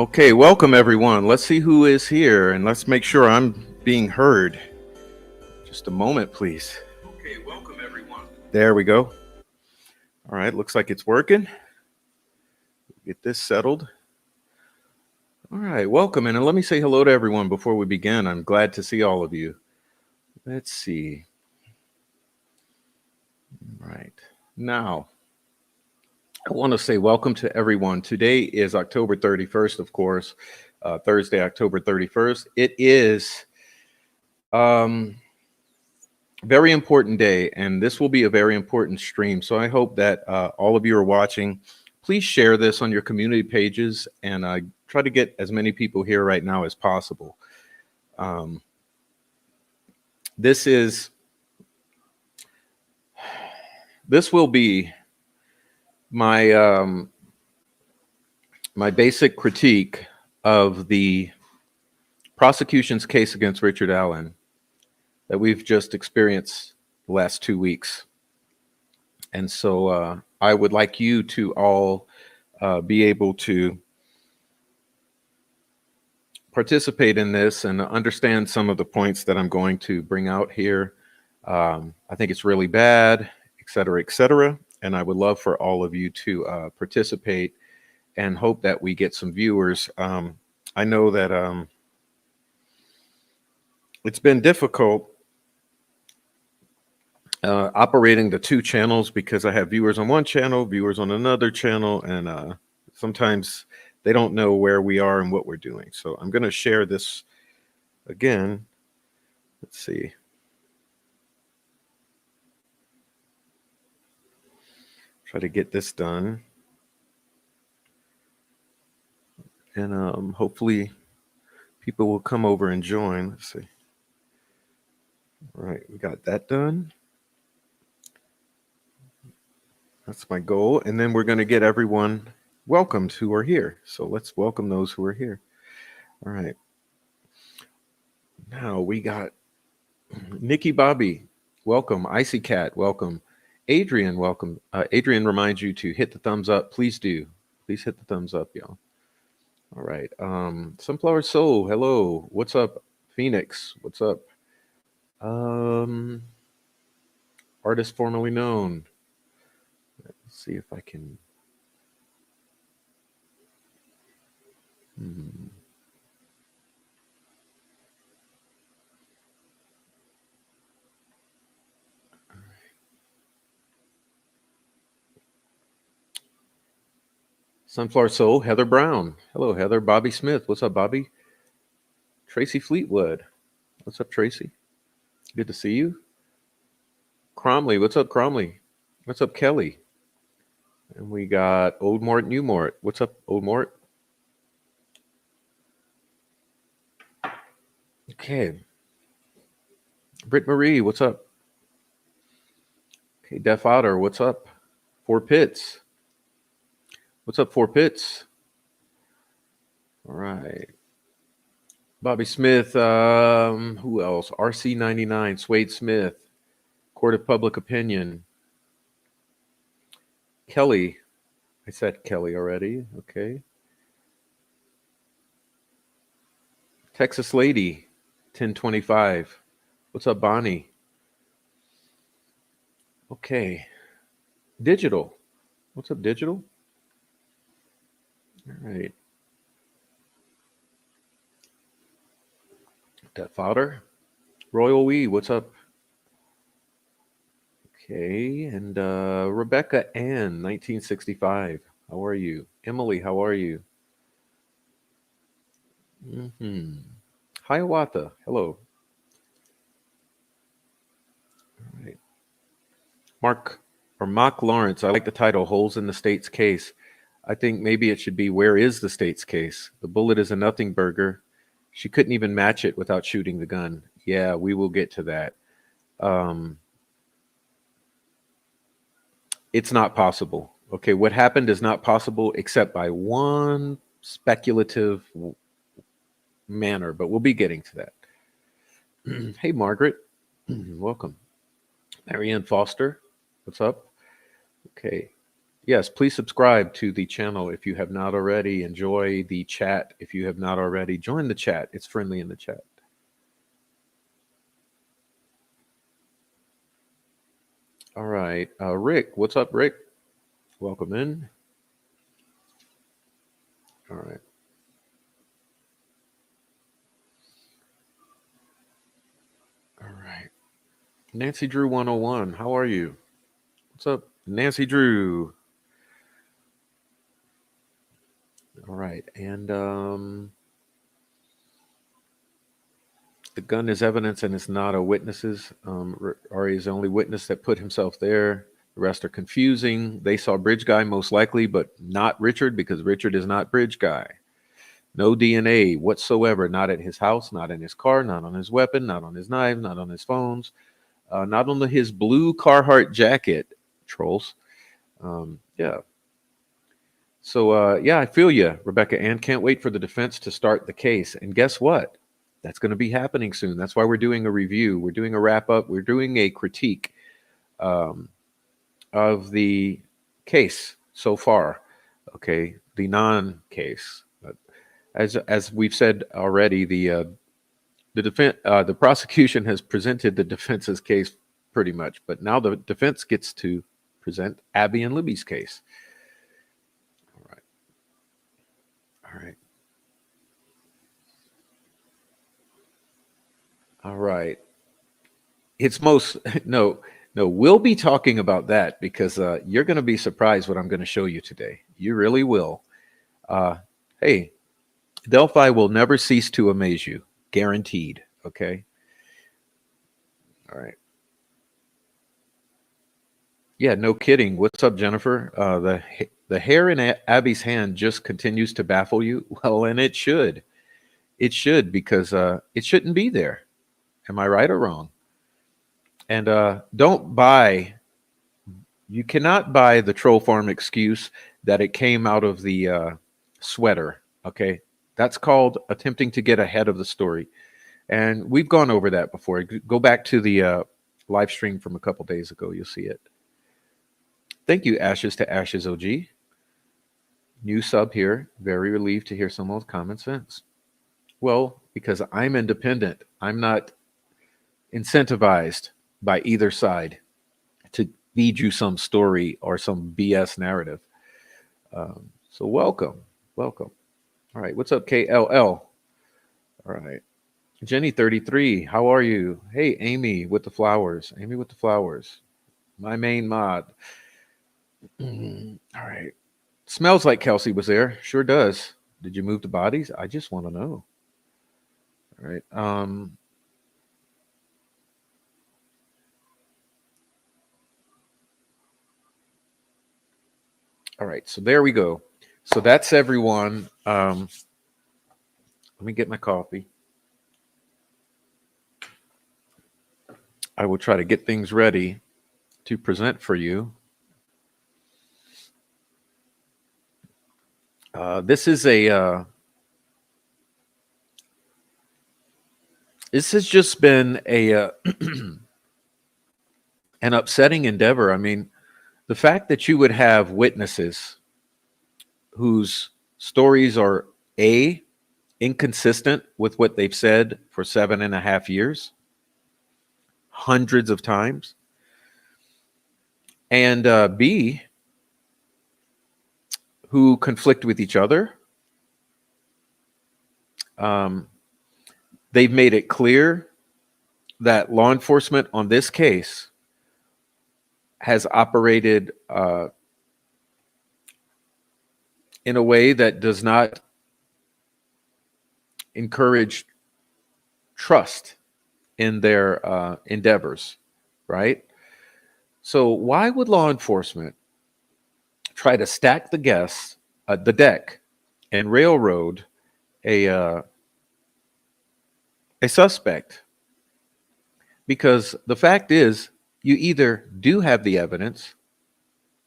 Okay, welcome everyone. Let's see who is here and let's make sure I'm being heard. Just a moment, please. Okay, welcome everyone. There we go. All right, looks like it's working. Get this settled. All right, welcome. And let me say hello to everyone before we begin. I'm glad to see all of you. Let's see. All right. Now, I want to say welcome to everyone. Today is October 31st, of course, Thursday, October 31st. It is very important day, and this will be a very important stream. So I hope that all of you are watching. Please share this on your community pages, and try to get as many people here right now as possible. This will be my my basic critique of the prosecution's case against Richard Allen that we've just experienced the last 2 weeks. And so I would like you to all be able to participate in this and understand some of the points that I'm going to bring out here. I think it's really bad, et cetera, et cetera. And I would love for all of you to participate and hope that we get some viewers. I know that it's been difficult operating the two channels because I have viewers on one channel, viewers on another channel, and sometimes they don't know where we are and what we're doing. So I'm going to share this again. Let's see. Try to get this done. And hopefully people will come over and join. Let's see. All right, we got that done. That's my goal. And then we're going to get everyone welcomed who are here. So let's welcome those who are here. All right. Now we got Nikki Bobby. Welcome. Icy Cat. Welcome. Adrian. Welcome. Adrian reminds you to hit the thumbs up. Please do. Please hit the thumbs up, y'all. All right. Sunflower Soul. Hello. What's up? Phoenix. What's up? Artist formerly known. Let's see if I can. Sunflower Soul, Heather Brown. Hello, Heather. Bobby Smith. What's up, Bobby? Tracy Fleetwood. What's up, Tracy? Good to see you. Cromley. What's up, Cromley? What's up, Kelly? And we got Old Mort, New Mort. What's up, Old Mort? Okay. Britt Marie, what's up? Okay, Def Otter, what's up? Four Pits. What's up, Four Pits? All right. Bobby Smith, who else? RC99, Swade Smith, Court of Public Opinion. Kelly. I said Kelly already. Okay. Texas Lady, 1025. What's up, Bonnie? Okay. Digital. What's up, Digital? All right. Death Fodder. Royal Wee, what's up? Okay. And Rebecca Ann, 1965. How are you? Emily, how are you? Hiawatha, hello. All right. Mark Lawrence, I like the title, Holes in the State's Case. I think maybe it should be Where is the State's Case? The bullet is a nothing burger. She couldn't even match it without shooting the gun. Yeah, we will get to that. It's not possible. Okay, what happened is not possible except by one speculative manner, but we'll be getting to that. Hey, Margaret. Welcome. Marianne Foster, what's up? Okay. Yes, please subscribe to the channel if you have not already. Enjoy the chat if you have not already. Join the chat. It's friendly in the chat. All right. Rick, what's up, Rick? Welcome in. All right. All right. Nancy Drew 101. How are you? What's up, Nancy Drew? All right. And the gun is evidence and it's not a witness's. Ari is the only witness that put himself there. The rest are confusing. They saw Bridge Guy most likely, but not Richard because Richard is not Bridge Guy. No DNA whatsoever, not at his house, not in his car, not on his weapon, not on his knife, not on his phones, not on his blue Carhartt jacket, trolls. Yeah. So, yeah, I feel you, Rebecca Ann. Can't wait for the defense to start the case. And guess what? That's going to be happening soon. That's why we're doing a review. We're doing a wrap up. We're doing a critique of the case so far. Okay. The non-case. As we've said already, the prosecution has presented the defense's case pretty much, but now the defense gets to present Abby and Libby's case. All right. All right. All right. It's most no, we'll be talking about that because you're going to be surprised what I'm going to show you today. You really will. Hey, Delphi will never cease to amaze you, guaranteed. Okay. All right. Yeah, no kidding. What's up, Jennifer? The hair in Abby's hand just continues to baffle you. Well, and it should. It should because it shouldn't be there. Am I right or wrong? And don't buy. You cannot buy the troll farm excuse that it came out of the sweater. Okay, that's called attempting to get ahead of the story, and we've gone over that before. Go back to the live stream from a couple days ago. You'll see it. Thank you, Ashes to Ashes OG. New sub here. Very relieved to hear someone with common sense. Well, because I'm independent. I'm not incentivized by either side to feed you some story or some BS narrative. So welcome. Welcome. All right. What's up, KLL? All right. Jenny 33. How are you? Hey, Amy with the flowers. Amy with the flowers. My main mod. All right. Smells like Kelsi was there. Sure does. Did you move the bodies? I just want to know. All right. All right. So there we go. So that's everyone. Let me get my coffee. I will try to get things ready to present for you. This is a this has just been a an upsetting endeavor. I mean, the fact that you would have witnesses whose stories are inconsistent with what they've said for 7.5 years, hundreds of times, and B, who conflict with each other. They've made it clear that law enforcement on this case has operated in a way that does not encourage trust in their endeavors, right? So why would law enforcement try to stack the deck, and railroad a suspect? Because the fact is, you either do have the evidence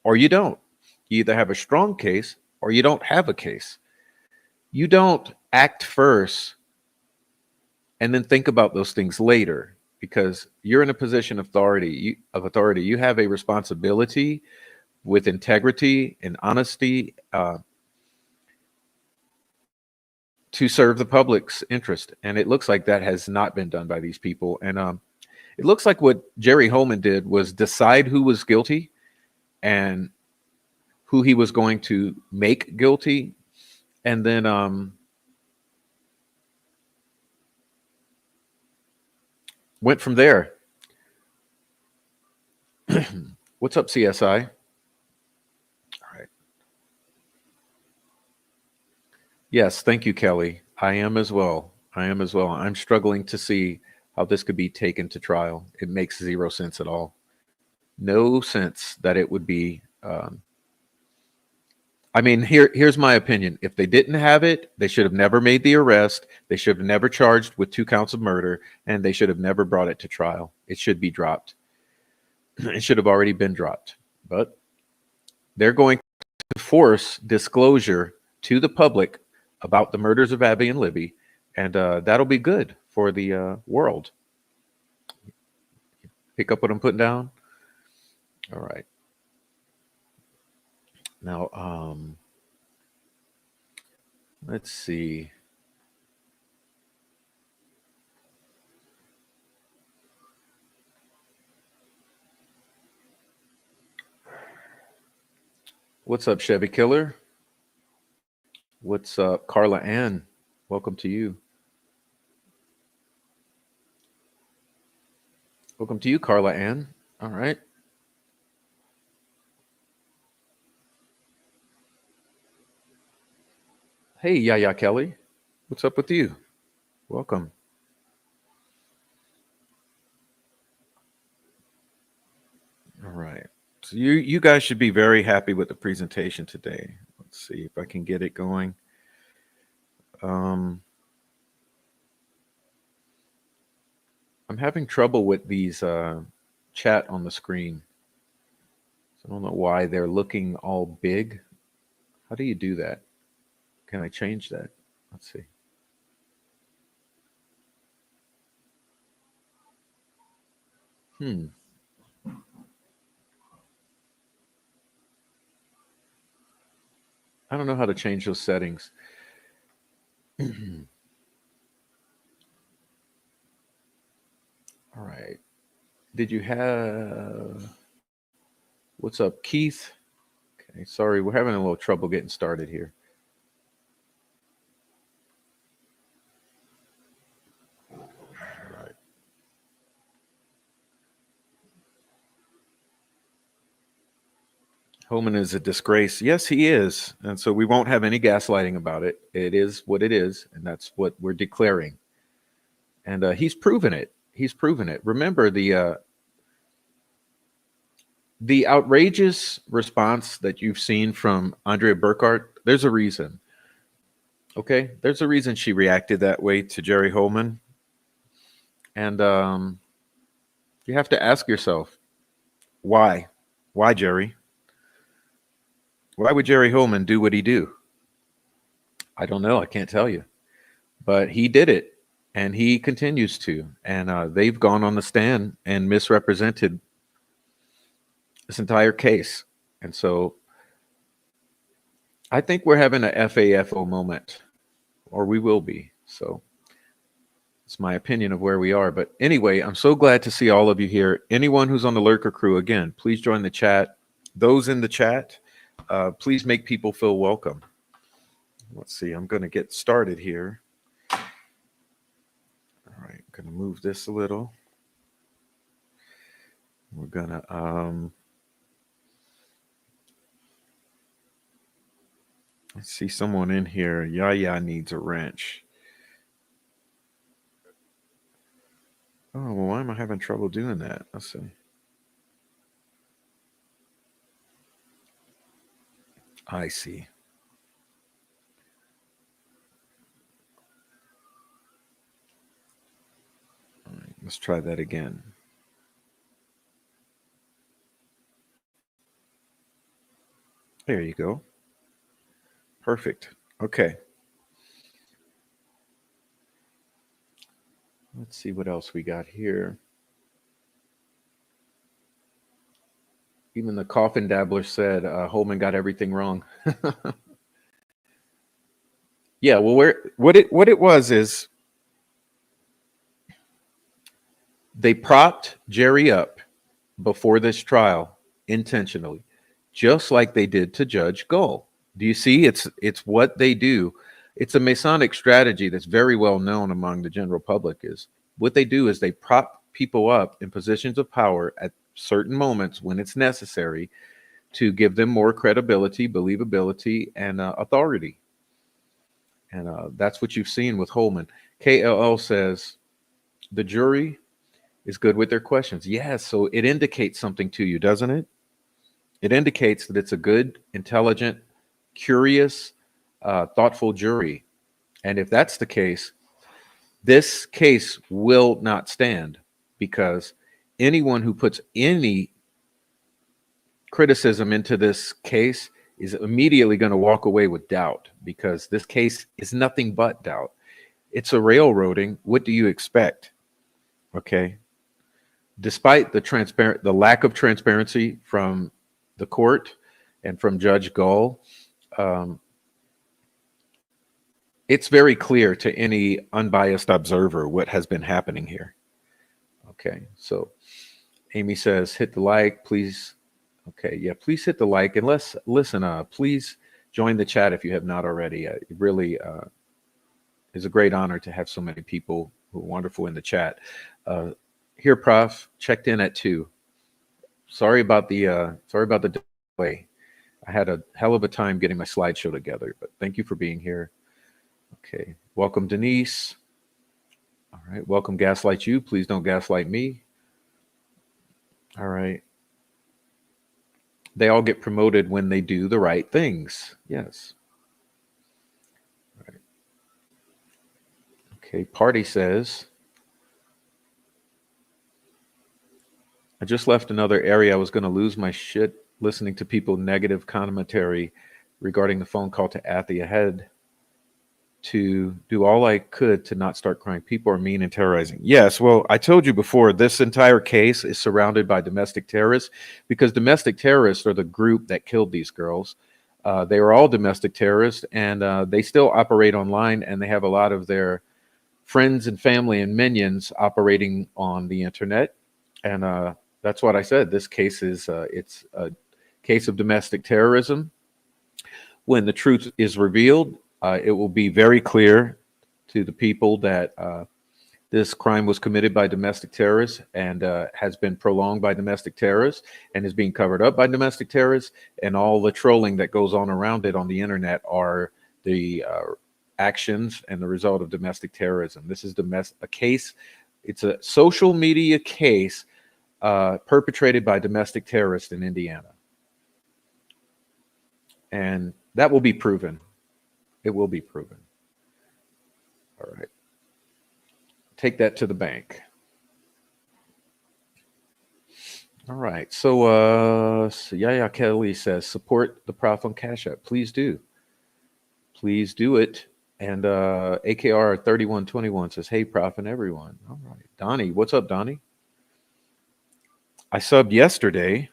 or you don't. You either have a strong case or you don't have a case. You don't act first and then think about those things later, because you're in a position of authority. You have a responsibility with integrity and honesty to serve the public's interest. And it looks like that has not been done by these people. And it looks like what Jerry Holman did was decide who was guilty and who he was going to make guilty, and then went from there. What's up, CSI? All right. Yes, thank you, Kelly. I am as well. I'm struggling to see how this could be taken to trial. It makes zero sense at all. No sense that it would be. I mean, here's my opinion. If they didn't have it, they should have never made the arrest. They should have never charged with 2 counts of murder, and they should have never brought it to trial. It should be dropped. It should have already been dropped. But they're going to force disclosure to the public about the murders of Abby and Libby, and that'll be good for the world. Pick up what I'm putting down? All right. Now, let's see. What's up, Chevy Killer? What's up, Carla Ann? Welcome to you. Welcome to you, Carla Ann. All right. Hey, Yaya Kelly. What's up with you? Welcome. All right. So you guys should be very happy with the presentation today. Let's see if I can get it going. I'm having trouble with these chat on the screen. So I don't know why they're looking all big. How do you do that? Can I change that? Let's see. I don't know how to change those settings. All right. Did you have what's up, Keith? Okay, sorry, we're having a little trouble getting started here. All right. Holman is a disgrace. Yes, he is. And so we won't have any gaslighting about it. It is what it is. And that's what we're declaring. And he's proven it. He's proven it. Remember the outrageous response that you've seen from Andrea Burkhart. There's a reason. Okay. There's a reason she reacted that way to Jerry Holman. And you have to ask yourself, why? Why, Jerry? Why would Jerry Holman do what he do? I don't know. I can't tell you. But he did it, and he continues to. And they've gone on the stand and misrepresented this entire case. And so I think we're having a FAFO moment, or we will be. So it's my opinion of where we are. But anyway, I'm so glad to see all of you here. Anyone who's on the Lurker crew, again, please join the chat. Those in the chat, please make people feel welcome. Let's see, I'm going to get started here. All right, I'm going to move this a little. We're going to, I see someone in here. Yaya needs a wrench. Oh, well, why am I having trouble doing that? Let's see. I see. All right, let's try that again. There you go. Perfect. Okay. Let's see what else we got here. Even the coffin dabbler said Holman got everything wrong. Yeah, well, what it was is they propped Jerry up before this trial intentionally, just like they did to Judge Gull. Do you see? It's what they do. It's a Masonic strategy that's very well known among the general public. Is what they do is they prop people up in positions of power at certain moments when it's necessary to give them more credibility, believability, and authority. And that's what you've seen with Holman. KLL says the jury is good with their questions. Yes, so it indicates something to you, doesn't it? It indicates that it's a good, intelligent, curious, thoughtful jury. And if that's the case, this case will not stand, because anyone who puts any criticism into this case is immediately going to walk away with doubt, because this case is nothing but doubt. It's a railroading. What do you expect? Okay. Despite the lack of transparency from the court and from Judge Gull, it's very clear to any unbiased observer what has been happening here. Okay, so Amy says, hit the like, please. Okay, yeah, please hit the like, and let's listen. Please join the chat if you have not already. It really is a great honor to have so many people who are wonderful in the chat. Here, Prof, checked in at 2. Sorry about the delay. I had a hell of a time getting my slideshow together, but thank you for being here. Okay, welcome Denise. All right, welcome Gaslight You. Please don't gaslight me. All right. They all get promoted when they do the right things. Yes. All right. Okay, Party says, I just left another area. I was going to lose my shit listening to people negative commentary regarding the phone call to Athy. I had to do all I could to not start crying. People are mean and terrorizing. Yes, well, I told you before, this entire case is surrounded by domestic terrorists, because domestic terrorists are the group that killed these girls. They were all domestic terrorists, and they still operate online, and they have a lot of their friends and family and minions operating on the internet. And that's what I said. This case is it's a case of domestic terrorism. When the truth is revealed, it will be very clear to the people that This crime was committed by domestic terrorists and has been prolonged by domestic terrorists and is being covered up by domestic terrorists. And all the trolling that goes on around it on the internet are the actions and the result of domestic terrorism. This is a case. It's a social media case perpetrated by domestic terrorists in Indiana. And that will be proven. It will be proven. All right. Take that to the bank. All right. So Yaya Kelly says, support the Prof on Cash App. Please do. Please do it. And AKR 3121 says, hey, Prof and everyone. All right. Donnie, what's up, Donnie? I subbed yesterday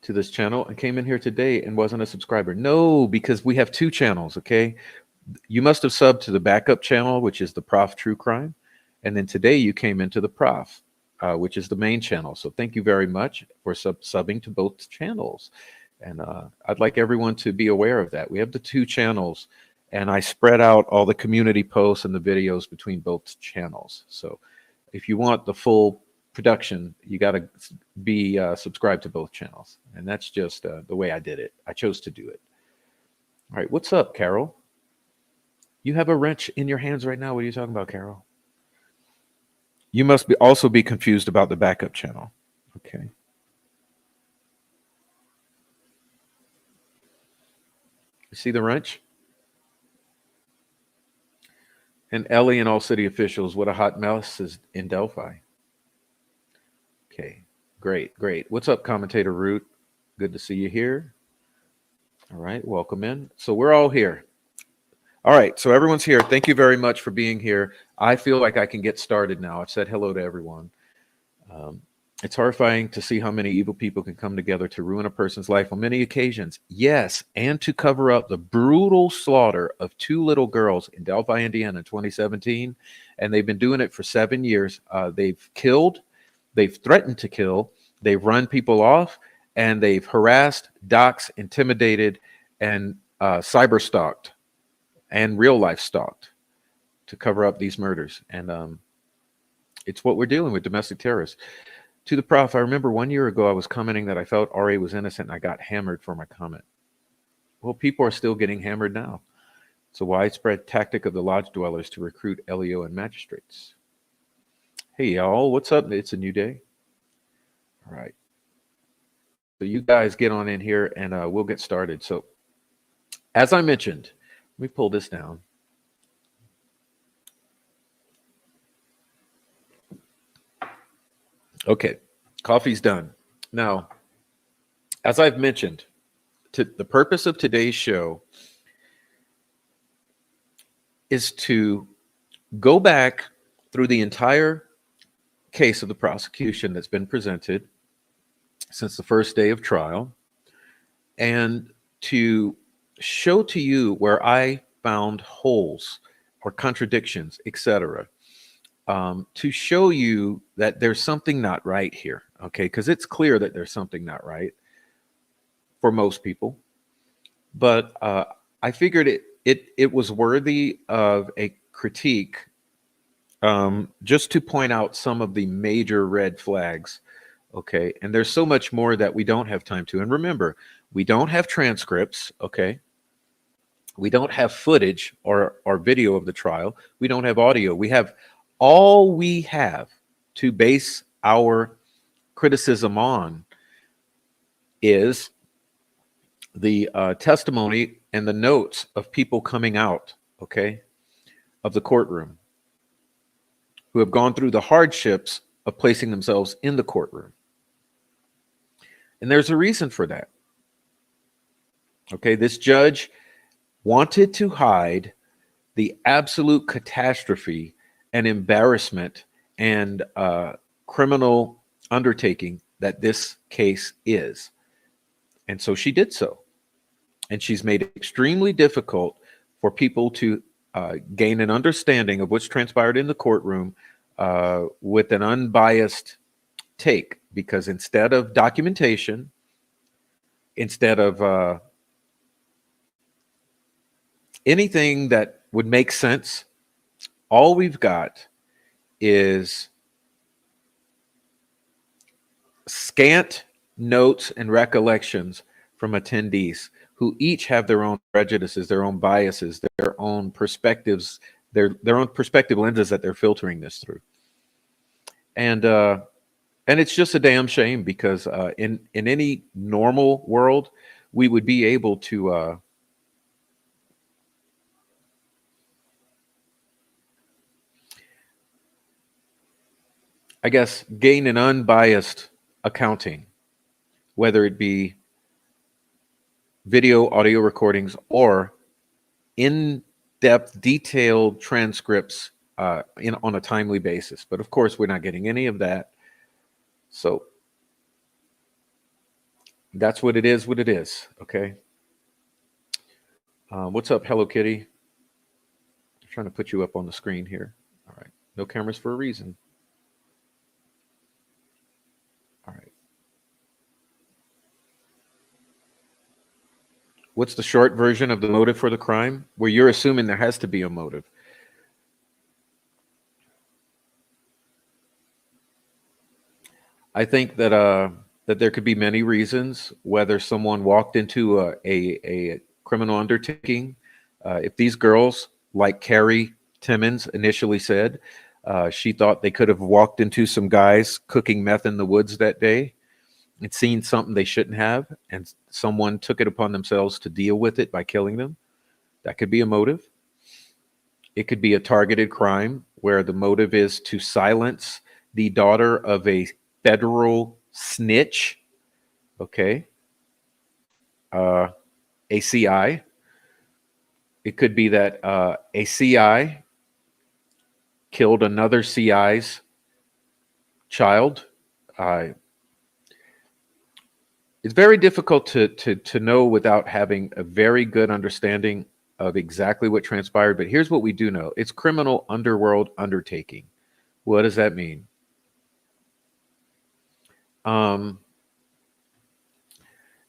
to this channel and came in here today and wasn't a subscriber. No, because we have two channels, okay? You must have subbed to the backup channel, which is the Prof True Crime. And then today you came into the Prof, which is the main channel. So thank you very much for subbing to both channels. And I'd like everyone to be aware of that. We have the two channels, and I spread out all the community posts and the videos between both channels. So if you want the full production, you got to be subscribed to both channels. And that's just the way I did it. I chose to do it. All right, what's up, Carol? You have a wrench in your hands right now. What are you talking about, Carol? You must also be confused about the backup channel. Okay. You see the wrench? And Ellie and all city officials, what a hot mess is in Delphi. Okay, great, great. What's up, Commentator Root? Good to see you here. All right, welcome in. So we're all here. All right, so everyone's here. Thank you very much for being here. I feel like I can get started now. I've said hello to everyone. It's horrifying to see how many evil people can come together to ruin a person's life on many occasions. Yes, and to cover up the brutal slaughter of two little girls in Delphi, Indiana in 2017. And they've been doing it for 7 years. They've killed, they've threatened to kill, they've run people off, and they've harassed, doxxed, intimidated, and cyber stalked and real life stalked to cover up these murders. And it's what we're dealing with, domestic terrorists. To the Prof, I remember 1 year ago I was commenting that I felt RA was innocent and I got hammered for my comment. Well, people are still getting hammered now. It's a widespread tactic of the lodge dwellers to recruit LEO and magistrates. Hey, y'all, what's up? It's a new day. All right. So you guys get on in here and we'll get started. So as I mentioned, let me pull this down. Okay, coffee's done. Now, as I've mentioned, the purpose of today's show is to go back through the entire case of the prosecution that's been presented since the first day of trial and to show to you where I found holes or contradictions, etc. To show you that there's something not right here, okay? Because it's clear that there's something not right for most people. But I figured it was worthy of a critique just to point out some of the major red flags, okay? And there's so much more that we don't have time to. And remember, we don't have transcripts, okay? We don't have footage or video of the trial. We don't have audio. We have all we have to base our criticism on is the testimony and the notes of people coming out, okay, of the courtroom who have gone through the hardships of placing themselves in the courtroom. And there's a reason for that. Okay, this judge wanted to hide the absolute catastrophe and embarrassment and criminal undertaking that this case is. And so she did so. And she's made it extremely difficult for people to gain an understanding of what's transpired in the courtroom with an unbiased take, because instead of documentation, instead of anything that would make sense All we've got is scant notes and recollections from attendees who each have their own prejudices, their own biases, their own perspectives, their own perspective lenses that they're filtering this through. And it's just a damn shame because in any normal world, we would be able to I guess gain an unbiased accounting, whether it be video, audio recordings, or in-depth, detailed transcripts on a timely basis. But of course, we're not getting any of that. So that's what it is, okay? What's up, Hello Kitty? I'm trying to put you up on the screen here. All right, no cameras for a reason. All right. What's the short version of the motive for the crime? Where you're assuming there has to be a motive. I think that that there could be many reasons, whether someone walked into a criminal undertaking. If these girls, like Carrie Timmons initially said, she thought they could have walked into some guys cooking meth in the woods that day and seen something they shouldn't have, and someone took it upon themselves to deal with it by killing them. That could be a motive. It could be a targeted crime where the motive is to silence the daughter of a federal snitch, okay, a CI. It could be that a CI killed another CI's child. It's very difficult to know without having a very good understanding of exactly what transpired. But here's what we do know. It's criminal underworld undertaking. What does that mean?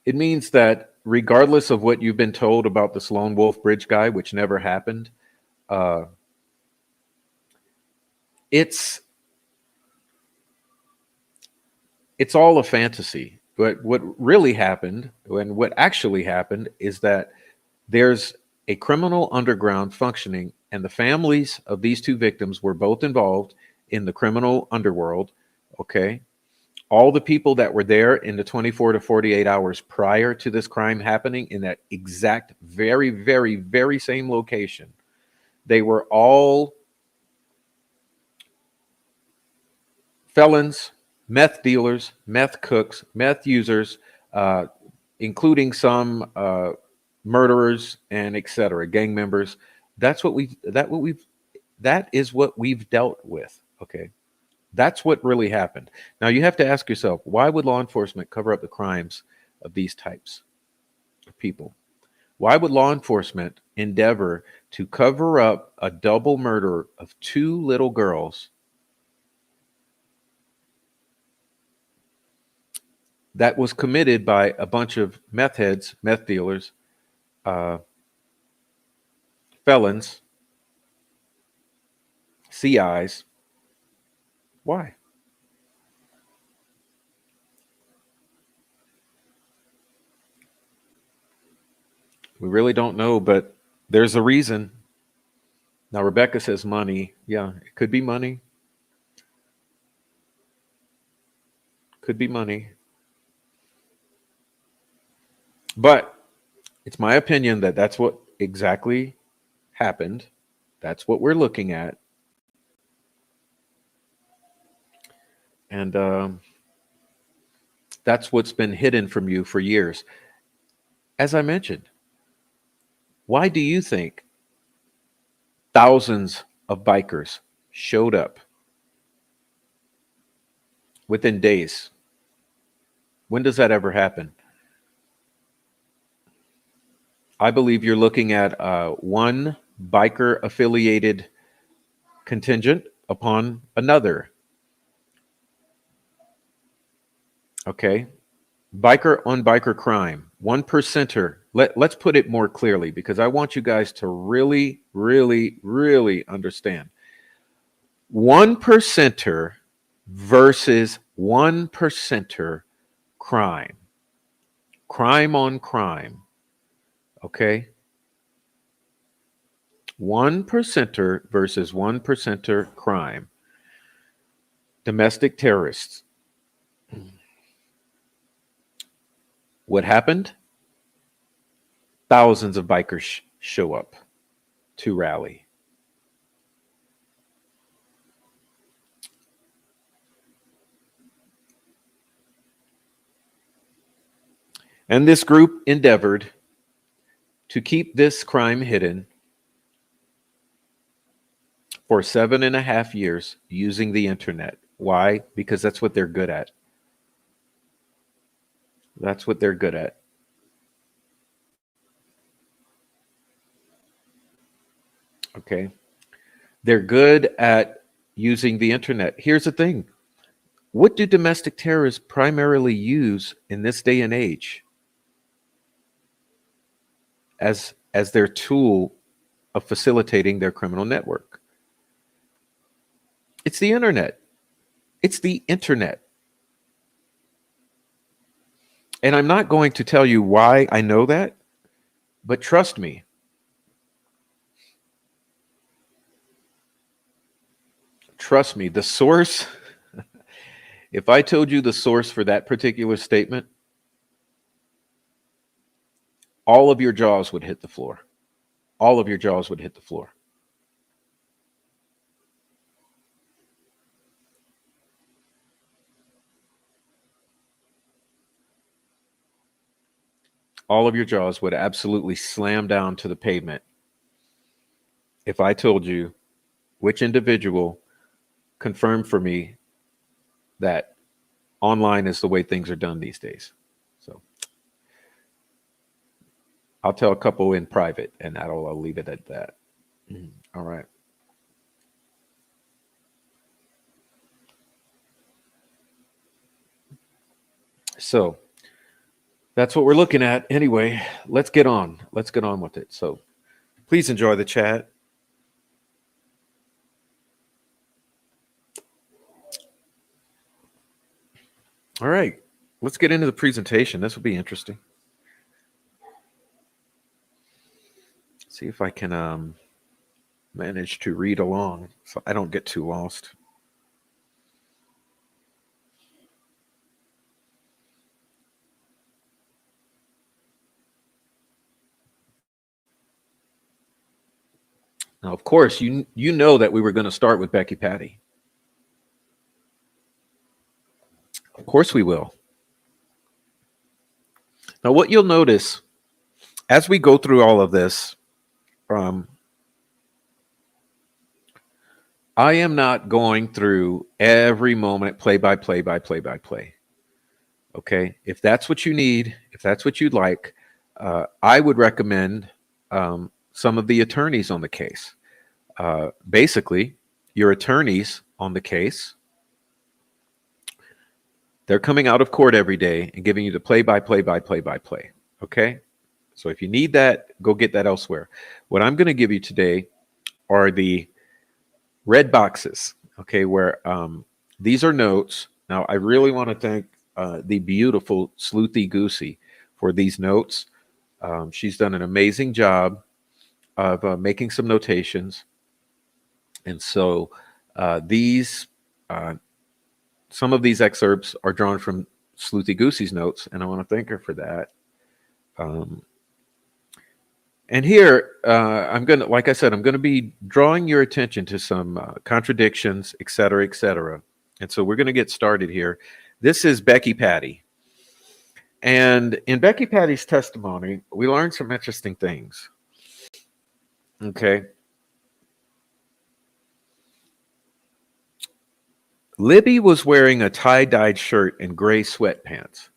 It means that regardless of what you've been told about this Lone Wolf Bridge guy, which never happened, it's all a fantasy. But what really happened, and what actually happened, is that there's a criminal underground functioning, and the families of these two victims were both involved in the criminal underworld, okay? All the people that were there in the 24 to 48 hours prior to this crime happening in that exact, very, very, very same location, they were all felons, meth dealers, meth cooks, meth users, including some murderers and etc., gang members. That is what we've dealt with. Okay, that's what really happened. Now you have to ask yourself, why would law enforcement cover up the crimes of these types of people? Why would law enforcement endeavor to cover up a double murder of two little girls that was committed by a bunch of meth heads, meth dealers, felons, CIs? Why? We really don't know, but there's a reason. Now, Rebecca says money. Yeah, it could be money. Could be money. But it's my opinion that that's what exactly happened. That's what we're looking at. And that's what's been hidden from you for years. As I mentioned, why do you think thousands of bikers showed up within days? When does that ever happen? I believe you're looking at one biker affiliated contingent upon another. Okay. Biker on biker crime, 1%er. Let's put it more clearly, because I want you guys to really, really, really understand. One percenter versus one percenter crime. Crime on crime. Okay? One percenter versus one percenter crime. Domestic terrorists. What happened? Thousands of bikers show up to rally. And this group endeavored to keep this crime hidden for 7.5 years using the internet. Why? Because that's what they're good at. That's what they're good at. Okay. They're good at using the internet. Here's the thing. What do domestic terrorists primarily use in this day and age as their tool of facilitating their criminal network? It's the internet. It's the internet. And I'm not going to tell you why I know that, but trust me. Trust me, the source, if I told you the source for that particular statement, all of your jaws would hit the floor. All of your jaws would hit the floor. All of your jaws would absolutely slam down to the pavement if I told you which individual confirmed for me that online is the way things are done these days. So I'll tell a couple in private, and I'll leave it at that. All right. So that's what we're looking at. Anyway, let's get on. Let's get on with it. So please enjoy the chat. All right. Let's get into the presentation. This will be interesting. See if I can manage to read along so I don't get too lost. Now, of course, you know that we were going to start with Becky Patty. Of course we will. Now, what you'll notice as we go through all of this, I am not going through every moment play by play by play by play. Okay, if that's what you need, if that's what you'd like, I would recommend some of the attorneys on the case. Basically, your attorneys on the case, they're coming out of court every day and giving you the play by play by play by play. Okay, so if you need that, go get that elsewhere. What I'm going to give you today are the red boxes. Okay, where these are notes. Now, I really want to thank the beautiful Sleuthy Goosey for these notes. She's done an amazing job of making some notations. And so some of these excerpts are drawn from Sleuthy Goosey's notes, and I want to thank her for that. And here, like I said, I'm going to be drawing your attention to some contradictions, et cetera, et cetera. And so we're going to get started here. This is Becky Patty. And in Becky Patty's testimony, we learned some interesting things. Okay. Libby was wearing a tie-dyed shirt and gray sweatpants.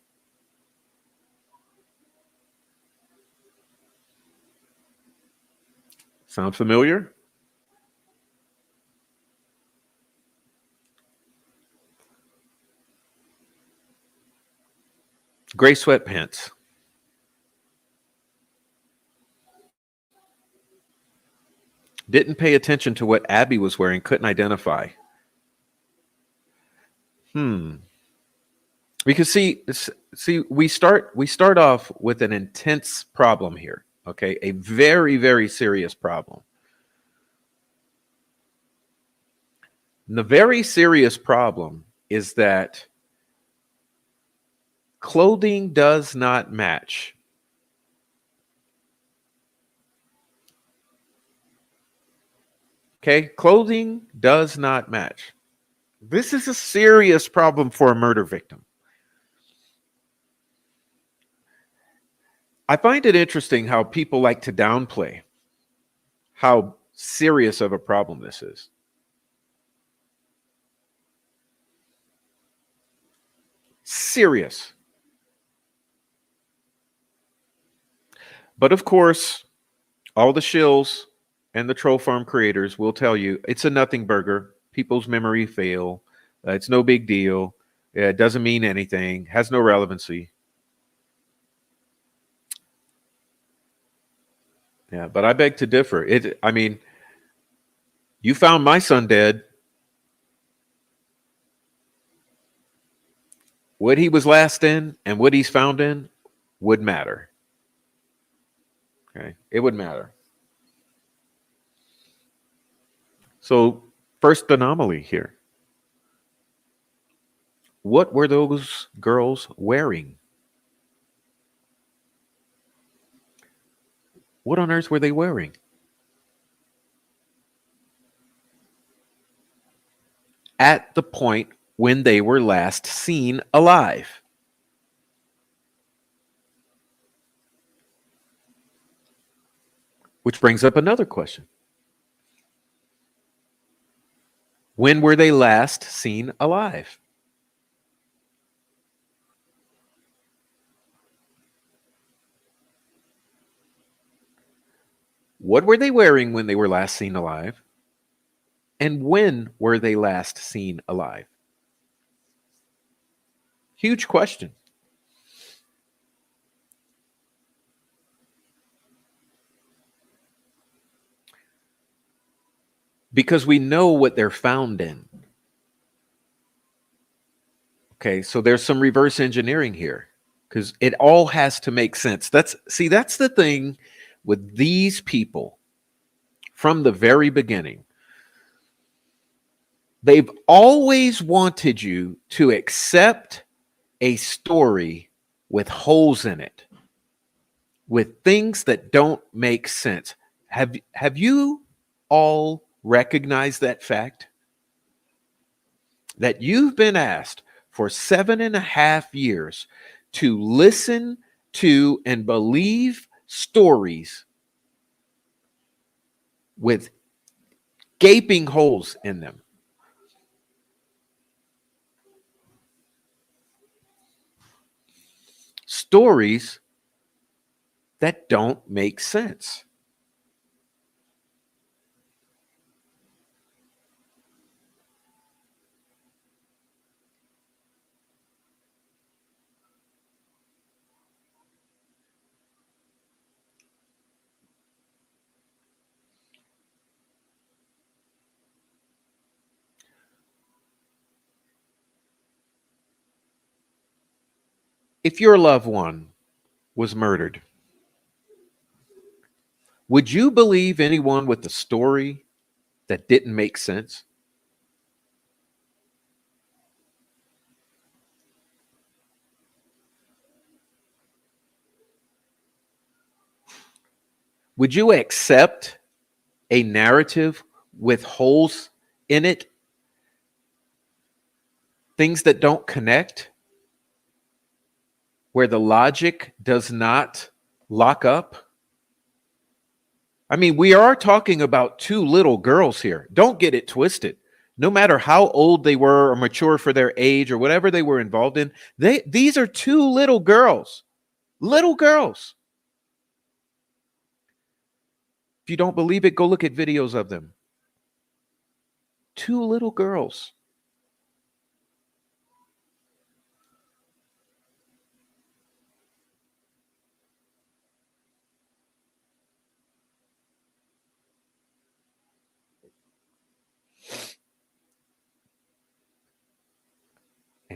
Sound familiar? Gray sweatpants. Didn't pay attention to what Abby was wearing, couldn't identify. Because we start off with an intense problem here. Okay, a very, very serious problem. And the very serious problem is that clothing does not match. Okay, clothing does not match. This is a serious problem for a murder victim. I find it interesting how people like to downplay how serious of a problem this is. Serious. But of course, all the shills and the troll farm creators will tell you it's a nothing burger. People's memory fail. It's no big deal. It doesn't mean anything. Has no relevancy. Yeah, but I beg to differ. I mean, you found my son dead. What he was last in and what he's found in would matter. Okay, it would matter. So, first anomaly here. What were those girls wearing? What on earth were they wearing? At the point when they were last seen alive. Which brings up another question. When were they last seen alive? What were they wearing when they were last seen alive? And when were they last seen alive? Huge question. Because we know what they're found in. Okay, so there's some reverse engineering here because it all has to make sense. That's the thing with these people from the very beginning. They've always wanted you to accept a story with holes in it, with things that don't make sense. Have you all recognized that fact? That you've been asked for 7.5 years to listen to and believe stories with gaping holes in them. Stories that don't make sense. If your loved one was murdered, would you believe anyone with a story that didn't make sense? Would you accept a narrative with holes in it? Things that don't connect? Where the logic does not lock up? I mean, we are talking about two little girls here. Don't get it twisted. No matter how old they were or mature for their age or whatever they were involved in, these are two little girls. Little girls. If you don't believe it, go look at videos of them. Two little girls.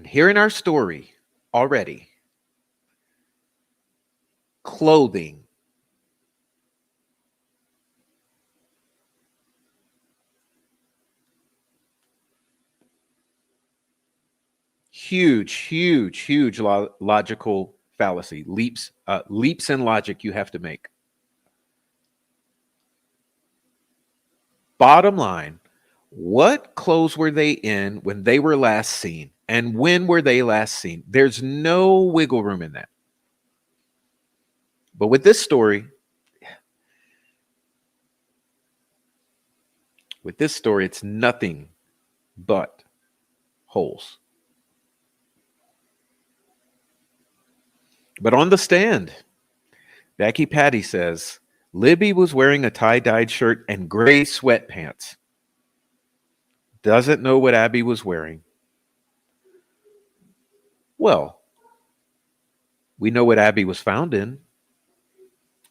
here in our story already, clothing. Huge logical fallacy. Leaps in logic you have to make. Bottom line, what clothes were they in when they were last seen? And when were they last seen? There's no wiggle room in that. But with this story, it's nothing but holes. But on the stand, Becky Patty says Libby was wearing a tie-dyed shirt and gray sweatpants. Doesn't know what Abby was wearing. Well, we know what Abby was found in,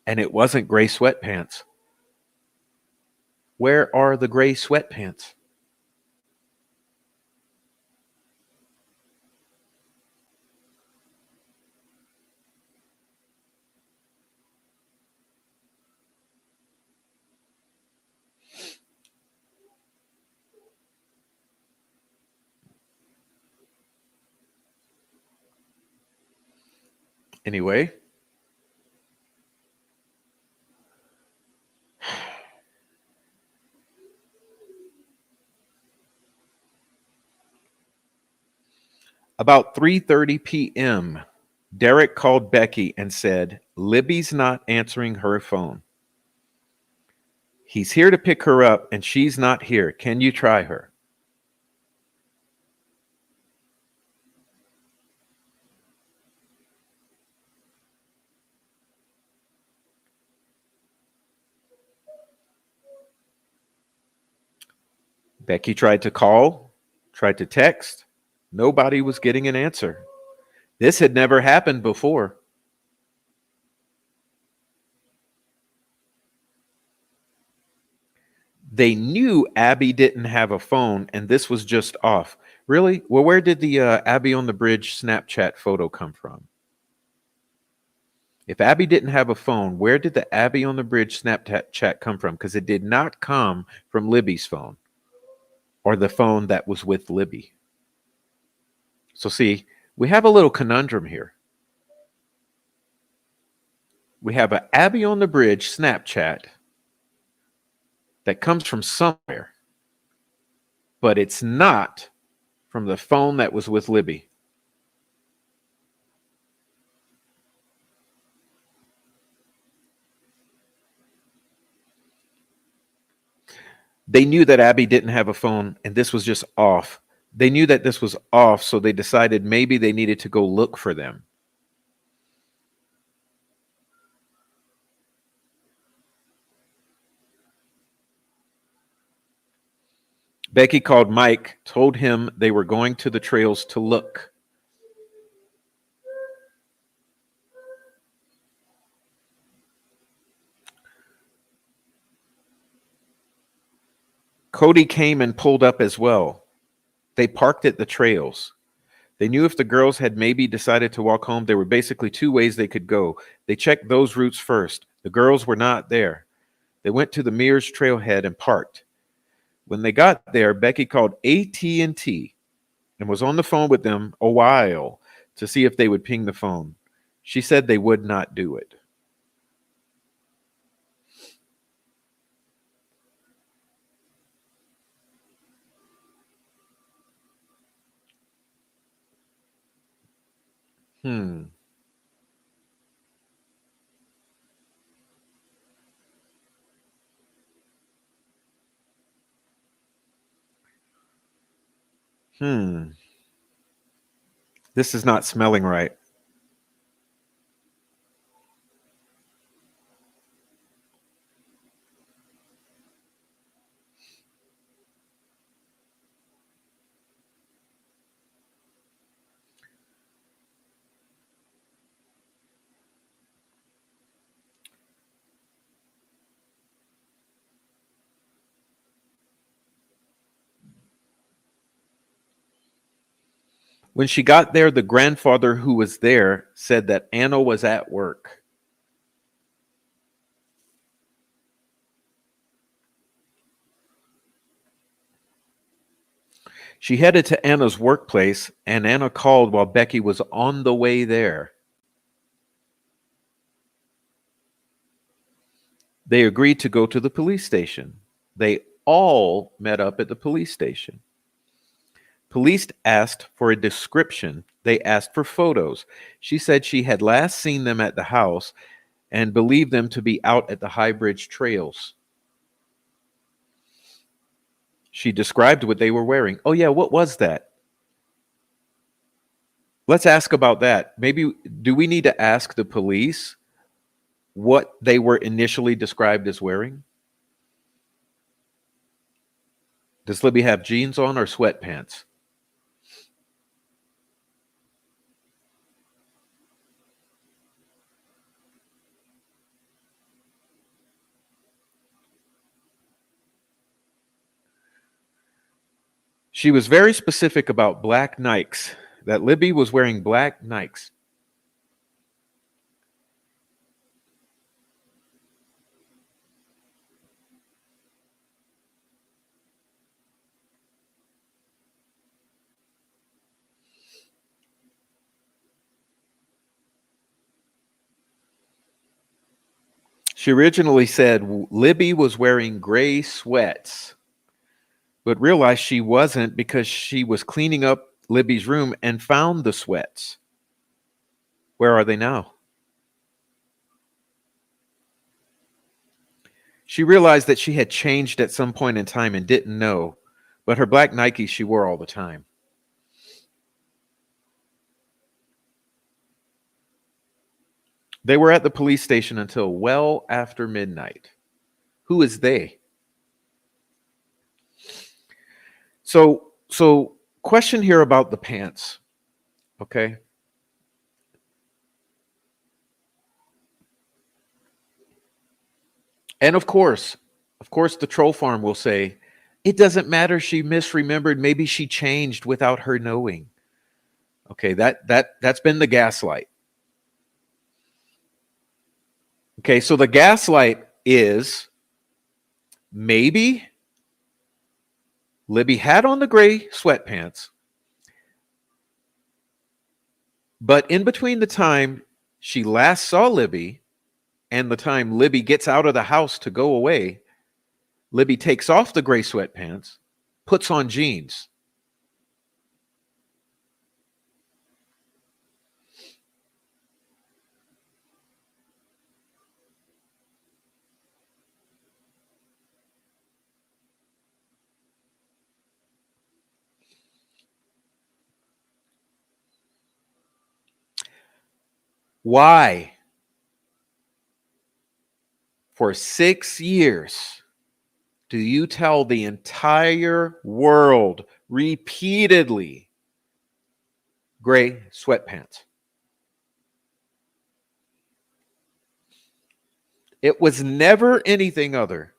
and it wasn't gray sweatpants. Where are the gray sweatpants? Anyway, about 3:30 p.m., Derek called Becky and said, Libby's not answering her phone. He's here to pick her up and she's not here. Can you try her? Becky tried to call, tried to text. Nobody was getting an answer. This had never happened before. They knew Abby didn't have a phone and this was just off. Really? Well, where did the Abby on the bridge Snapchat photo come from? If Abby didn't have a phone, where did the Abby on the bridge Snapchat come from? Because it did not come from Libby's phone or the phone that was with Libby. So see, we have a little conundrum here. We have an Abby on the bridge Snapchat that comes from somewhere, but it's not from the phone that was with Libby. They knew that Abby didn't have a phone and this was just off. They knew that this was off, so they decided maybe they needed to go look for them. Becky called Mike, told him they were going to the trails to look. Cody came and pulled up as well. They parked at the trails. They knew if the girls had maybe decided to walk home, there were basically two ways they could go. They checked those routes first. The girls were not there. They went to the Mears trailhead and parked. When they got there, Becky called AT&T and was on the phone with them a while to see if they would ping the phone. She said they would not do it. Hmm. Hmm. This is not smelling right. When she got there, the grandfather who was there said that Anna was at work. She headed to Anna's workplace, and Anna called while Becky was on the way there. They agreed to go to the police station. They all met up at the police station. Police asked for a description. They asked for photos. She said she had last seen them at the house and believed them to be out at the High Bridge trails. She described what they were wearing. Oh, yeah, what was that? Let's ask about that. Maybe, do we need to ask the police what they were initially described as wearing? Does Libby have jeans on or sweatpants? She was very specific about black Nikes, that Libby was wearing black Nikes. She originally said Libby was wearing gray sweats, but realized she wasn't because she was cleaning up Libby's room and found the sweats. Where are they now? She realized that she had changed at some point in time and didn't know, but her black Nikes she wore all the time. They were at the police station until well after midnight. Who is they? So question here about the pants, okay? And of course, the troll farm will say, it doesn't matter, she misremembered, maybe she changed without her knowing. Okay, that's been the gaslight. Okay, so the gaslight is maybe Libby had on the gray sweatpants, but in between the time she last saw Libby and the time Libby gets out of the house to go away, Libby takes off the gray sweatpants, puts on jeans. Why? For 6 years, do you tell the entire world repeatedly gray sweatpants? It was never anything other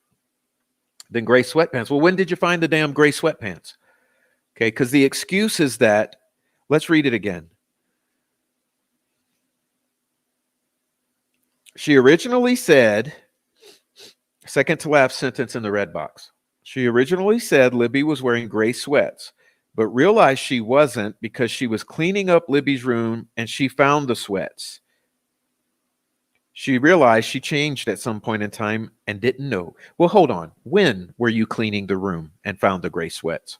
than gray sweatpants. Well, when did you find the damn gray sweatpants? Okay, because the excuse is that, let's read it again. She originally said, second to last sentence in the red box. She originally said Libby was wearing gray sweats, but realized she wasn't because she was cleaning up Libby's room and she found the sweats. She realized she changed at some point in time and didn't know. Well, hold on. When were you cleaning the room and found the gray sweats?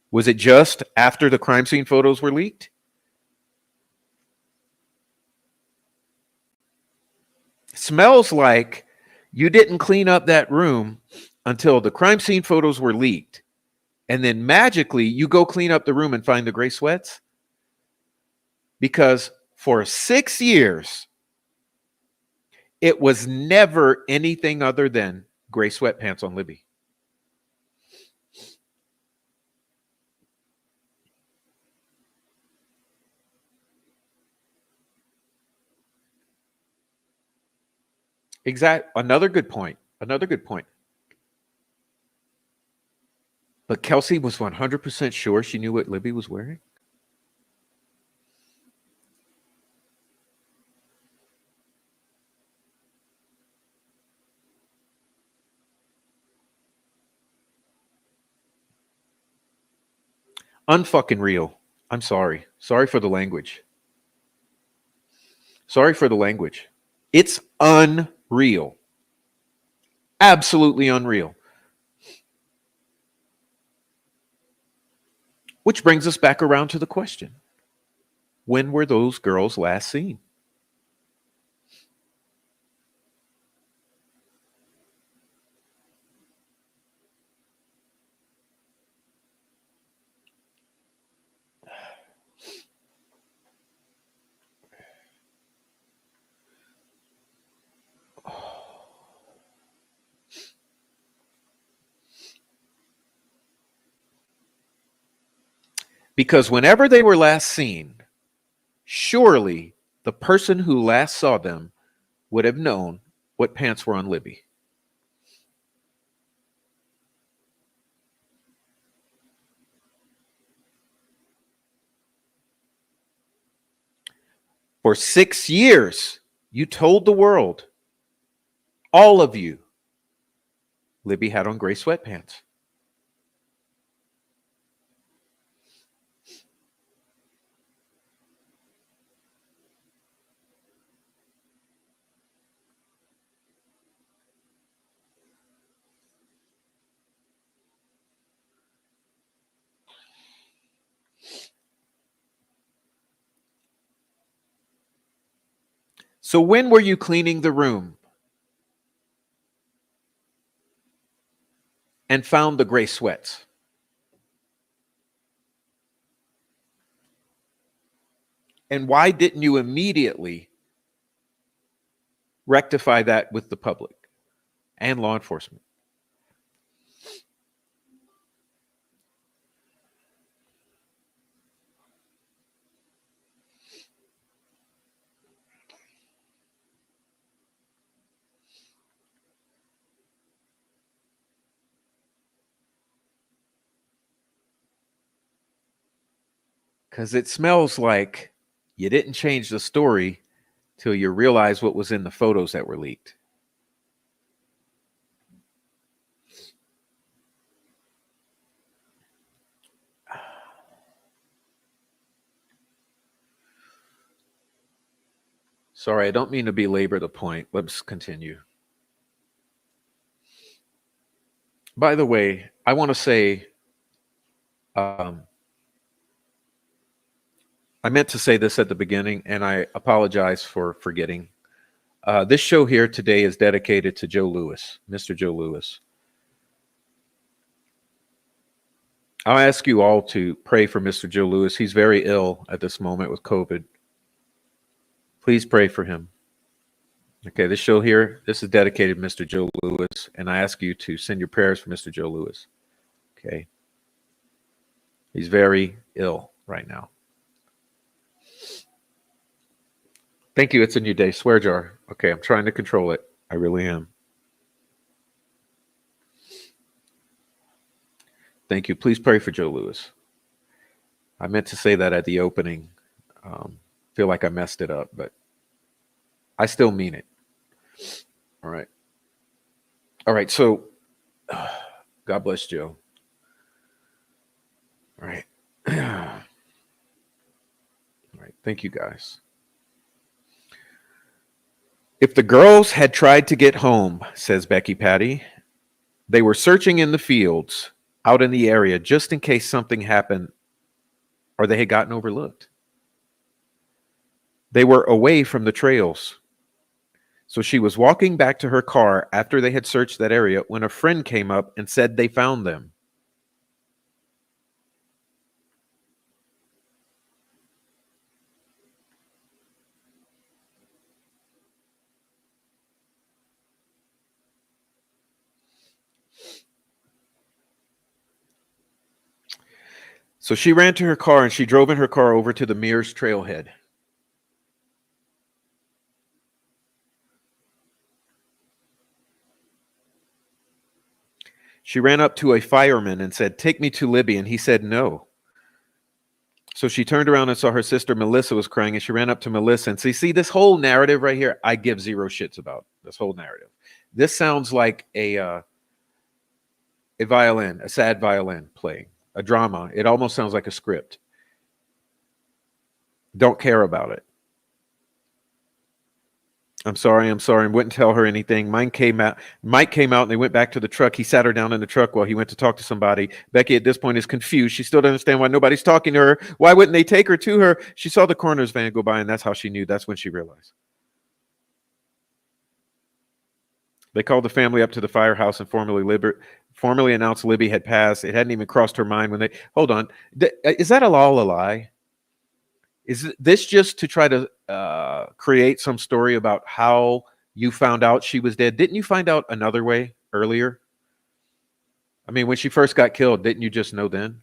Was it just after the crime scene photos were leaked? Smells like you didn't clean up that room until the crime scene photos were leaked. And then magically you go clean up the room and find the gray sweats. Because for 6 years, it was never anything other than gray sweatpants on Libby. Exactly. Another good point. But Kelsi was 100% sure she knew what Libby was wearing? unfucking real. I'm sorry. Sorry for the language. Sorry for the language. It's unreal. Absolutely unreal. Which brings us back around to the question. When were those girls last seen? Because whenever they were last seen, surely the person who last saw them would have known what pants were on Libby. For 6 years, you told the world, all of you, Libby had on gray sweatpants. So when were you cleaning the room and found the gray sweats? And why didn't you immediately rectify that with the public and law enforcement? Because it smells like you didn't change the story till you realize what was in the photos that were leaked. Sorry, I don't mean to belabor the point. Let's continue. By the way, I want to say, I meant to say this at the beginning, and I apologize for forgetting. This show here today is dedicated to Joe Lewis, Mr. Joe Lewis. I'll ask you all to pray for Mr. Joe Lewis. He's very ill at this moment with COVID. Please pray for him. Okay, this show here, this is dedicated to Mr. Joe Lewis, and I ask you to send your prayers for Mr. Joe Lewis. Okay. He's very ill right now. Thank you. It's a new day. Swear jar. Okay, I'm trying to control it. I really am. Thank you. Please pray for Joe Lewis. I meant to say that at the opening. Feel like I messed it up, but I still mean it. All right. All right. So, God bless Joe. All right. All right. Thank you, guys. If the girls had tried to get home, says Becky Patty, they were searching in the fields out in the area just in case something happened or they had gotten overlooked. They were away from the trails. So she was walking back to her car after they had searched that area when a friend came up and said they found them. So she ran to her car and she drove in her car over to the Mears trailhead. She ran up to a fireman and said, "Take me to Libby." And he said no. So she turned around and saw her sister Melissa was crying, and she ran up to Melissa and said, "See, this whole narrative right here, I give zero shits about this whole narrative. This sounds like a violin, a sad violin playing. a drama. It almost sounds like a script. Don't care about it. I'm sorry. And wouldn't tell her anything. Mike came out and they went back to the truck. He sat her down in the truck while he went to talk to somebody. Becky at this point is confused. She still doesn't understand why nobody's talking to her. Why wouldn't they take her to her? She saw the coroner's van go by, and that's how she knew. That's when she realized. They called the family up to the firehouse and formally announced Libby had passed. It hadn't even crossed her mind when they... Hold on. Is that all a lie? Is this just to try to create some story about how you found out she was dead? Didn't you find out another way earlier? I mean, when she first got killed, didn't you just know then?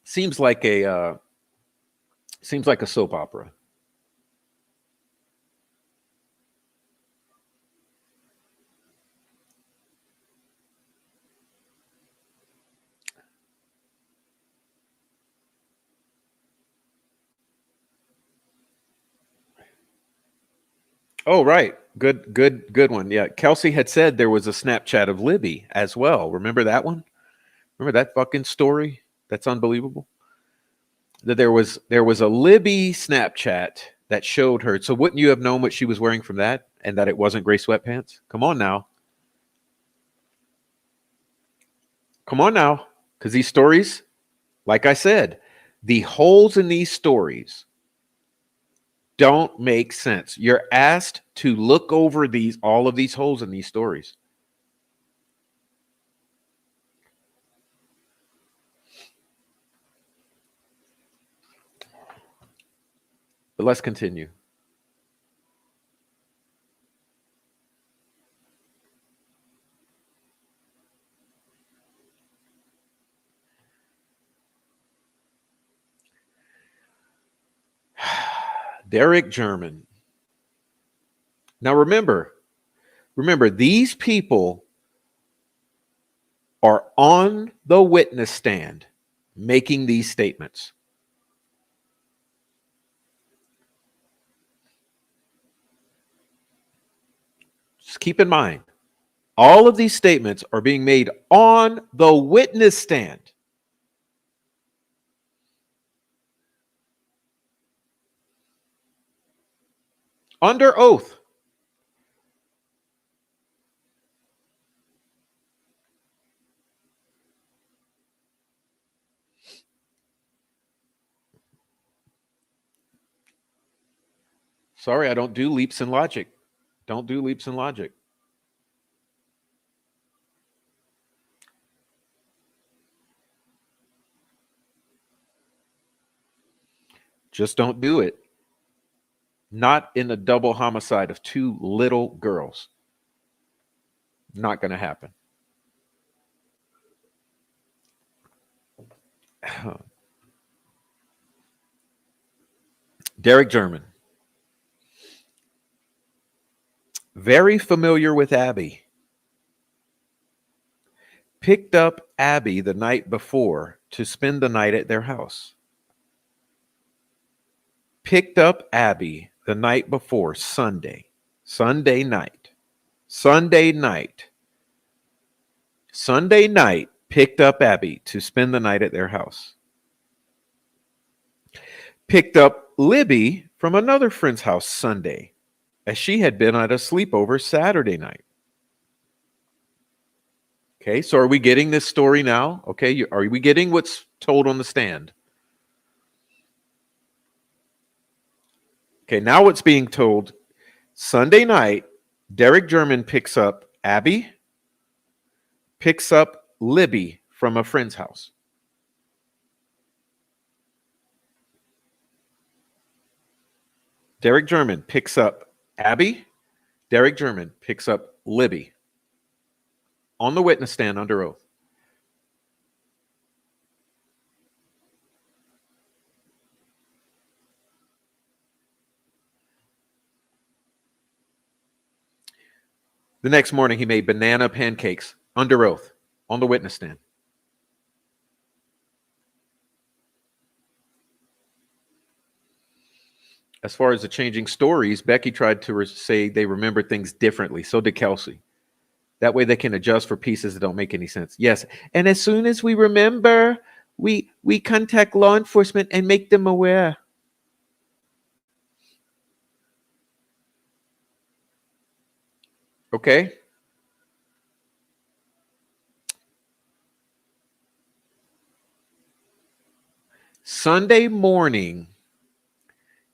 Seems like a soap opera. Oh, right. Good one. Yeah. Kelsi had said there was a Snapchat of Libby as well. Remember that one? Remember that fucking story? That's unbelievable. That there was a Libby Snapchat that showed her. So wouldn't you have known what she was wearing from that, and that it wasn't gray sweatpants? Come on now. Because these stories, like I said, the holes in these stories don't make sense. You're asked to look over all of these holes in these stories. But let's continue. Derek German. Now remember, these people are on the witness stand making these statements. Just keep in mind, all of these statements are being made on the witness stand. Under oath. Sorry, I don't do leaps in logic. Don't do leaps in logic. Just don't do it. Not in the double homicide of two little girls. Not going to happen. Derek German. Very familiar with Abby. Picked up Abby the night before to spend the night at their house. Picked up Abby the night before, Sunday night, picked up Abby to spend the night at their house. Picked up Libby from another friend's house Sunday, as she had been at a sleepover Saturday night. Okay, so are we getting this story now? Okay, are we getting what's told on the stand? Okay, now what's being told. Sunday night, Derek German picks up Abby, picks up Libby from a friend's house. Derek German picks up Abby. Derek German picks up Libby on the witness stand under oath. The next morning, he made banana pancakes under oath on the witness stand. As far as the changing stories, Becky tried to say they remember things differently. So did Kelsi. That way they can adjust for pieces that don't make any sense. Yes. And as soon as we remember, we contact law enforcement and make them aware. Okay. Sunday morning,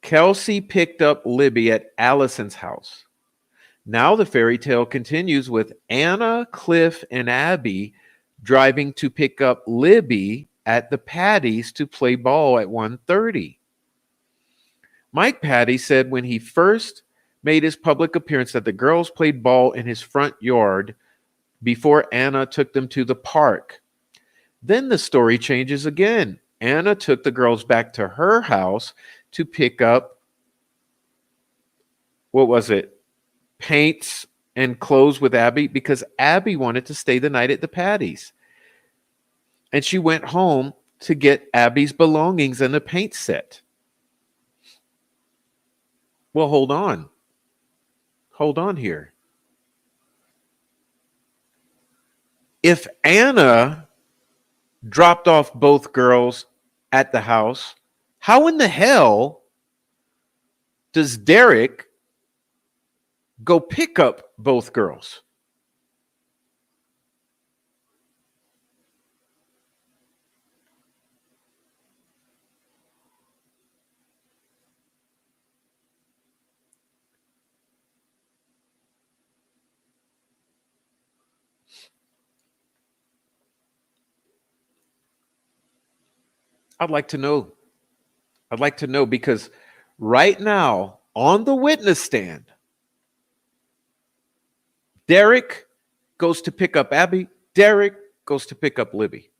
Kelsi picked up Libby at Allison's house. Now the fairy tale continues with Anna, Cliff, and Abby driving to pick up Libby at the Patties to play ball at 1:30. Mike Patty said when he first made his public appearance that the girls played ball in his front yard before Anna took them to the park. Then the story changes again. Anna took the girls back to her house to pick up, what was it, paints and clothes with Abby because Abby wanted to stay the night at the Patties. And she went home to get Abby's belongings and a paint set. Well, hold on. Hold on here. If Anna dropped off both girls at the house, how in the hell does Derek go pick up both girls? I'd like to know. I'd like to know because right now on the witness stand, Derek goes to pick up Abby. Derek goes to pick up Libby.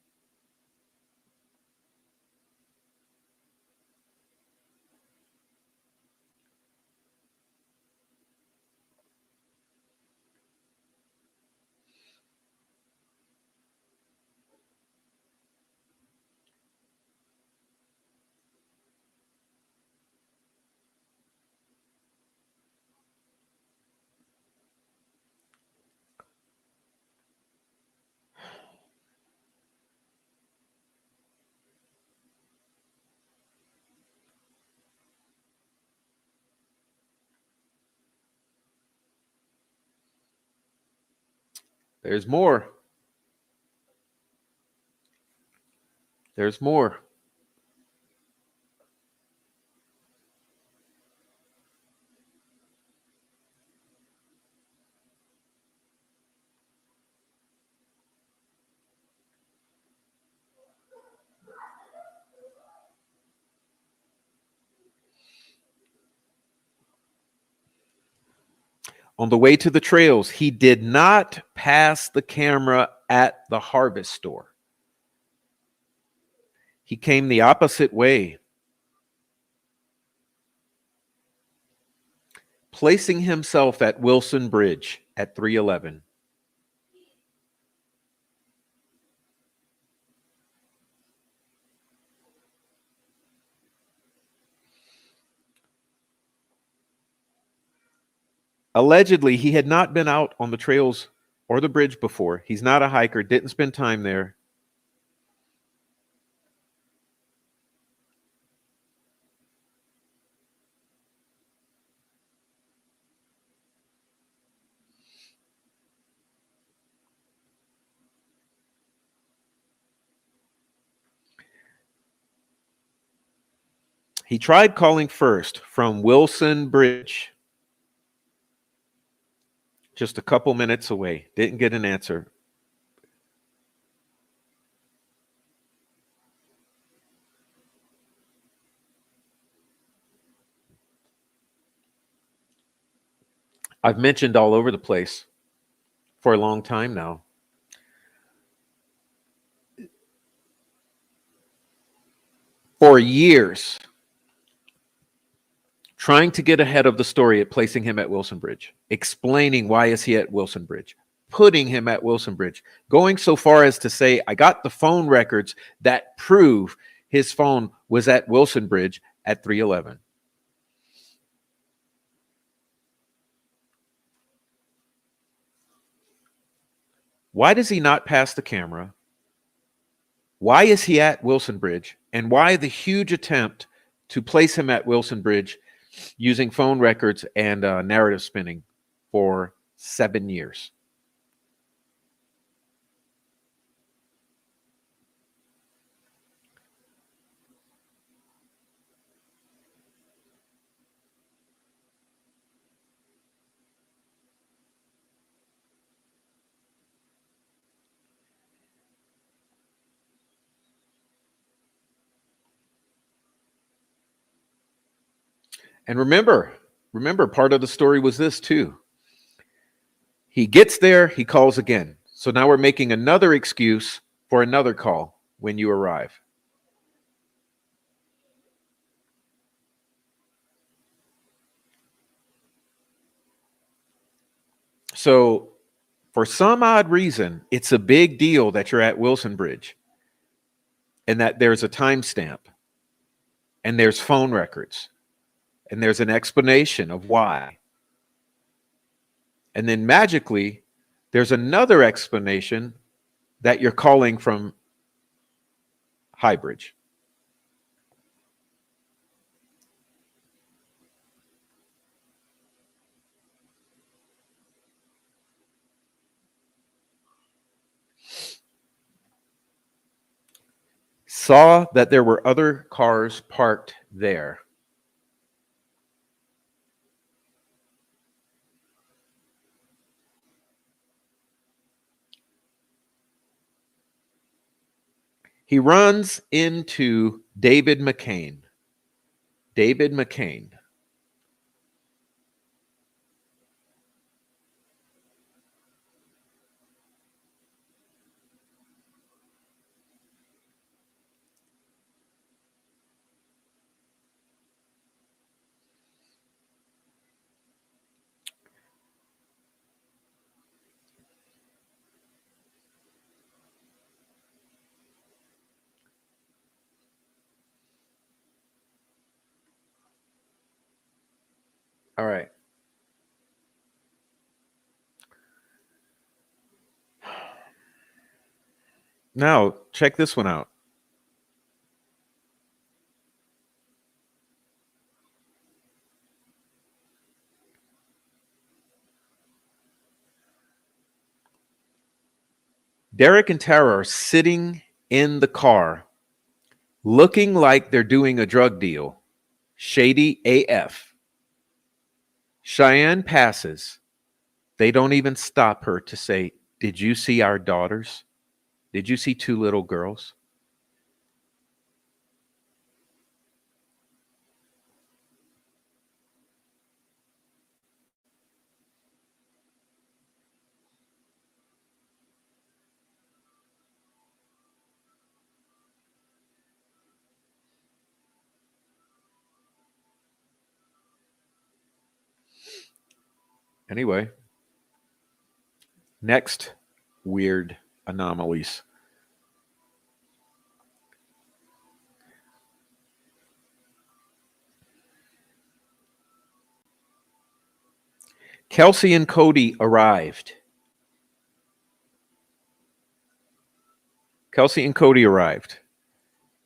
There's more. There's more. On the way to the trails, he did not pass the camera at the Harvestore. He came the opposite way, placing himself at Wilson Bridge at 311. Allegedly, he had not been out on the trails or the bridge before. He's not a hiker, didn't spend time there. He tried calling first from Wilson Bridge, just a couple minutes away. Didn't get an answer. I've mentioned all over the place for a long time now. For years, trying to get ahead of the story at placing him at Wilson Bridge, explaining why is he at Wilson Bridge, putting him at Wilson Bridge, going so far as to say, I got the phone records that prove his phone was at Wilson Bridge at 311. Why does he not pass the camera? Why is he at Wilson Bridge? And why the huge attempt to place him at Wilson Bridge using phone records and narrative spinning for 7 years? And remember, part of the story was this too. He gets there, he calls again. So now we're making another excuse for another call when you arrive. So for some odd reason, it's a big deal that you're at Wilson Bridge and that there's a timestamp and there's phone records and there's an explanation of why. And then magically, there's another explanation that you're calling from High Bridge. Saw that there were other cars parked there. He runs into David McCain. David McCain. All right. Now, check this one out. Derek and Tara are sitting in the car, looking like they're doing a drug deal. Shady AF. Cheyenne passes. They don't even stop her to say, did you see our daughters? Did you see 2 little girls? Anyway, next weird anomalies. Kelsi and Cody arrived. Kelsi and Cody arrived.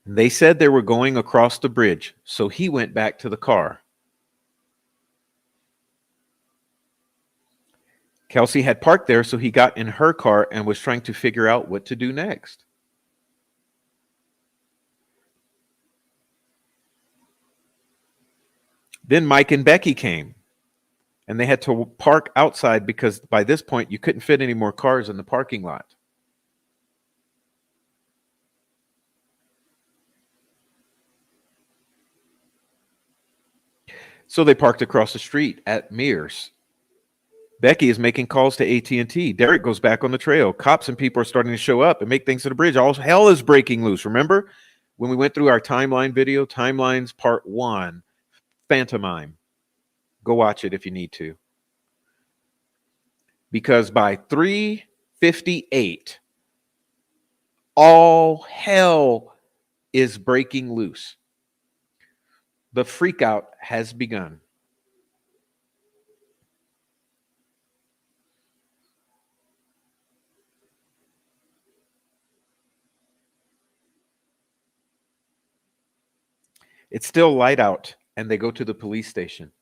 They said they were going across the bridge, so he went back to the car. Kelsi had parked there, so he got in her car and was trying to figure out what to do next. Then Mike and Becky came, and they had to park outside because by this point you couldn't fit any more cars in the parking lot. So they parked across the street at Mears. Becky is making calls to AT&T. Derek goes back on the trail. Cops and people are starting to show up and make things to the bridge. All hell is breaking loose. Remember when we went through our timeline video, timelines part 1, pantomime. Go watch it if you need to. Because by 3:58, all hell is breaking loose. The freakout has begun. It's still light out, and they go to the police station.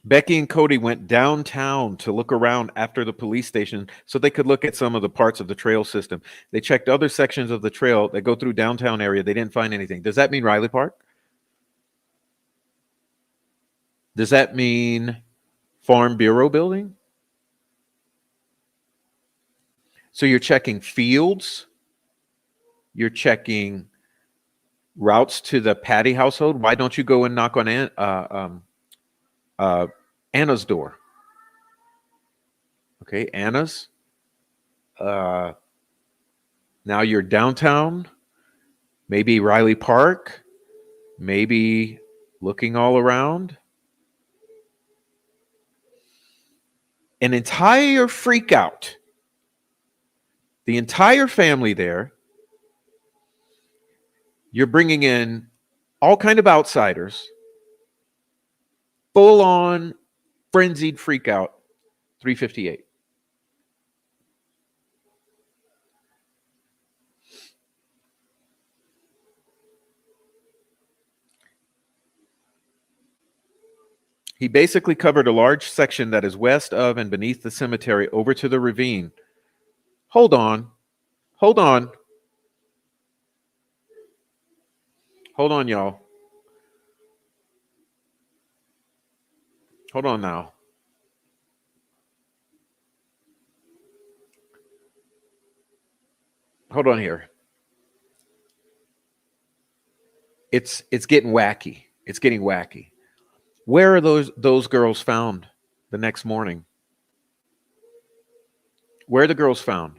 Becky and Cody went downtown to look around after the police station so they could look at some of the parts of the trail system. They checked other sections of the trail that go through downtown area. They didn't find anything. Does that mean Riley Park? Does that mean Farm Bureau building? So you're checking fields. You're checking routes to the Patty household. Why don't you go and knock on Anna's door? Okay, Anna's. Now you're downtown. Maybe Riley Park. Maybe looking all around. An entire freak out. The entire family there. You're bringing in all kind of outsiders. Full on frenzied freak out. 3:58. He basically covered a large section that is west of and beneath the cemetery over to the ravine. Hold on. Hold on. Hold on, y'all. Hold on now. Hold on here. It's getting wacky. It's getting wacky. Where are those girls found the next morning? Where are the girls found?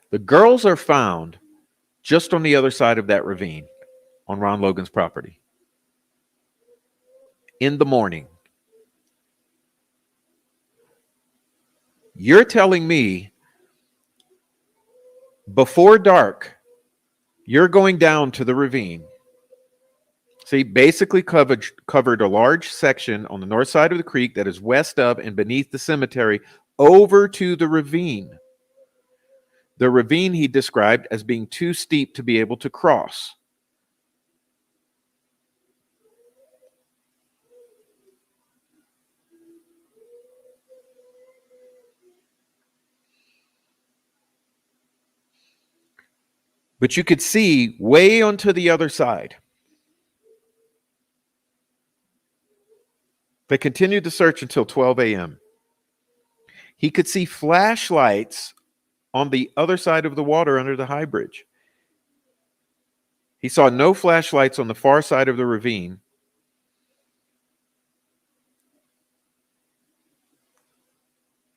The girls are found just on the other side of that ravine on Ron Logan's property in the morning. You're telling me before dark, you're going down to the ravine. See, basically covered a large section on the north side of the creek that is west of and beneath the cemetery over to the ravine. The ravine he described as being too steep to be able to cross. But you could see way onto the other side. They continued the search until 12 a.m. He could see flashlights on the other side of the water under the high bridge. He saw no flashlights on the far side of the ravine.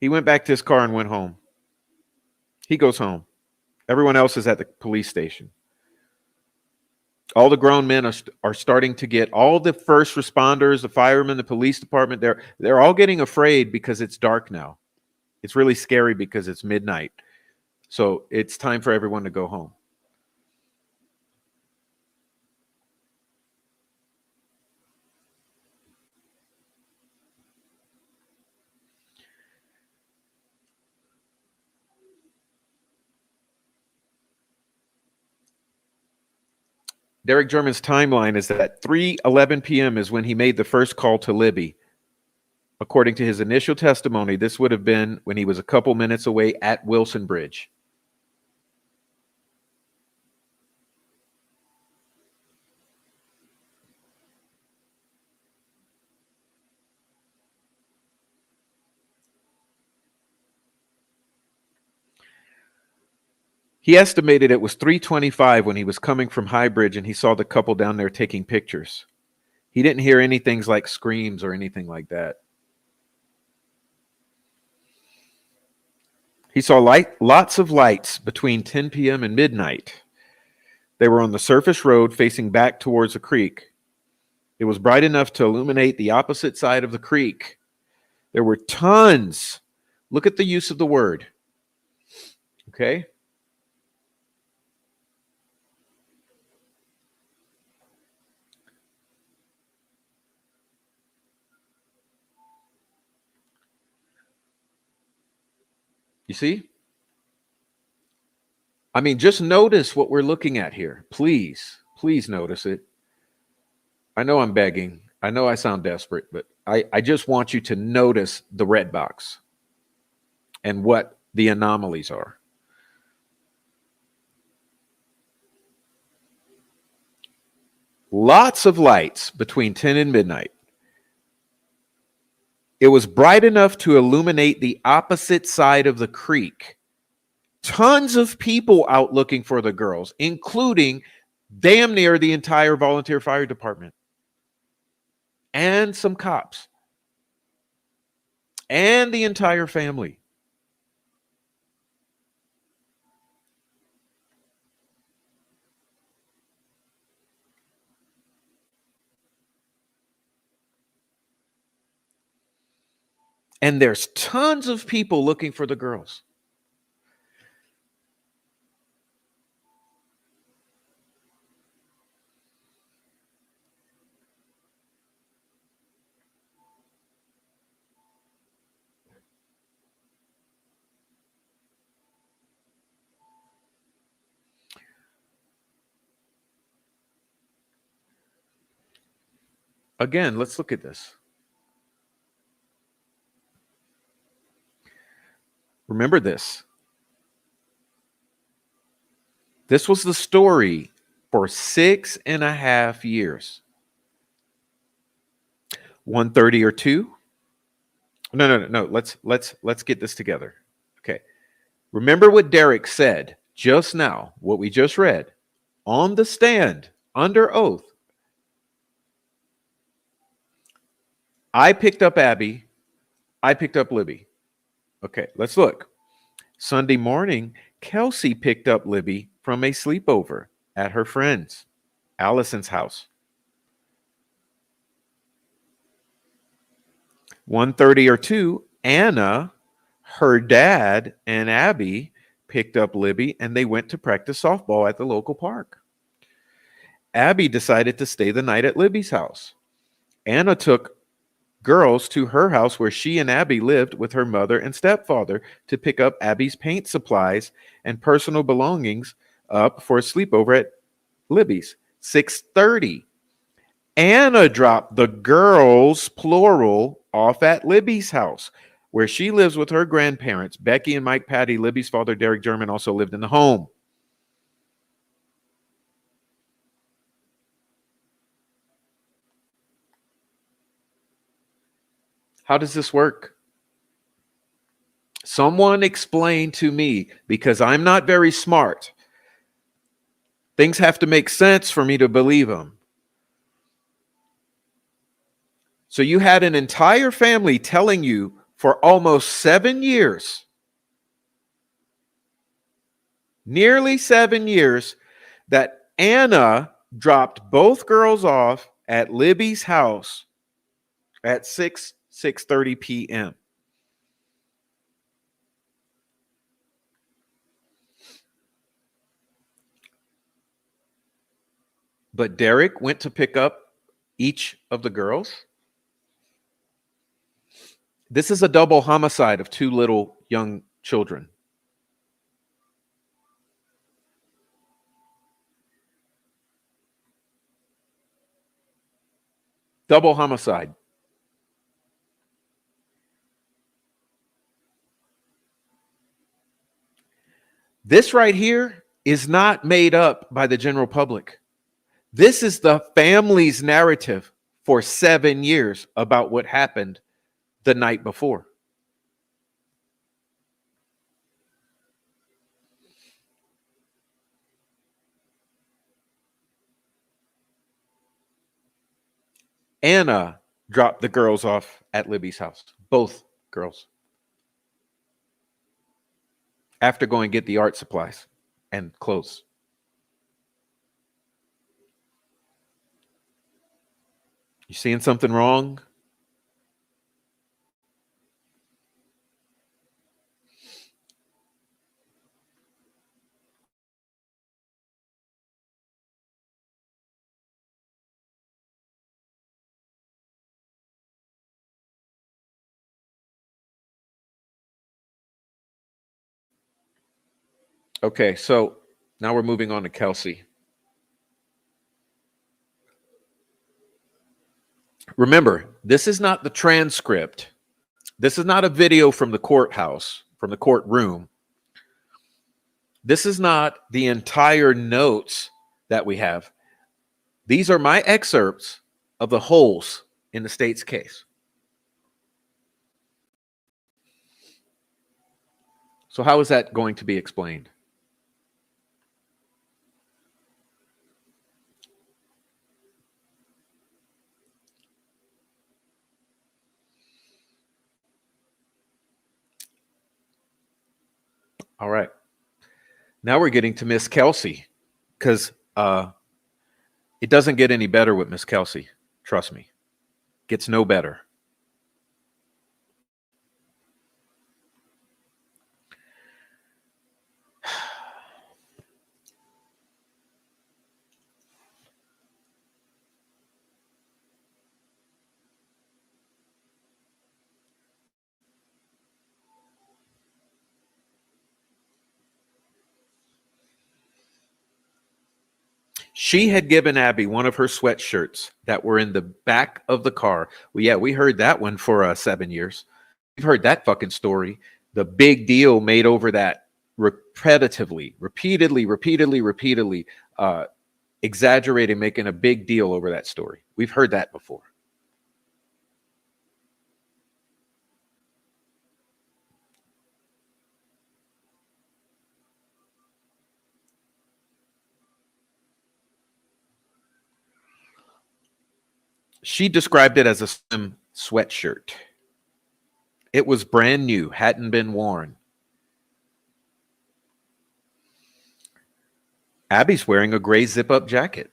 He went back to his car and went home. He goes home. Everyone else is at the police station. All the grown men are starting to get, all the first responders, the firemen, the police department, they're all getting afraid because it's dark now. It's really scary because it's midnight. So it's time for everyone to go home. Derek German's timeline is that 3:11 p.m. is when he made the first call to Libby. According to his initial testimony, this would have been when he was a couple minutes away at Wilson Bridge. He estimated it was 3:25 when he was coming from High Bridge and he saw the couple down there taking pictures. He didn't hear anything like screams or anything like that. He saw lots of lights between 10 p.m. and midnight. They were on the surface road facing back towards the creek. It was bright enough to illuminate the opposite side of the creek. There were tons. Look at the use of the word. Okay? You see? I mean, just notice what we're looking at here. Please, please notice it. I know I'm begging. I know I sound desperate, but I just want you to notice the red box and what the anomalies are. Lots of lights between 10 and midnight. It was bright enough to illuminate the opposite side of the creek. Tons of people out looking for the girls, including damn near the entire volunteer fire department and some cops and the entire family. And there's tons of people looking for the girls. Again, let's look at this. Remember this. This was the story for 6.5 years. 1:30 or 2? No. Let's get this together. Okay. Remember what Derek said just now, what we just read on the stand under oath. I picked up Abby. I picked up Libby. Okay, let's look. Sunday morning, Kelsi picked up Libby from a sleepover at her friend's, Allison's house. 1:30 or 2, Anna, her dad, and Abby picked up Libby and they went to practice softball at the local park. Abby decided to stay the night at Libby's house. Anna took girls to her house where she and Abby lived with her mother and stepfather to pick up Abby's paint supplies and personal belongings up for a sleepover at Libby's. 6:30. Anna dropped the girls, plural, off at Libby's house where she lives with her grandparents. Becky and Mike Patty, Libby's father, Derek German, also lived in the home. How does this work? Someone explain to me, because I'm not very smart. Things have to make sense for me to believe them. So you had an entire family telling you for almost 7 years, nearly 7 years, that Anna dropped both girls off at Libby's house at 6:30 p.m. But Derek went to pick up each of the girls. This is a double homicide of 2 little young children. Double homicide. This right here is not made up by the general public. This is the family's narrative for 7 years about what happened the night before. Anna dropped the girls off at Libby's house. Both girls. After going get the art supplies and clothes. You seeing something wrong? Okay, so now we're moving on to Kelsi. Remember, this is not the transcript. This is not a video from the courthouse, from the courtroom. This is not the entire notes that we have. These are my excerpts of the holes in the state's case. So how is that going to be explained? All right. Now we're getting to Miss Kelsi, because it doesn't get any better with Miss Kelsi. Trust me. Gets no better. She had given Abby one of her sweatshirts that were in the back of the car. Well, yeah, we heard that one for 7 years. We've heard that fucking story. The big deal made over that repeatedly, exaggerating, making a big deal over that story. We've heard that before. She described it as a slim sweatshirt. It was brand new, hadn't been worn. Abby's wearing a gray zip-up jacket.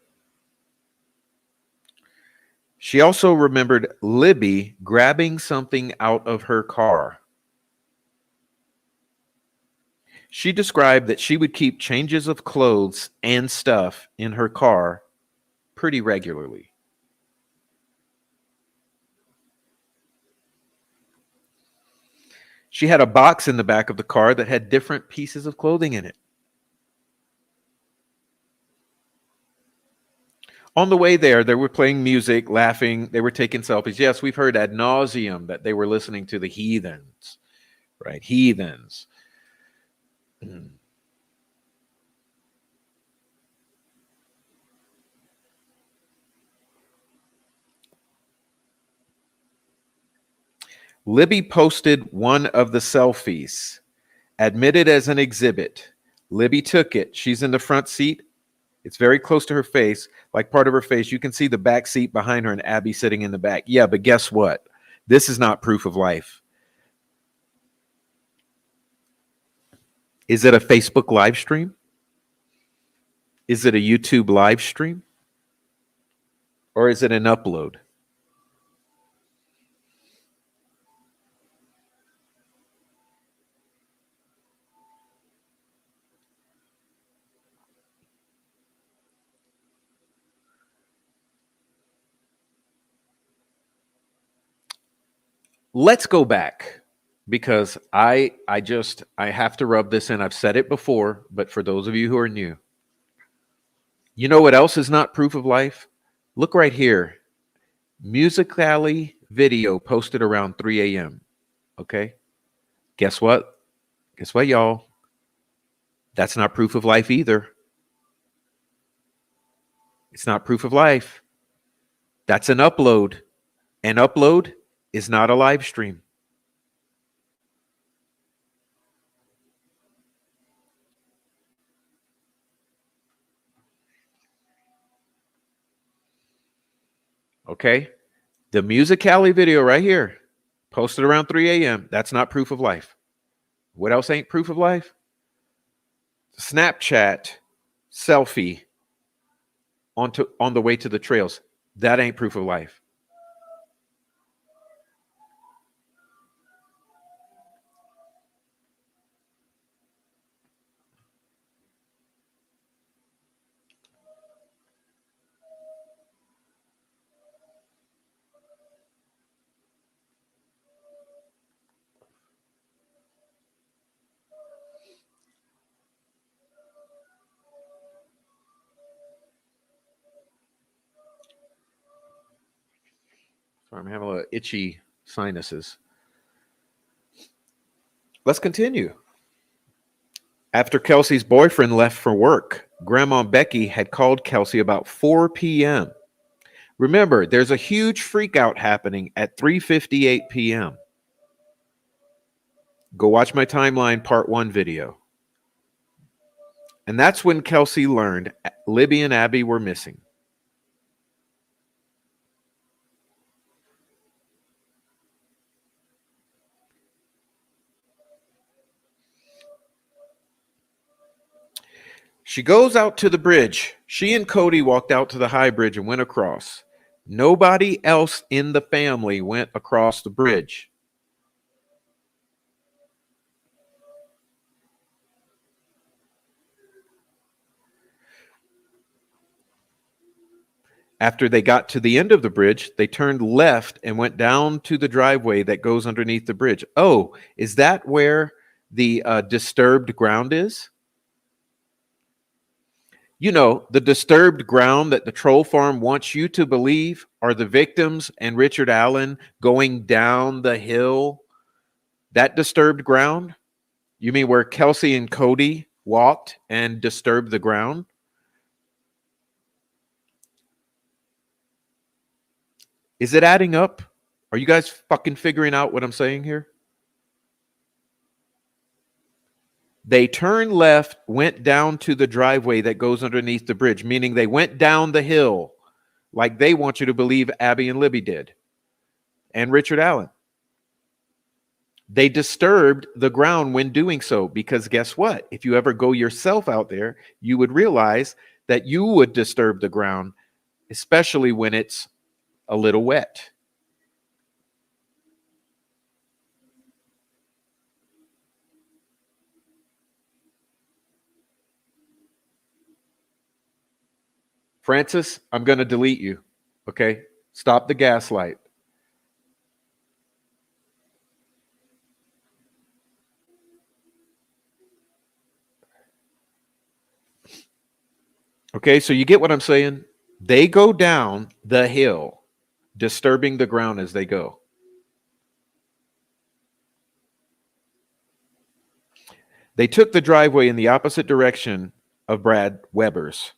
She also remembered Libby grabbing something out of her car. She described that she would keep changes of clothes and stuff in her car pretty regularly. She had a box in the back of the car that had different pieces of clothing in it. On the way there, they were playing music, laughing. They were taking selfies. Yes, we've heard ad nauseum that they were listening to the heathens, right? Heathens. Libby posted one of the selfies, admitted as an exhibit. Libby took it. She's in the front seat. It's very close to her face, like part of her face. You can see the back seat behind her and Abby sitting in the back. Yeah, but guess what? This is not proof of life. Is it a Facebook live stream? Is it a YouTube live stream? Or is it an upload? Let's go back, because I have to rub this in. I've said it before, but for those of you who are new, you know what else is not proof of life? Look right here. Musical.ly video posted around 3 a.m. Okay. Guess what? Guess what, y'all? That's not proof of life either. It's not proof of life. That's an upload. An upload is not a live stream. Okay. The Musicali video right here, posted around 3 a.m. That's not proof of life. What else ain't proof of life? Snapchat selfie on the way to the trails. That ain't proof of life. I'm having a little itchy sinuses. Let's continue. After Kelsi's boyfriend left for work, Grandma Becky had called Kelsi about 4 p.m. Remember, there's a huge freak out happening at 3:58 p.m. Go watch my timeline part 1 video. And that's when Kelsi learned Libby and Abby were missing. She goes out to the bridge. She and Cody walked out to the high bridge and went across. Nobody else in the family went across the bridge. After they got to the end of the bridge, they turned left and went down to the driveway that goes underneath the bridge. Oh, is that where the disturbed ground is? You know, the disturbed ground that the troll farm wants you to believe are the victims and Richard Allen going down the hill. That disturbed ground? You mean where Kelsi and Cody walked and disturbed the ground? Is it adding up? Are you guys fucking figuring out what I'm saying here? They turned left, went down to the driveway that goes underneath the bridge, meaning they went down the hill like they want you to believe Abby and Libby did, and Richard Allen. They disturbed the ground when doing so, because guess what? If you ever go yourself out there, you would realize that you would disturb the ground, especially when it's a little wet. Francis, I'm going to delete you. Okay? Stop the gaslight. Okay, so you get what I'm saying? They go down the hill, disturbing the ground as they go. They took the driveway in the opposite direction of Brad Weber's.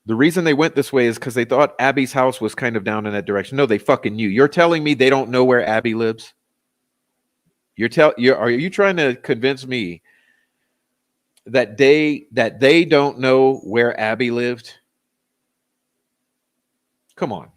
The reason they went this way is because they thought Abby's house was kind of down in that direction. No, they fucking knew. You're telling me they don't know where Abby lives? Are you trying to convince me that they don't know where Abby lived? Come on.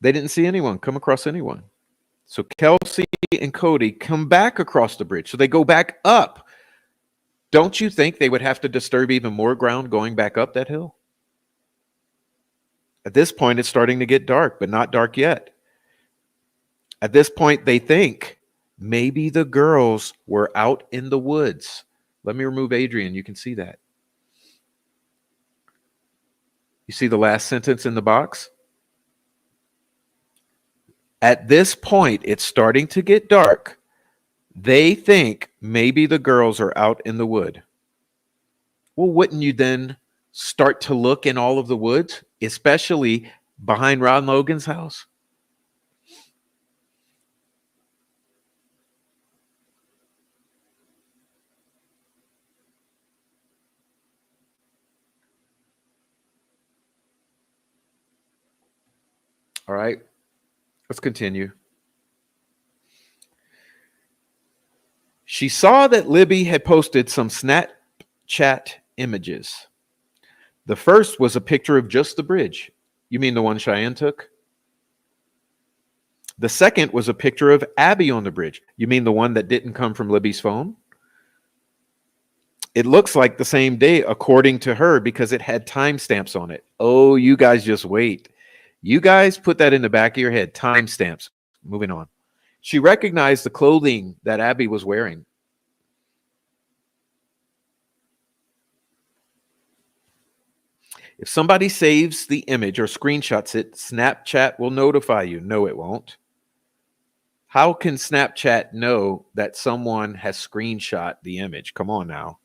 They didn't see anyone, come across anyone. So Kelsi and Cody come back across the bridge. So they go back up. Don't you think they would have to disturb even more ground going back up that hill? At this point, it's starting to get dark, but not dark yet. At this point, they think maybe the girls were out in the woods. Let me remove Adrian. You can see that. You see the last sentence in the box? At this point, it's starting to get dark. They think maybe the girls are out in the wood. Well, wouldn't you then start to look in all of the woods, especially behind Ron Logan's house? All right, let's continue. She saw that Libby had posted some Snapchat images. The first was a picture of just the bridge. You mean the one Cheyenne took? The second was a picture of Abby on the bridge. You mean the one that didn't come from Libby's phone? It looks like the same day, according to her, because it had timestamps on it. Oh, you guys just wait. You guys put that in the back of your head. Timestamps. Moving on. She recognized the clothing that Abby was wearing. If somebody saves the image or screenshots it, Snapchat will notify you. No, it won't. How can Snapchat know that someone has screenshot the image? Come on now.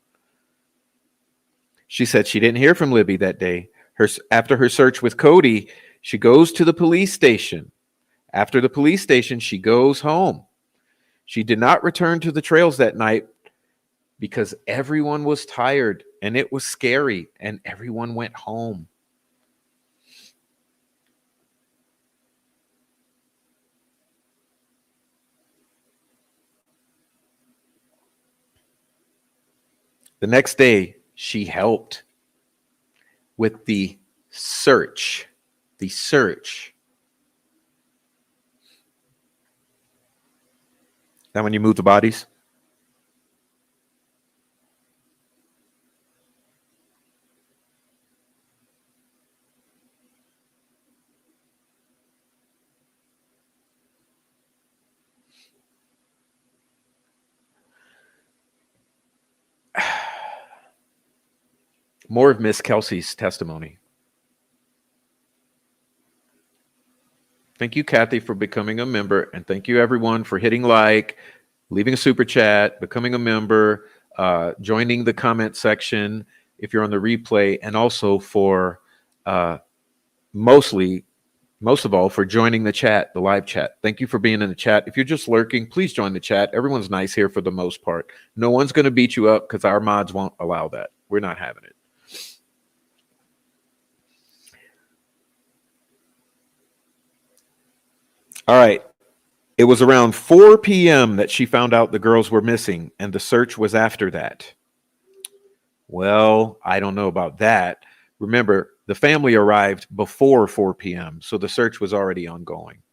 She said she didn't hear from Libby that day. After her search with Cody, she goes to the police station. After the police station, she goes home. She did not return to the trails that night because everyone was tired and it was scary and everyone went home. The next day, she helped with the search. The search. Now, when you move the bodies, more of Miss Kelsi's testimony. Thank you, Kathy, for becoming a member. And thank you, everyone, for hitting like, leaving a super chat, becoming a member, joining the comment section if you're on the replay, and also for most of all, for joining the chat, the live chat. Thank you for being in the chat. If you're just lurking, please join the chat. Everyone's nice here for the most part. No one's going to beat you up because our mods won't allow that. We're not having it. All right. It was around 4 p.m. that she found out the girls were missing, and the search was after that. Well, I don't know about that. Remember, the family arrived before 4 p.m., so the search was already ongoing.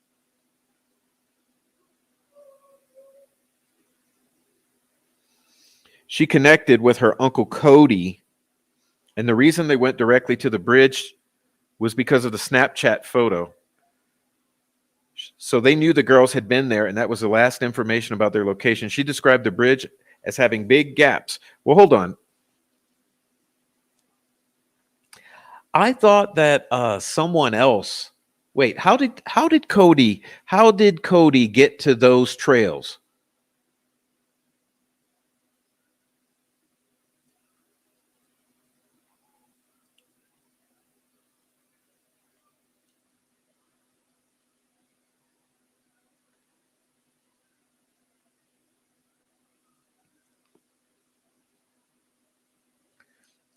She connected with her uncle Cody, and the reason they went directly to the bridge was because of the Snapchat photo. So they knew the girls had been there, and that was the last information about their location. She described the bridge as having big gaps. Well, hold on. I thought that someone else. Wait, how did Cody get to those trails?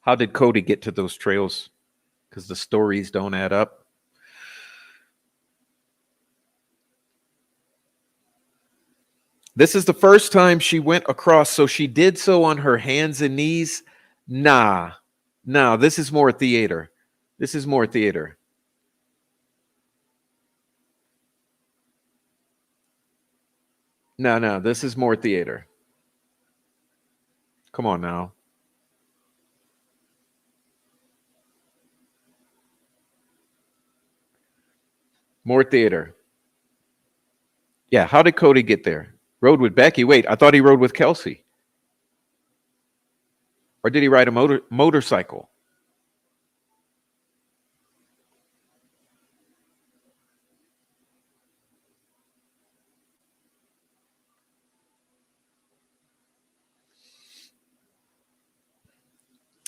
How did Cody get to those trails? Because the stories don't add up. This is the first time she went across, so she did so on her hands and knees. Nah, this is more theater. This is more theater. No, this is more theater. Come on now. More theater. Yeah, how did Cody get there? Rode with Becky. Wait, I thought he rode with Kelsi. Or did he ride a motorcycle?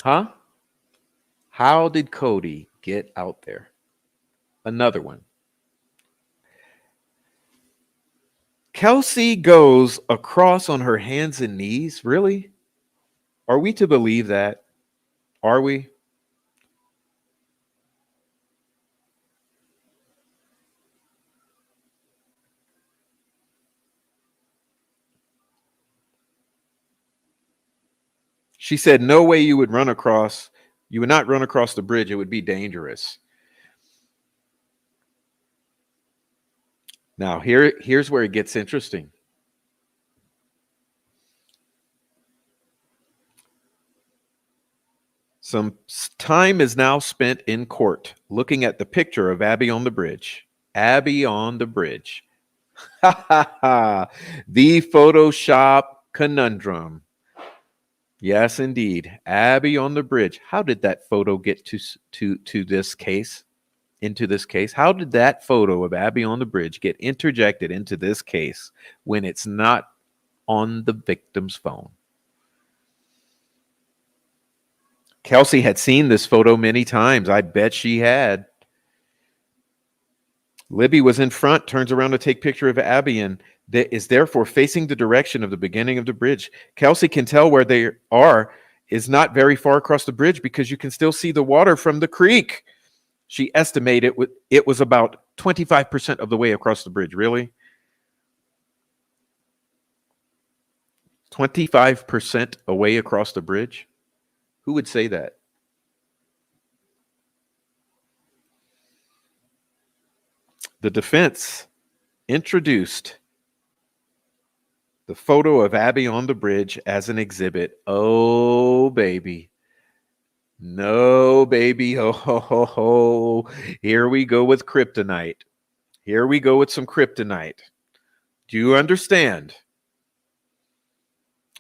Huh? How did Cody get out there? Another one. Kelsi goes across on her hands and knees. Really? Are we to believe that? Are we? She said, no way you would not run across the bridge. It would be dangerous. Now, here's where it gets interesting. Some time is now spent in court looking at the picture of Abby on the bridge. Abby on the bridge. Ha ha ha. The Photoshop conundrum. Yes, indeed. Abby on the bridge. How did that photo get to this case? Into this case? How did that photo of Abby on the bridge get interjected into this case when it's not on the victim's phone? Kelsi had seen this photo many times. I bet she had. Libby was in front, turns around to take picture of Abby, and is therefore facing the direction of the beginning of the bridge. Kelsi can tell where they are is not very far across the bridge because you can still see the water from the creek. She estimated it was about 25% of the way across the bridge. Really? 25% away across the bridge? Who would say that? The defense introduced the photo of Abby on the bridge as an exhibit. Oh, baby. No, baby. Oh, ho, ho, ho. Here we go with kryptonite. Here we go with some kryptonite. Do you understand?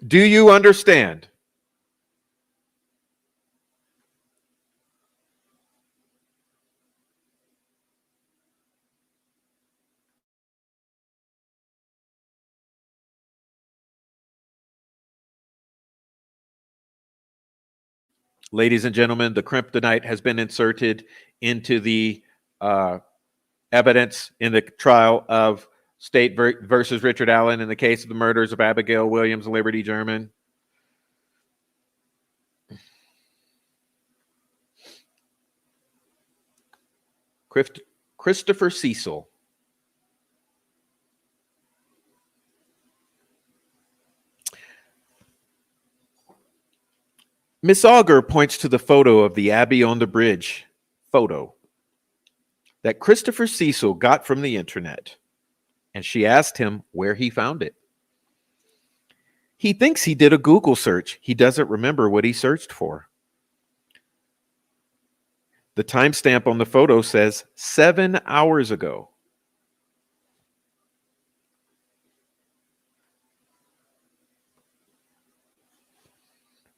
Do you understand? Ladies and gentlemen, the kryptonite has been inserted into the evidence in the trial of State versus Richard Allen in the case of the murders of Abigail Williams and Liberty German. Christopher Cecil. Miss Auger points to the photo of the Abbey on the Bridge photo that Christopher Cecil got from the internet, and she asked him where he found it. He thinks he did a Google search. He doesn't remember what he searched for. The timestamp on the photo says 7 hours ago.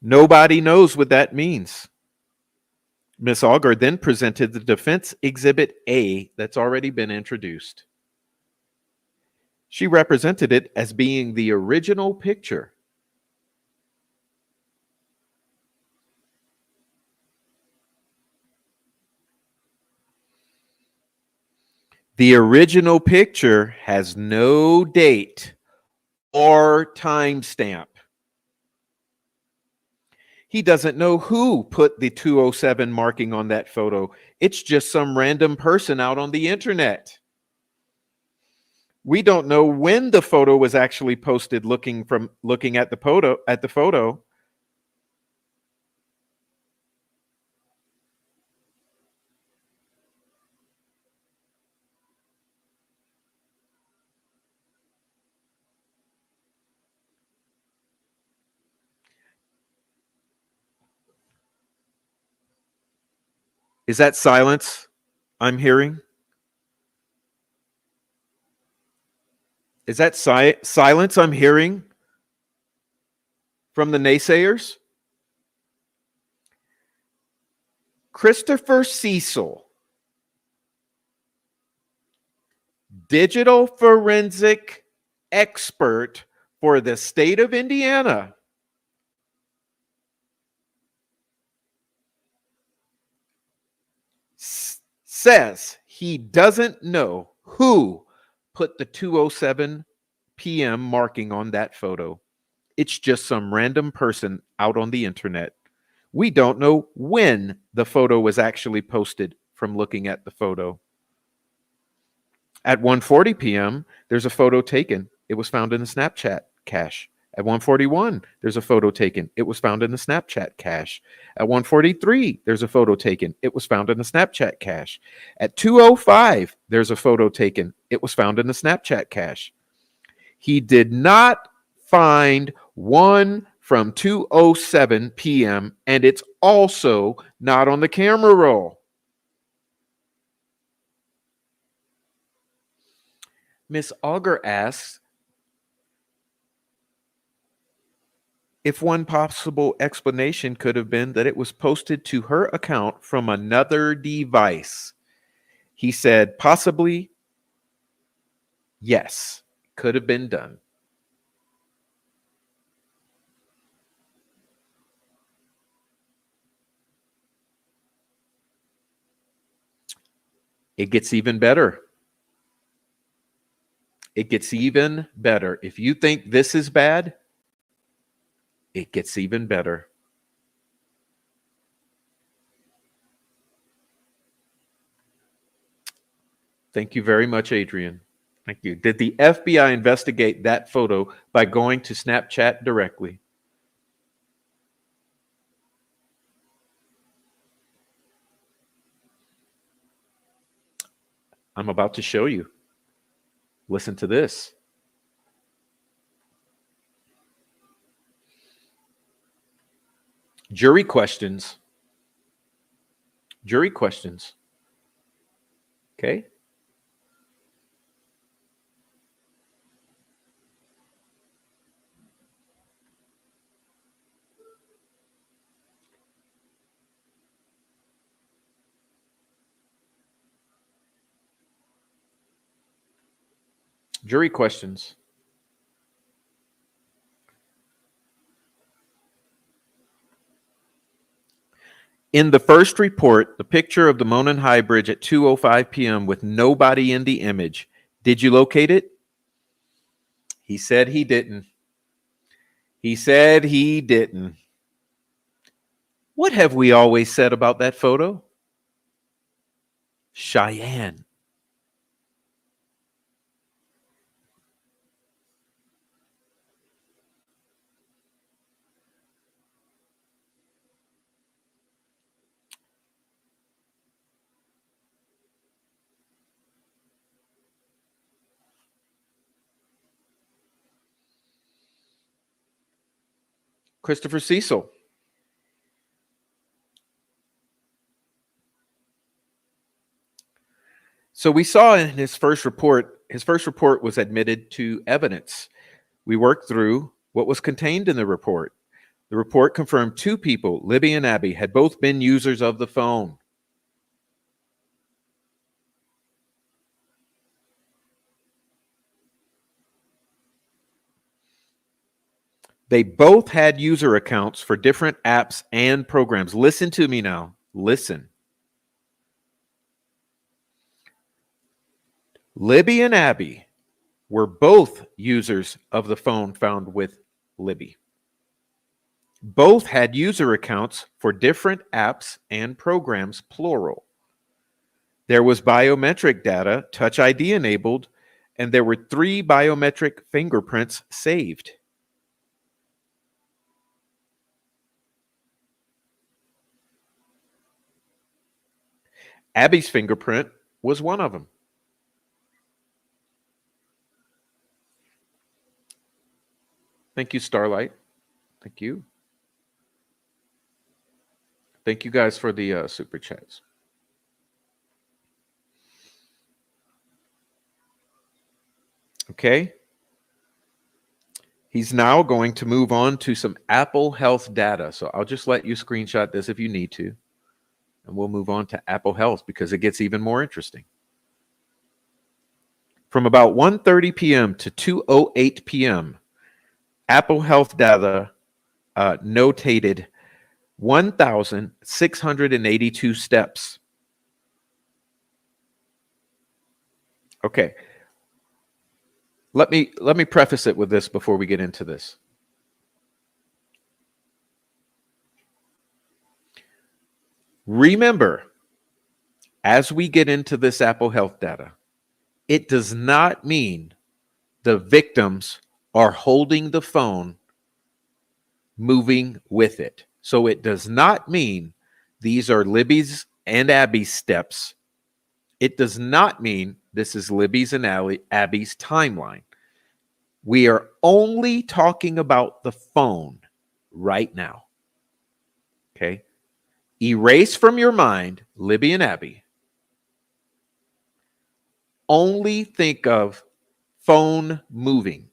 Nobody knows what that means. Miss Auger then presented the defense exhibit A that's already been introduced. She represented it as being the original picture. The original picture has no date or timestamp. He doesn't know who put the 207 marking on that photo. It's just some random person out on the internet. We don't know when the photo was actually posted looking at the photo. Is that silence I'm hearing? Is that silence I'm hearing from the naysayers? Christopher Cecil, digital forensic expert for the state of Indiana, says he doesn't know who put the 2:07 p.m. marking on that photo. It's just some random person out on the internet. We don't know when the photo was actually posted from looking at the photo. At 1:40 p.m., there's a photo taken. It was found in the Snapchat cache. At 1:41, there's a photo taken. It was found in the Snapchat cache. At 1:43, there's a photo taken. It was found in the Snapchat cache. At 2:05, there's a photo taken. It was found in the Snapchat cache. He did not find one from 2:07 p.m., and it's also not on the camera roll. Miss Auger asks if one possible explanation could have been that it was posted to her account from another device. He said, possibly, yes, could have been done. It gets even better. It gets even better. If you think this is bad, it gets even better. Thank you very much, Adrian. Thank you. Did the FBI investigate that photo by going to Snapchat directly? I'm about to show you. Listen to this. Jury questions. Jury questions. Okay. Jury questions. In the first report, the picture of the Monon High Bridge at 2:05 p.m. with nobody in the image. Did you locate it? He said he didn't. He said he didn't. What have we always said about that photo? Cheyenne. Christopher Cecil. So we saw in his first report was admitted to evidence. We worked through what was contained in the report. The report confirmed two people, Libby and Abby, had both been users of the phone. They both had user accounts for different apps and programs. Listen to me now. Listen. Libby and Abby were both users of the phone found with Libby. Both had user accounts for different apps and programs, plural. There was biometric data, Touch ID enabled, and there were 3 biometric fingerprints saved. Abby's fingerprint was one of them. Thank you, Starlight. Thank you. Thank you guys for the super chats. Okay. He's now going to move on to some Apple Health data. So I'll just let you screenshot this if you need to. And we'll move on to Apple Health because it gets even more interesting. From about 1:30 p.m. to 2:08 p.m., Apple Health data notated 1,682 steps. Okay. Let me preface it with this before we get into this. Remember, as we get into this Apple Health data, it does not mean the victims are holding the phone moving with it. So it does not mean these are Libby's and Abby's steps. It does not mean this is Libby's and Abby's timeline. We are only talking about the phone right now. Okay? Erase from your mind Libby and Abby. Only think of phone moving.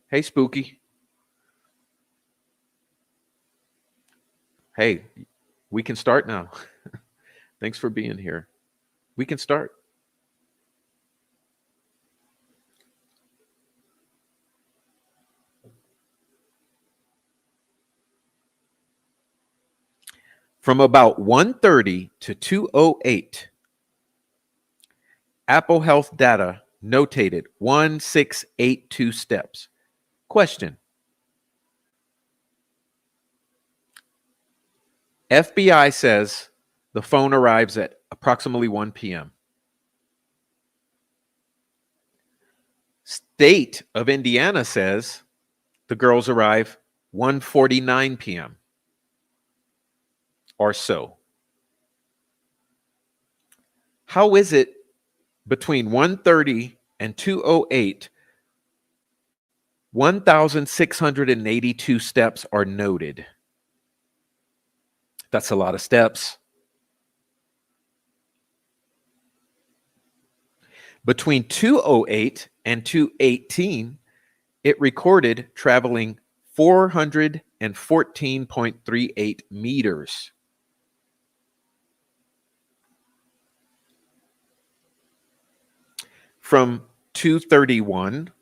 Hey, Spooky. Hey, we can start now. Thanks for being here. We can start. From about 1:30 to 2:08, Apple Health data notated 1682 steps. Question. FBI says the phone arrives at approximately 1 p.m. State of Indiana says the girls arrive 1:49 p.m. or so. How is it between 1:30 and 2:08, 1,682 steps are noted? That's a lot of steps. Between 2:08 and 2:18, it recorded traveling 414.38 meters. From 2:31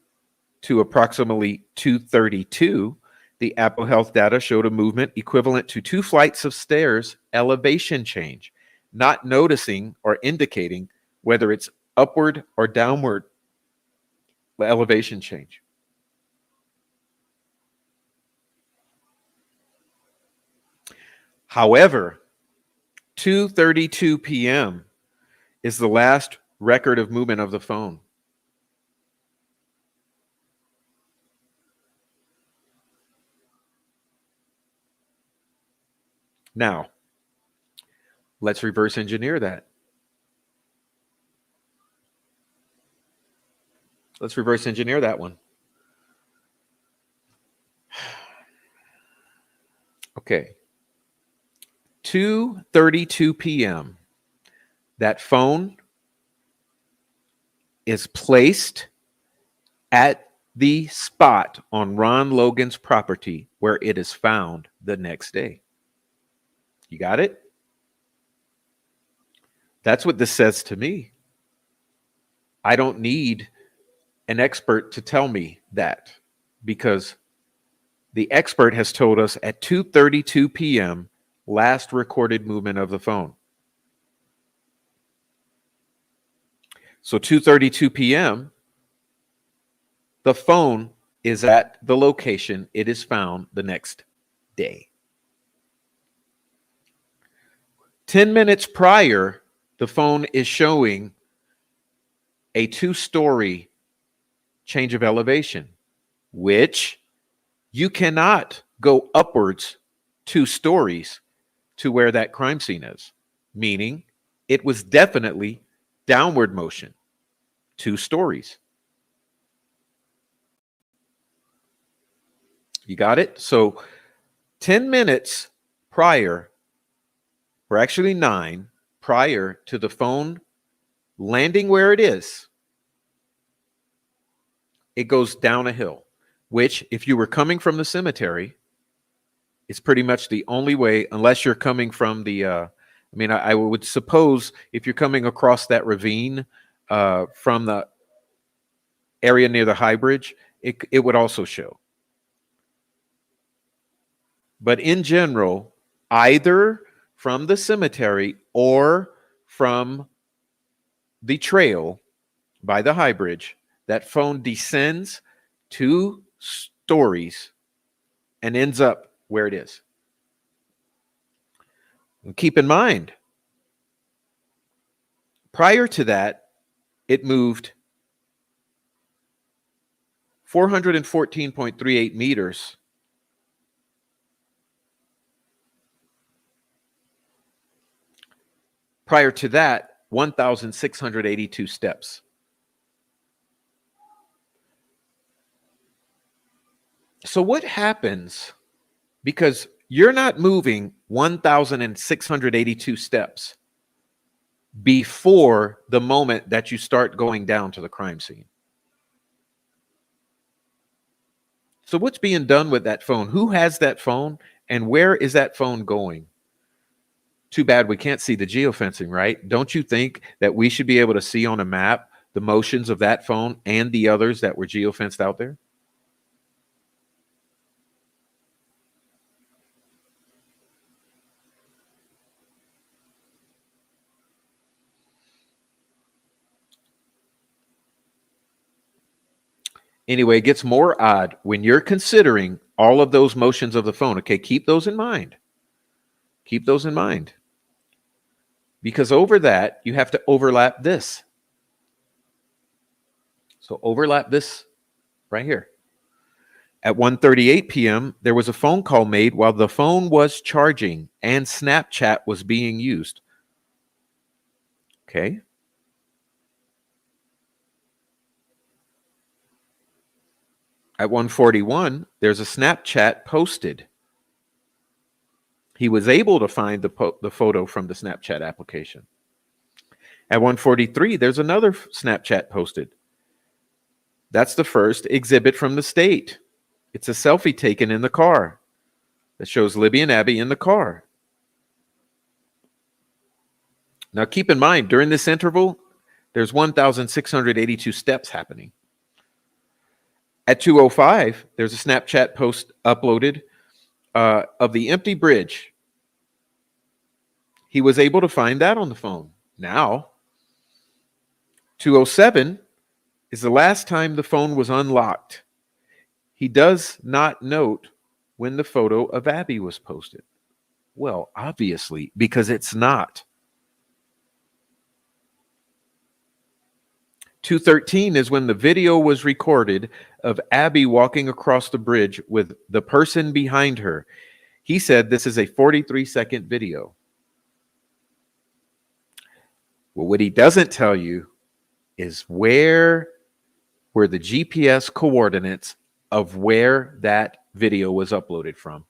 to approximately 2:32, the Apple Health data showed a movement equivalent to 2 flights of stairs elevation change, not noticing or indicating whether it's upward or downward elevation change. However, 2:32 p.m. is the last record of movement of the phone. Now, let's reverse engineer that. Let's reverse engineer that one. Okay. 2:32 p.m. That phone is placed at the spot on Ron Logan's property where it is found the next day. You got it? That's what this says to me. I don't need an expert to tell me that, because the expert has told us at 2:32 p.m. last recorded movement of the phone. So 2:32 p.m., the phone is at the location it is found the next day. 10 minutes prior, the phone is showing a 2-story change of elevation, which you cannot go upwards 2 stories to where that crime scene is, meaning it was definitely downward motion, 2 stories. You got it? So 10 minutes prior, or actually 9, prior to the phone landing where it is, it goes down a hill, which if you were coming from the cemetery, it's pretty much the only way, unless you're coming from the, I would suppose if you're coming across that ravine from the area near the High Bridge, it would also show. But in general, either from the cemetery or from the trail by the High Bridge, that phone descends 2 stories and ends up where it is. And keep in mind, prior to that, it moved 414.38 meters. Prior to that, 1,682 steps. So what happens, because you're not moving 1,682 steps before the moment that you start going down to the crime scene. So what's being done with that phone? Who has that phone, and where is that phone going? Too bad we can't see the geofencing, right? Don't you think that we should be able to see on a map the motions of that phone and the others that were geofenced out there? Anyway, it gets more odd when you're considering all of those motions of the phone. Okay, keep those in mind. Keep those in mind. Because over that, you have to overlap this. So overlap this right here. At 1:38 p.m., there was a phone call made while the phone was charging and Snapchat was being used. Okay. At 1:41, there's a Snapchat posted. He was able to find the photo from the Snapchat application. At 1:43, there's another Snapchat posted. That's the first exhibit from the state. It's a selfie taken in the car that shows Libby and Abby in the car. Now, keep in mind, during this interval, there's 1,682 steps happening. At 2:05, there's a Snapchat post uploaded of the empty bridge. He was able to find that on the phone. Now, 2:07 is the last time the phone was unlocked. He does not note when the photo of Abby was posted. Well, obviously, because it's not. 2:13 is when the video was recorded of Abby walking across the bridge with the person behind her. He said this is a 43-second video. Well, what he doesn't tell you is where were the GPS coordinates of where that video was uploaded from.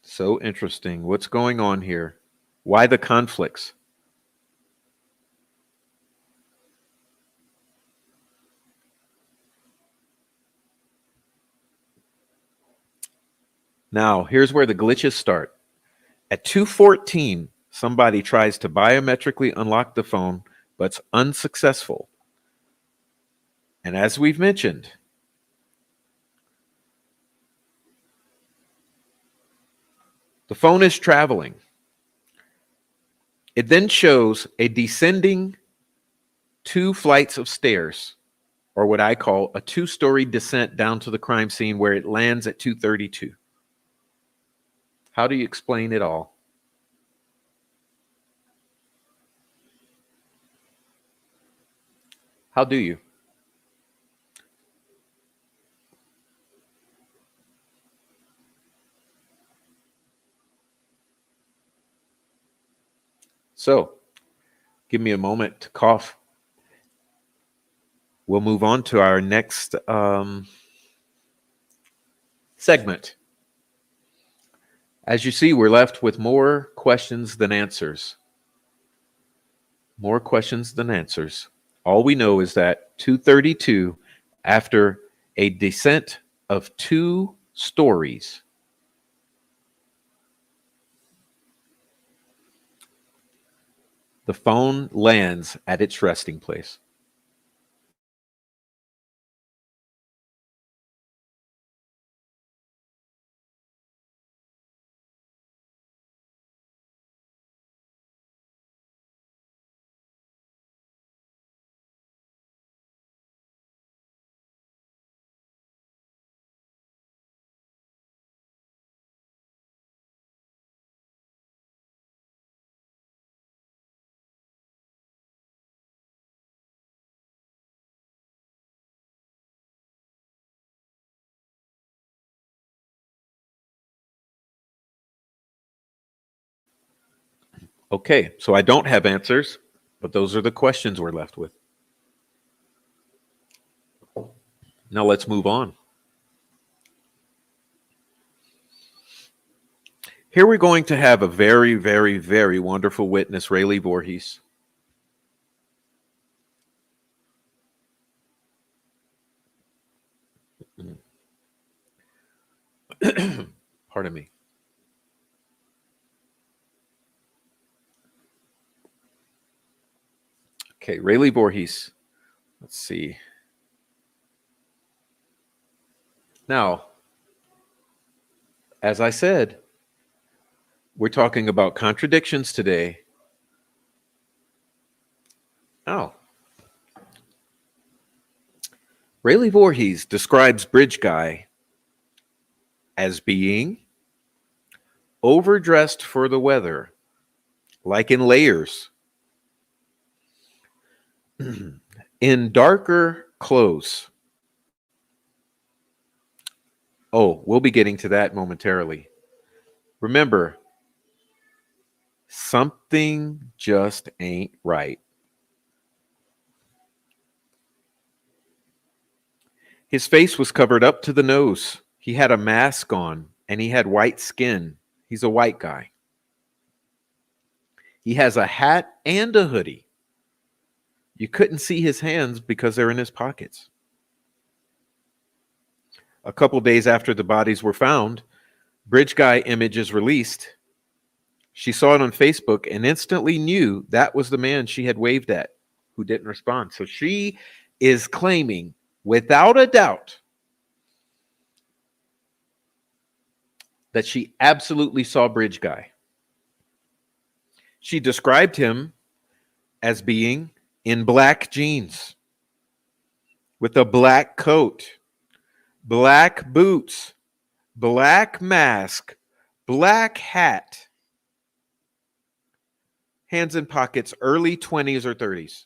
So interesting. What's going on here? Why the conflicts? Now, here's where the glitches start. At 2:14, somebody tries to biometrically unlock the phone, but it's unsuccessful. And as we've mentioned, the phone is traveling. It then shows a descending 2 flights of stairs, or what I call a 2-story descent down to the crime scene where it lands at 2:32. How do you explain it all? How do you? So, give me a moment to cough. We'll move on to our next segment. As you see, we're left with more questions than answers. More questions than answers. All we know is that 2:32, after a descent of 2 stories, the phone lands at its resting place. Okay, so I don't have answers, but those are the questions we're left with. Now let's move on. Here we're going to have a very, very, very wonderful witness, Rayleigh Voorhees. Pardon me. Okay, Rayleigh Voorhees. Let's see. Now, as I said, we're talking about contradictions today. Oh. Rayleigh Voorhees describes Bridge Guy as being overdressed for the weather, like in layers, in darker clothes. Oh, we'll be getting to that momentarily. Remember, something just ain't right. His face was covered up to the nose. He had a mask on and he had white skin. He's a white guy. He has a hat and a hoodie. You couldn't see his hands because they're in his pockets. A couple days after the bodies were found, Bridge Guy image is released. She saw it on Facebook and instantly knew that was the man she had waved at who didn't respond. So she is claiming, without a doubt, that she absolutely saw Bridge Guy. She described him as being in black jeans, with a black coat, black boots, black mask, black hat, hands in pockets, early 20s or 30s,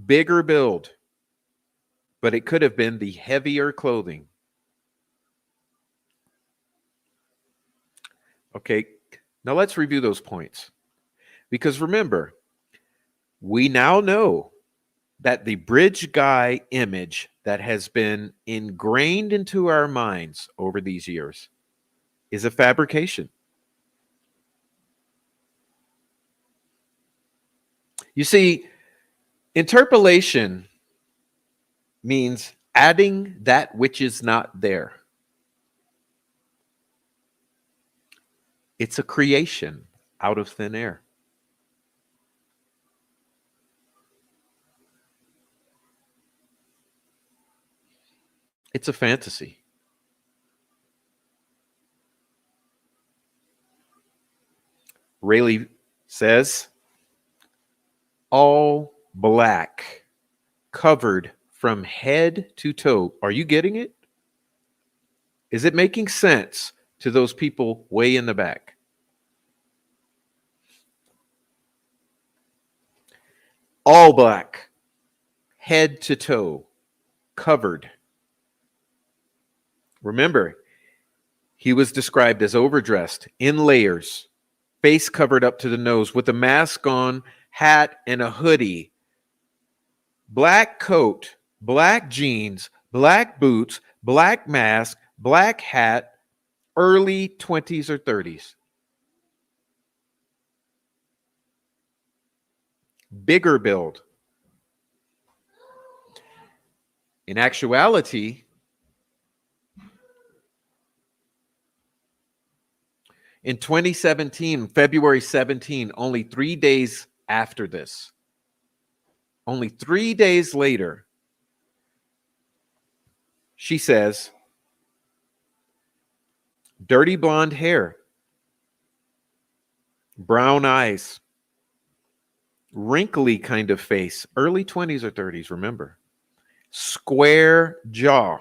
bigger build, but it could have been the heavier clothing. Okay, now let's review those points. Because remember, we now know that the Bridge Guy image that has been ingrained into our minds over these years is a fabrication. You see, interpolation means adding that which is not there. It's a creation out of thin air. It's a fantasy. Rayleigh says, all black, covered from head to toe. Are you getting it? Is it making sense to those people way in the back? All black, head to toe, covered. Remember, he was described as overdressed, in layers, face covered up to the nose, with a mask on, hat, and a hoodie. Black coat, black jeans, black boots, black mask, black hat, early 20s or 30s. Bigger build. In actuality, in 2017, February 17, only 3 days after this, only 3 days later, she says, dirty blonde hair, brown eyes, wrinkly kind of face, early 20s or 30s, remember, square jaw.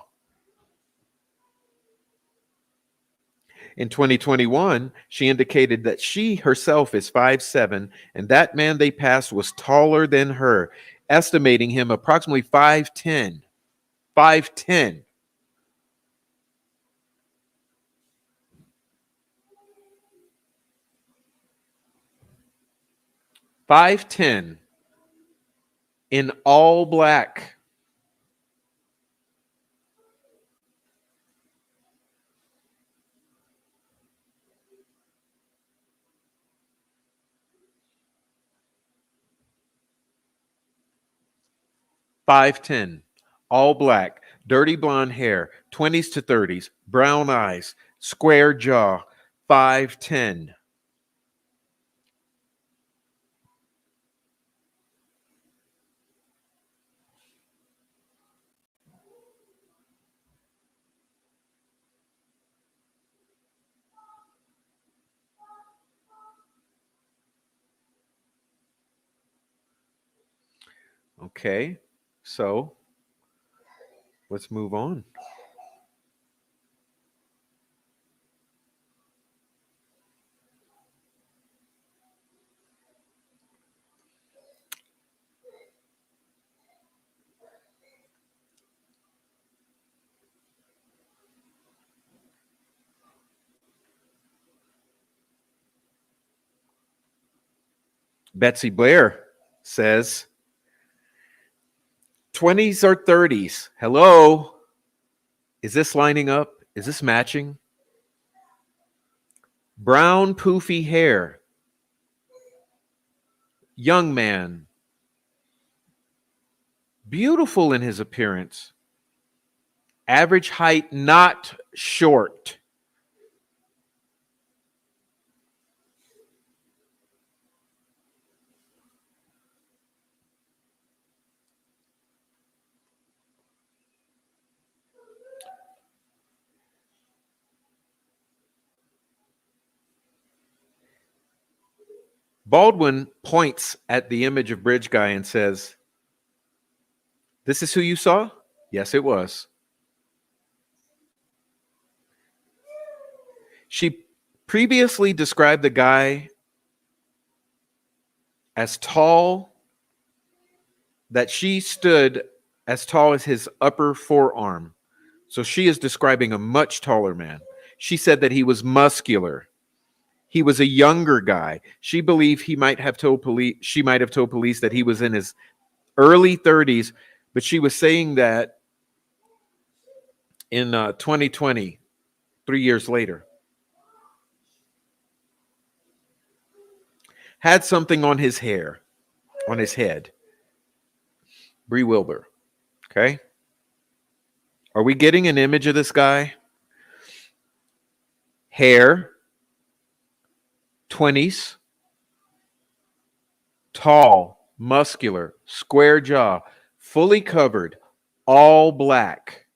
In 2021, she indicated that she herself is 5'7", and that man they passed was taller than her, estimating him approximately 5'10". 5'10". 5'10", in all black. "5'10", all black, dirty blonde hair, 20s to 30s, brown eyes, square jaw, 5'10". Okay, so let's move on. Betsy Blair says 20s or 30s. Hello? Is this lining up? Is this matching? Brown, poofy hair. Young man. Beautiful in his appearance. Average height, not short. Baldwin points at the image of Bridge Guy and says, "This is who you saw?" Yes, it was. She previously described the guy as tall, that she stood as tall as his upper forearm. So she is describing a much taller man. She said that he was muscular. He was a younger guy. She believed she might have told police that he was in his early 30s, but she was saying that in 2020, 3 years later. Had something on his hair, on his head. Bree Wilbur. Okay. Are we getting an image of this guy? Hair, 20s, tall, muscular, square jaw, fully covered, all black.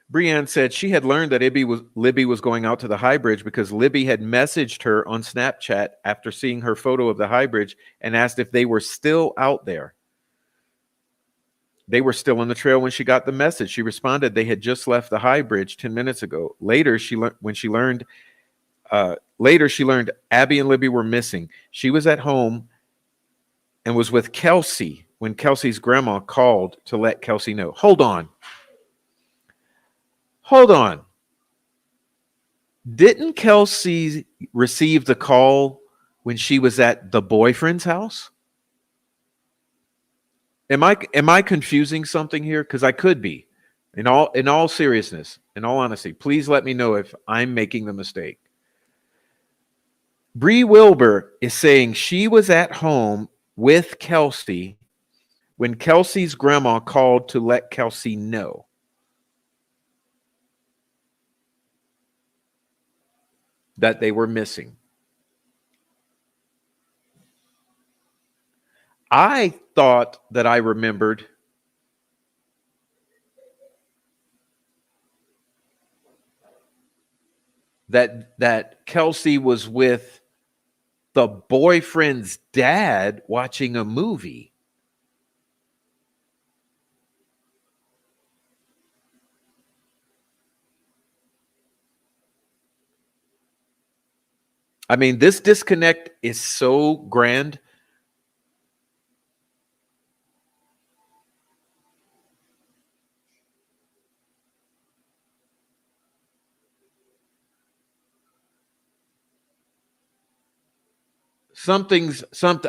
Brienne said she had learned that Libby was going out to the High Bridge because Libby had messaged her on Snapchat after seeing her photo of the High Bridge and asked if they were still out there. They were still on the trail when she got the message. She responded they had just left the High Bridge 10 minutes ago. Later, she learned Abby and Libby were missing. She was at home and was with Kelsi when Kelsi's grandma called to let Kelsi know. Hold on. Didn't Kelsi receive the call when she was at the boyfriend's house? Am I confusing something here? Because I could be. In all seriousness, in all honesty, please let me know if I'm making the mistake. Bree Wilbur is saying she was at home with Kelsi when Kelsi's grandma called to let Kelsi know. That they were missing. I thought that I remembered that Kelsi was with the boyfriend's dad watching a movie. I mean, this disconnect is so grand. something.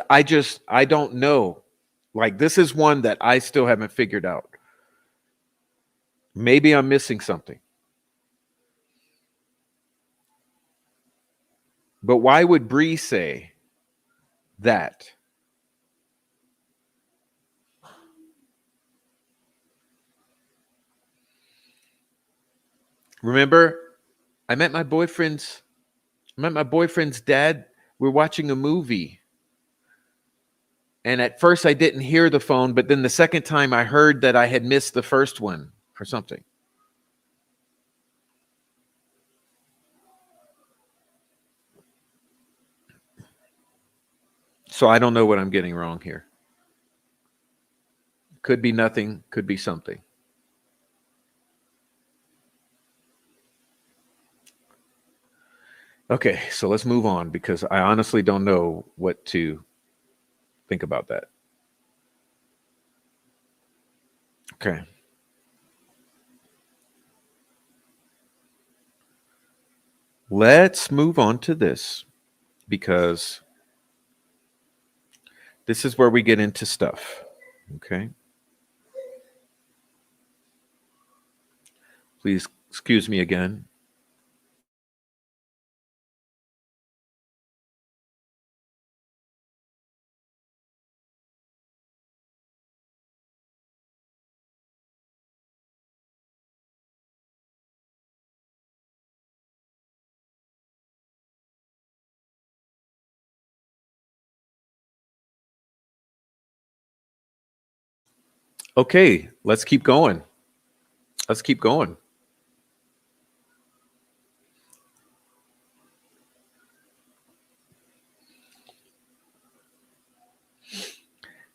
I don't know. Like, this is one that I still haven't figured out. Maybe I'm missing something. But why would Bree say that? Remember, I met my boyfriend's dad. We're watching a movie. And at first I didn't hear the phone, but then the second time I heard that I had missed the first one or something. So I don't know what I'm getting wrong here. Could be nothing, could be something. Okay, so let's move on because I honestly don't know what to think about that. Okay. Let's move on to this because this is where we get into stuff. Okay. Please excuse me again. Okay, let's keep going. Let's keep going.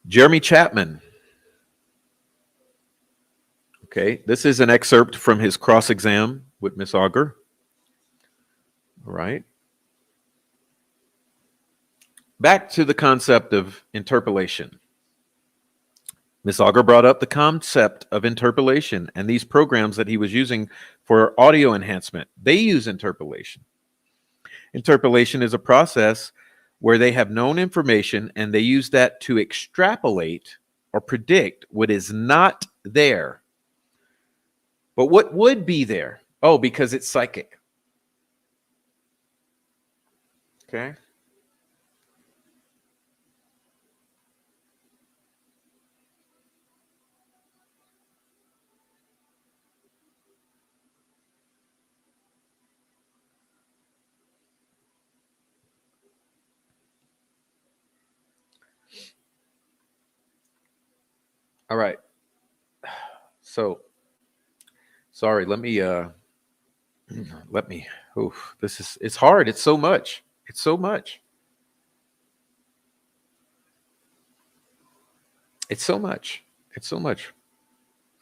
Jeremy Chapman. Okay, this is an excerpt from his cross exam with Miss Auger. All right. Back to the concept of interpolation. Miss Auger brought up the concept of interpolation and these programs that he was using for audio enhancement. They use interpolation. Interpolation is a process where they have known information and they use that to extrapolate or predict what is not there. But what would be there? Oh, because it's psychic. Okay. All right. So, sorry, let me it's hard. It's so much. It's so much. It's so much. It's so much.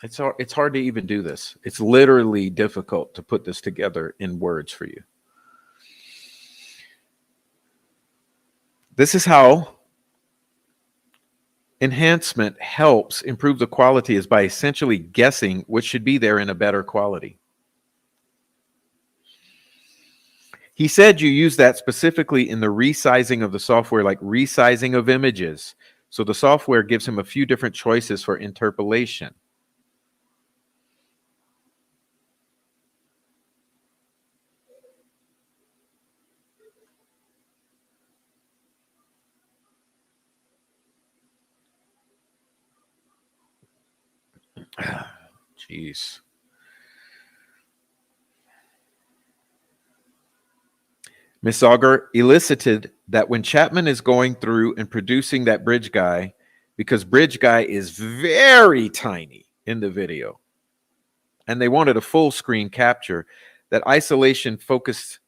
It's hard to even do this. It's literally difficult to put this together in words for you. This is how enhancement helps improve the quality, is by essentially guessing what should be there in a better quality. He said you use that specifically in the resizing of the software, like resizing of images. So the software gives him a few different choices for interpolation. Jeez. Miss Auger elicited that when Chapman is going through and producing that bridge guy, because bridge guy is very tiny in the video, and they wanted a full screen capture, that isolation focused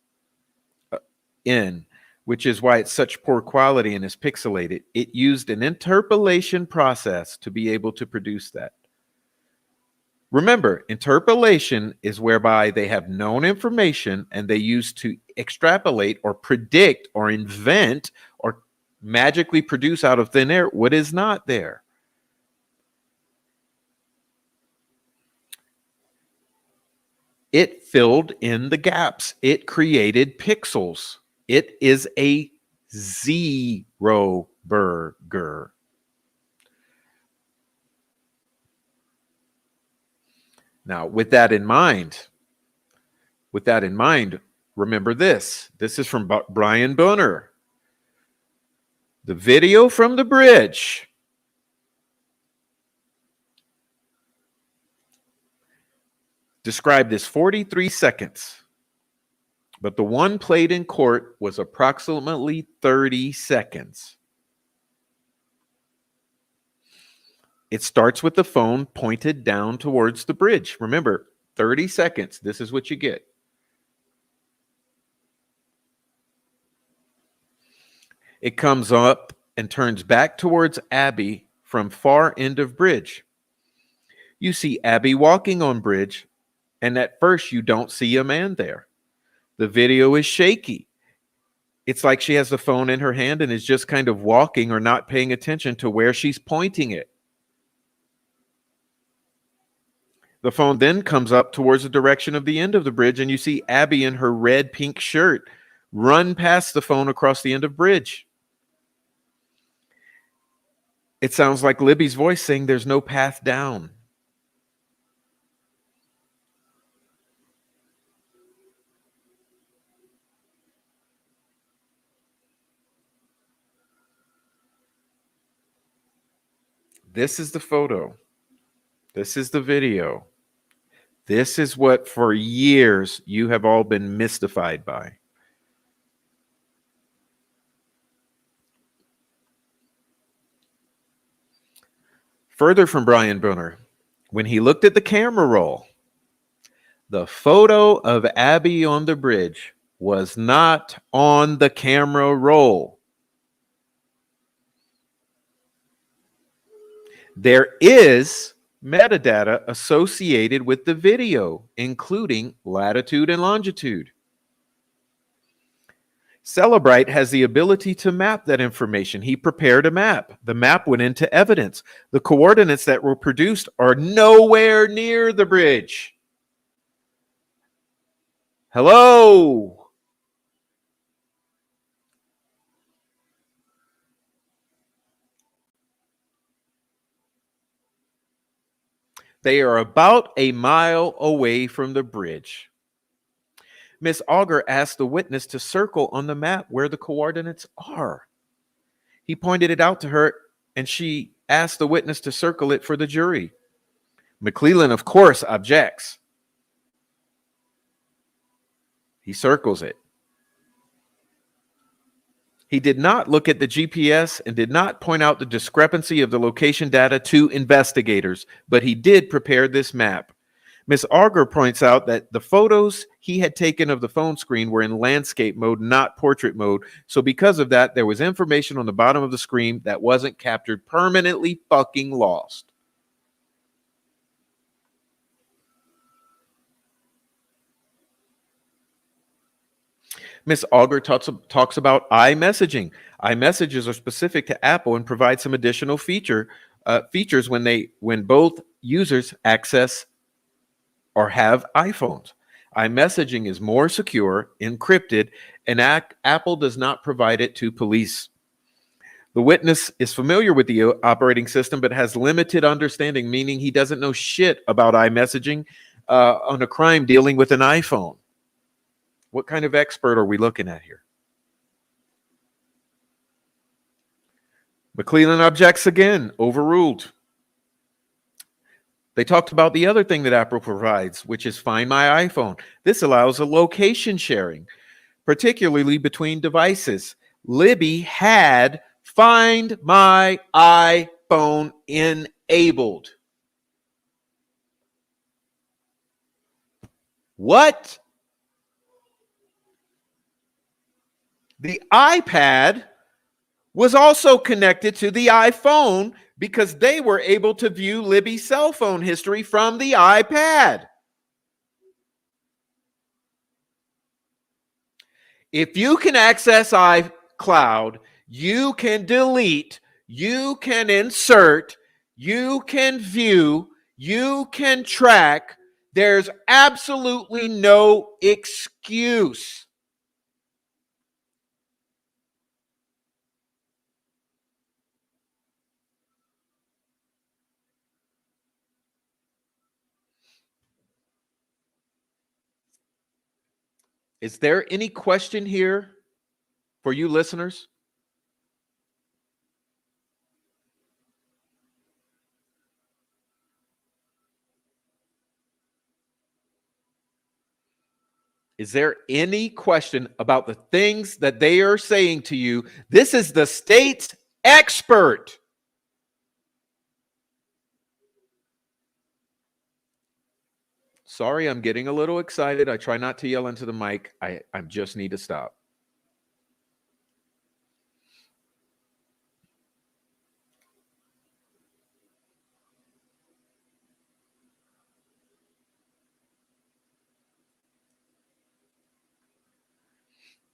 in, which is why it's such poor quality and is pixelated. It used an interpolation process to be able to produce that. Remember, interpolation is whereby they have known information and they use to extrapolate or predict or invent or magically produce out of thin air what is not there. It filled in the gaps. It created pixels. It is a zero burger. Now, with that in mind, remember this. This is from Brian Bunner. The video from the bridge described as 43 seconds, but the one played in court was approximately 30 seconds. It starts with the phone pointed down towards the bridge. Remember, 30 seconds. This is what you get. It comes up and turns back towards Abby from far end of bridge. You see Abby walking on bridge, and at first you don't see a man there. The video is shaky. It's like she has the phone in her hand and is just kind of walking or not paying attention to where she's pointing it. The phone then comes up towards the direction of the end of the bridge, and you see Abby in her red pink shirt run past the phone across the end of bridge. It sounds like Libby's voice saying there's no path down. This is the photo. This is the video. This is what for years you have all been mystified by. Further from Brian Brunner, when he looked at the camera roll, the photo of Abby on the bridge was not on the camera roll. There is metadata associated with the video, including latitude and longitude. Cellebrite has the ability to map that information. He prepared a map. The map went into evidence. The coordinates that were produced are nowhere near the bridge. Hello? They are about a mile away from the bridge. Miss Auger asked the witness to circle on the map where the coordinates are. He pointed it out to her, and she asked the witness to circle it for the jury. McClellan, of course, objects. He circles it. He did not look at the GPS and did not point out the discrepancy of the location data to investigators, but he did prepare this map. Ms. Auger points out that the photos he had taken of the phone screen were in landscape mode, not portrait mode. So because of that, there was information on the bottom of the screen that wasn't captured, permanently fucking lost. Ms. Auger talks about iMessaging. iMessages are specific to Apple and provide some additional features when both users access or have iPhones. iMessaging is more secure, encrypted, and Apple does not provide it to police. The witness is familiar with the operating system but has limited understanding, meaning he doesn't know shit about iMessaging on a crime dealing with an iPhone. What kind of expert are we looking at here? McClellan objects again, overruled. They talked about the other thing that Apple provides, which is Find My iPhone. This allows a location sharing, particularly between devices. Libby had Find My iPhone enabled. What? The iPad was also connected to the iPhone because they were able to view Libby's cell phone history from the iPad. If you can access iCloud, you can delete, you can insert, you can view, you can track. There's absolutely no excuse. Is there any question here for you listeners? Is there any question about the things that they are saying to you? This is the state's expert. Sorry, I'm getting a little excited. I try not to yell into the mic. I just need to stop.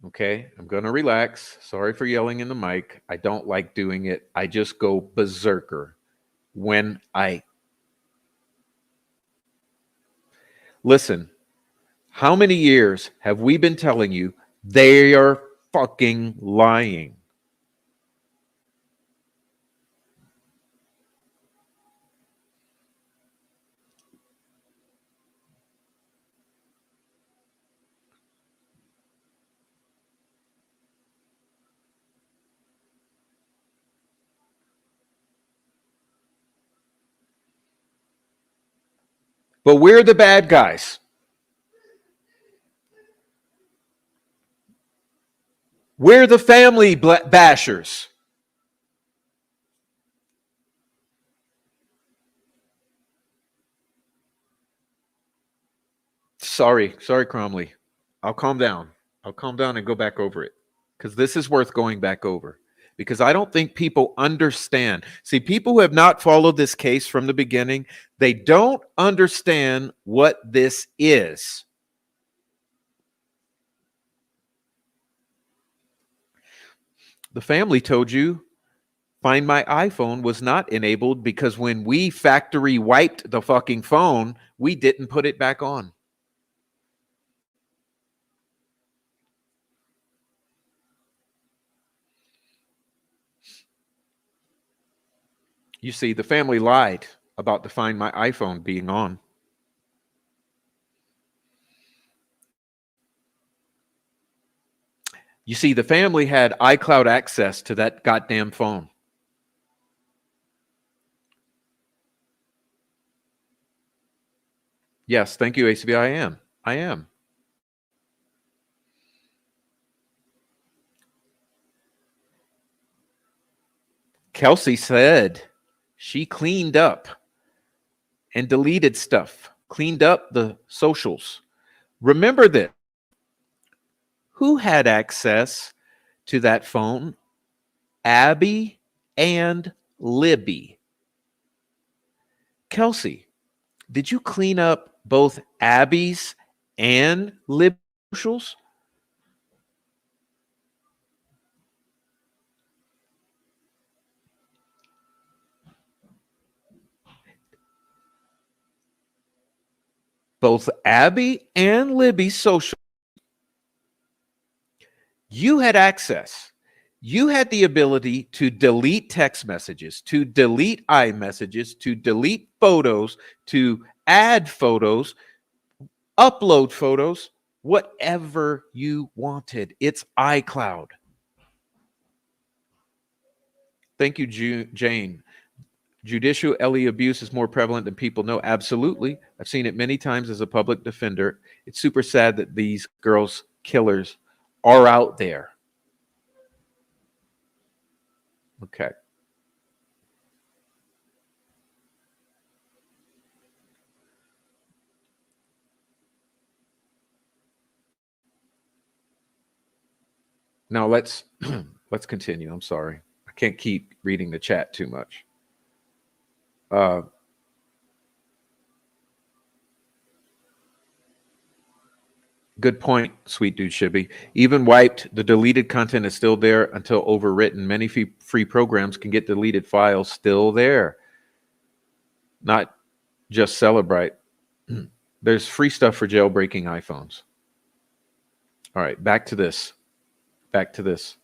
Okay, I'm going to relax. Sorry for yelling in the mic. I don't like doing it. I just go berserker when I listen. How many years have we been telling you they are fucking lying? But we're the bad guys. We're the family bashers. Sorry, Cromley. I'll calm down. I'll calm down and go back over it because this is worth going back over because I don't think people understand. See, people who have not followed this case from the beginning, they don't understand what this is. The family told you Find My iPhone was not enabled because when we factory wiped the fucking phone, we didn't put it back on. You see, the family lied about the Find My iPhone being on. You see, the family had iCloud access to that goddamn phone. Yes, thank you, ACB. I am. I am. Kelsi said she cleaned up and deleted stuff, cleaned up the socials. Remember this. Who had access to that phone? Abby and Libby. Kelsi, did you clean up both Abby's and Libby's socials? Both Abby and Libby's social. You had access. You had the ability to delete text messages, to delete iMessages, to delete photos, to add photos, upload photos, whatever you wanted. It's iCloud. Thank you, Jane. Judicial Ellie abuse is more prevalent than people know. Absolutely. I've seen it many times as a public defender. It's super sad that these girls' killers are out there. Okay. Now let's continue. I'm sorry. I can't keep reading the chat too much. Good point, sweet dude Shibby. Even wiped, the deleted content is still there until overwritten. Many free programs can get deleted files still there. Not just Celebrite. There's free stuff for jailbreaking iPhones. All right, back to this. Back to this.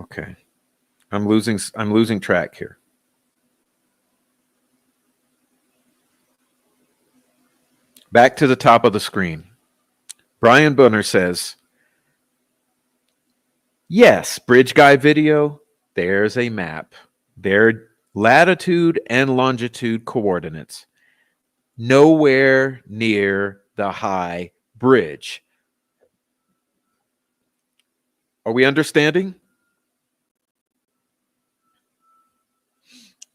Okay. I'm losing track here. Back to the top of the screen. Brian Bunner says, yes, Bridge Guy video, there's a map. Their latitude and longitude coordinates. Nowhere near the high bridge. Are we understanding?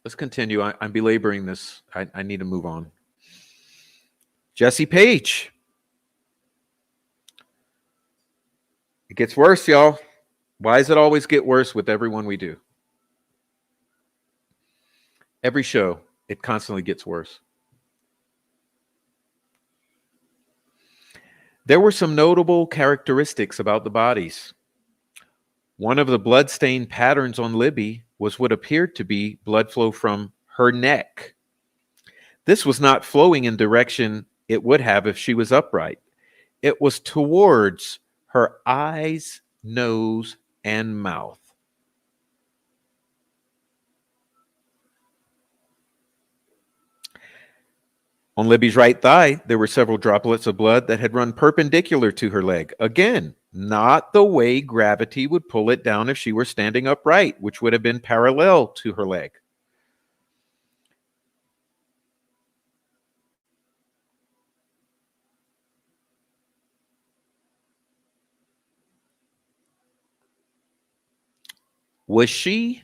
Let's continue. I'm belaboring this. I need to move on. Jesse Page. It gets worse, y'all. Why does it always get worse with everyone we do? Every show, it constantly gets worse. There were some notable characteristics about the bodies. One of the blood-stained patterns on Libby was what appeared to be blood flow from her neck. This was not flowing in direction it would have if she was upright. It was towards her eyes, nose, and mouth. On Libby's right thigh, there were several droplets of blood that had run perpendicular to her leg. Again, not the way gravity would pull it down if she were standing upright, which would have been parallel to her leg. Was she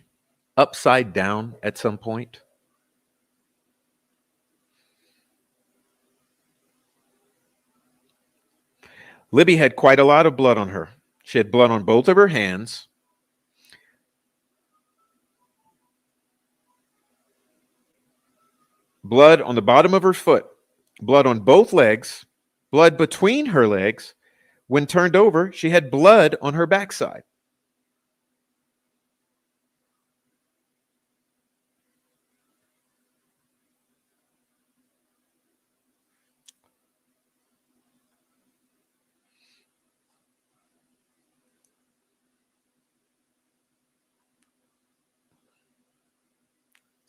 upside down at some point? Libby had quite a lot of blood on her. She had blood on both of her hands. Blood on the bottom of her foot. Blood on both legs. Blood between her legs. When turned over, she had blood on her backside.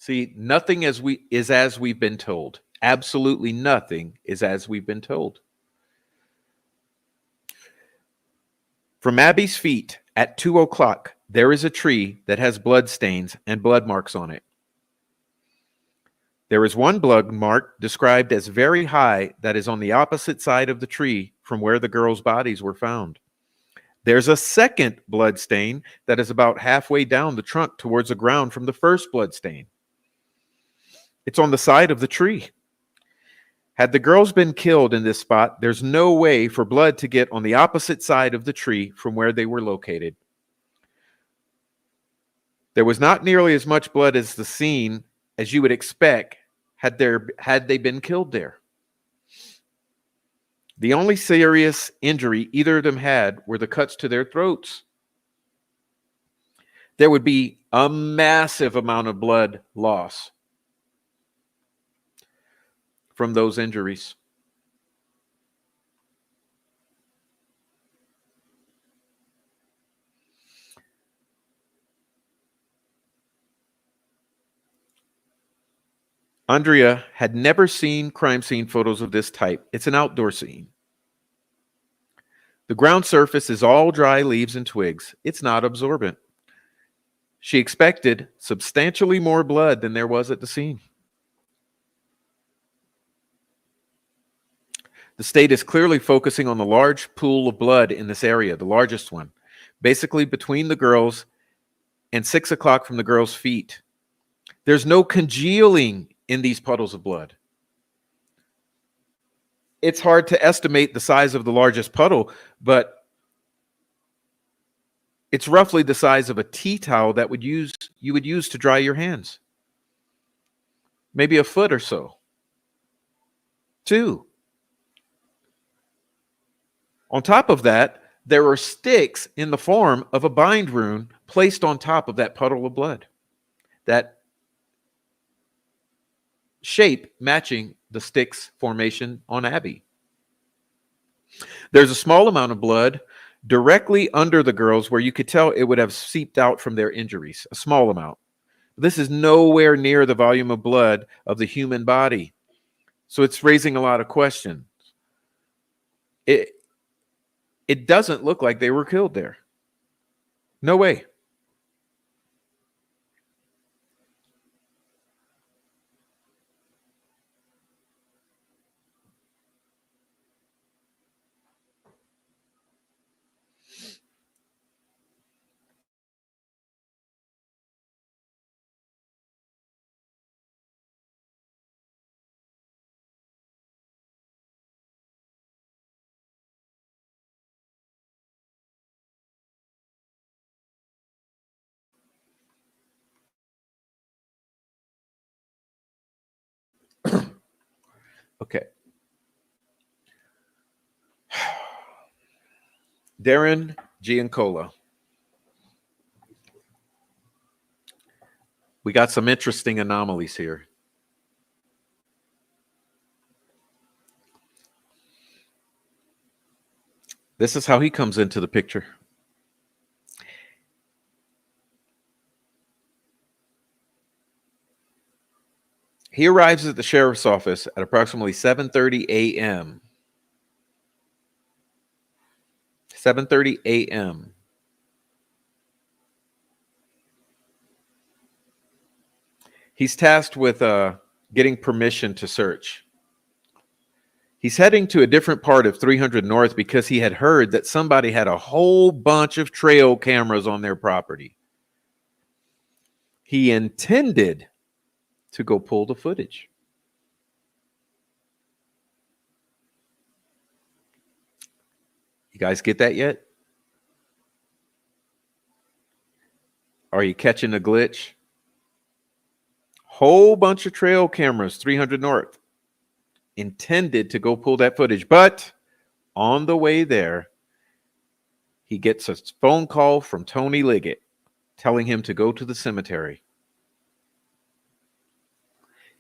See, nothing is as we've been told. Absolutely nothing is as we've been told. From Abby's feet at 2 o'clock, there is a tree that has blood stains and blood marks on it. There is one blood mark described as very high that is on the opposite side of the tree from where the girls' bodies were found. There's a second blood stain that is about halfway down the trunk towards the ground from the first blood stain. It's on the side of the tree. Had the girls been killed in this spot, there's no way for blood to get on the opposite side of the tree from where they were located. There was not nearly as much blood as the scene as you would expect had they been killed there. The only serious injury either of them had were the cuts to their throats. There would be a massive amount of blood loss from those injuries. Andrea had never seen crime scene photos of this type. It's an outdoor scene. The ground surface is all dry leaves and twigs. It's not absorbent. She expected substantially more blood than there was at the scene. The state is clearly focusing on the large pool of blood in this area, the largest one, basically between the girls and 6 o'clock from the girls' feet. There's no congealing in these puddles of blood. It's hard to estimate the size of the largest puddle, but it's roughly the size of a tea towel that you would use to dry your hands. Maybe a foot or so. 2. On top of that, there are sticks in the form of a bind rune placed on top of that puddle of blood. That shape matching the sticks formation on Abby. There's a small amount of blood directly under the girls where you could tell it would have seeped out from their injuries, a small amount. This is nowhere near the volume of blood of the human body. So it's raising a lot of question. it doesn't look like they were killed there. No way. Okay. Darren Giancola. We got some interesting anomalies here. This is how he comes into the picture. He arrives at the sheriff's office at approximately 7:30 a.m. 7:30 a.m. He's tasked with getting permission to search. He's heading to a different part of 300 North because he had heard that somebody had a whole bunch of trail cameras on their property. He intended to go pull the footage. You guys get that yet? Are you catching a glitch? Whole bunch of trail cameras, 300 North. Intended to go pull that footage, but on the way there, he gets a phone call from Tony Liggett telling him to go to the cemetery.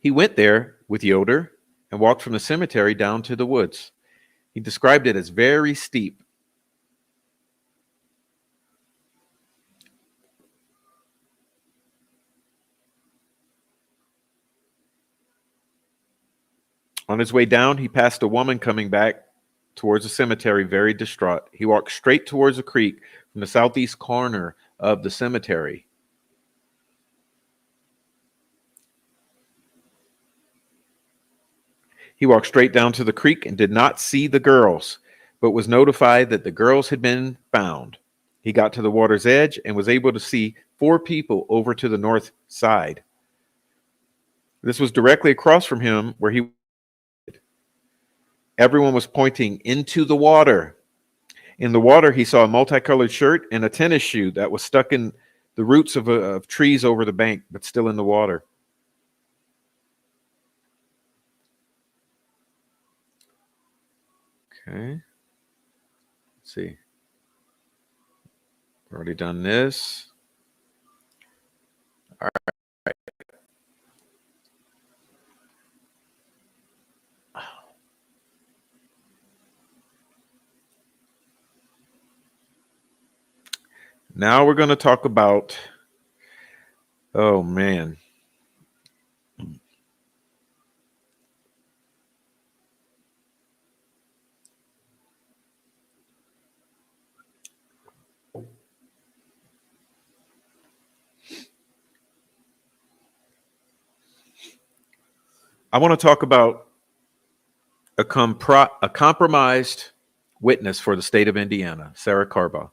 He went there with Yoder and walked from the cemetery down to the woods. He described it as very steep. On his way down, he passed a woman coming back towards the cemetery, very distraught. He walked straight towards a creek from the southeast corner of the cemetery. He walked straight down to the creek and did not see the girls, but was notified that the girls had been found. He got to the water's edge and was able to see 4 people over to the north side. This was directly across from him where he. Everyone was pointing into the water. In the water, he saw a multicolored shirt and a tennis shoe that was stuck in the roots of trees over the bank, but still in the water. Okay. Let's see. Already done this. All right. Now we're going to talk about, oh man. I want to talk about a compromised witness for the state of Indiana, Sarah Carba,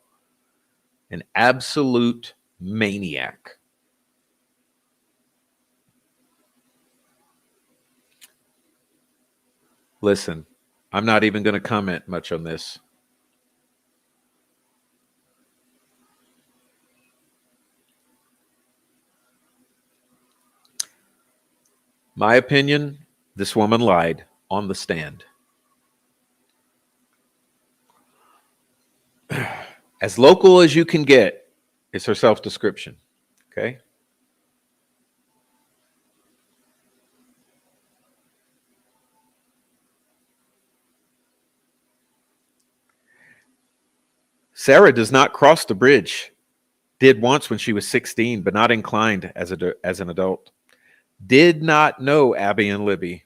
an absolute maniac. Listen, I'm not even going to comment much on this. My opinion, this woman lied on the stand. As local as you can get is her self-description. Okay. Sarah does not cross the bridge. Did once when she was 16, but not inclined as an adult. Did not know Abby and Libby.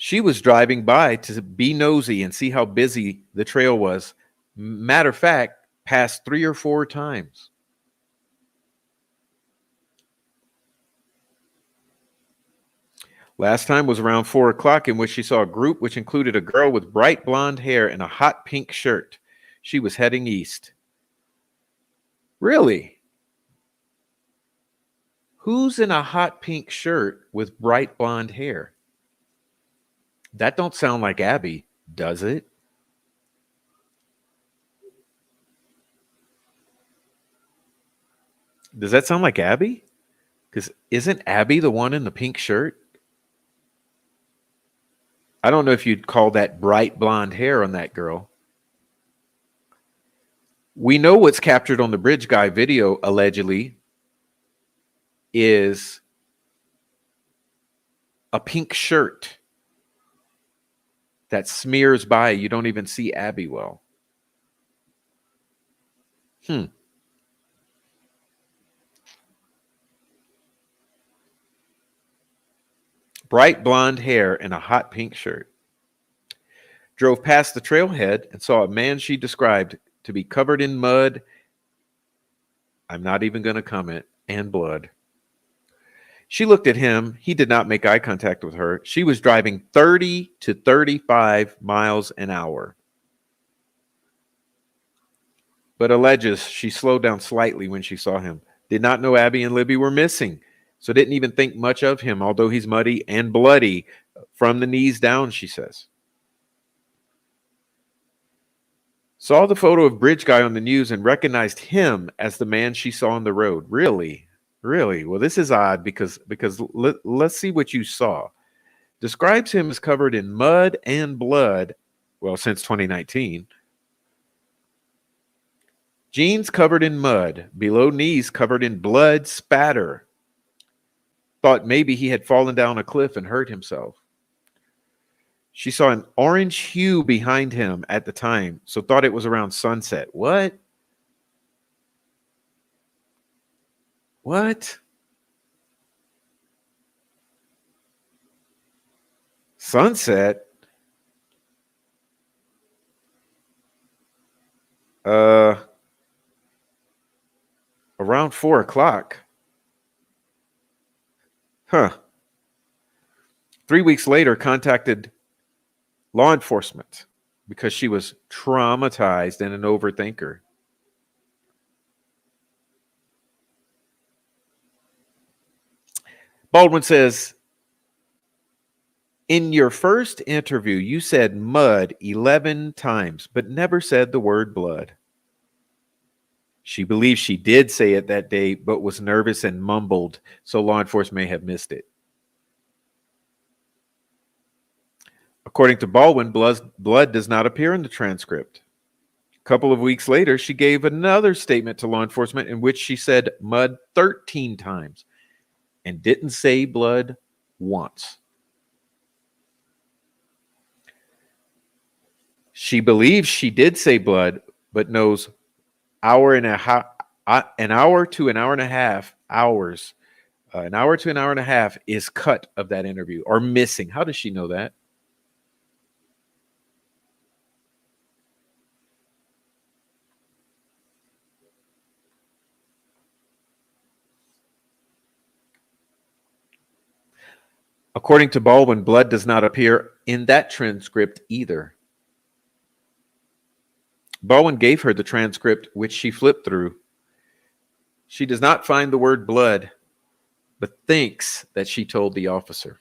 She was driving by to be nosy and see how busy the trail was. Matter of fact, passed 3 or 4 times. Last time was around 4 o'clock, in which she saw a group which included a girl with bright blonde hair and a hot pink shirt. She was heading east. Really? Who's in a hot pink shirt with bright blonde hair? That don't sound like Abby, does it? Does that sound like Abby? Because isn't Abby the one in the pink shirt? I don't know if you'd call that bright blonde hair on that girl. We know what's captured on the Bridge Guy video, allegedly, is a pink shirt that smears by. You don't even see Abby well. Bright blonde hair and a hot pink shirt. Drove past the trailhead and saw a man she described to be covered in mud. I'm not even going to comment. And blood. She looked at him. He did not make eye contact with her. She was driving 30 to 35 miles an hour. But alleges she slowed down slightly when she saw him. Did not know Abby and Libby were missing, so didn't even think much of him, although he's muddy and bloody from the knees down, she says. Saw the photo of Bridge Guy on the news and recognized him as the man she saw on the road. Really? Really? Well, this is odd because let's see what you saw. Describes him as covered in mud and blood, well, since 2019. Jeans covered in mud, below knees covered in blood spatter. Thought maybe he had fallen down a cliff and hurt himself. She saw an orange hue behind him at the time, so thought it was around sunset. What? What? Sunset? Around 4 o'clock. Huh. 3 weeks later, contacted law enforcement because she was traumatized and an overthinker. Baldwin says, in your first interview, you said mud 11 times, but never said the word blood. She believes she did say it that day, but was nervous and mumbled, so law enforcement may have missed it. According to Baldwin, blood does not appear in the transcript. A couple of weeks later, she gave another statement to law enforcement in which she said mud 13 times and didn't say blood once. She believes she did say blood, but knows an hour to an hour and a half hours. An hour to an hour and a half is cut of that interview or missing. How does she know that? According to Baldwin, blood does not appear in that transcript either. Baldwin gave her the transcript, which she flipped through. She does not find the word blood, but thinks that she told the officer.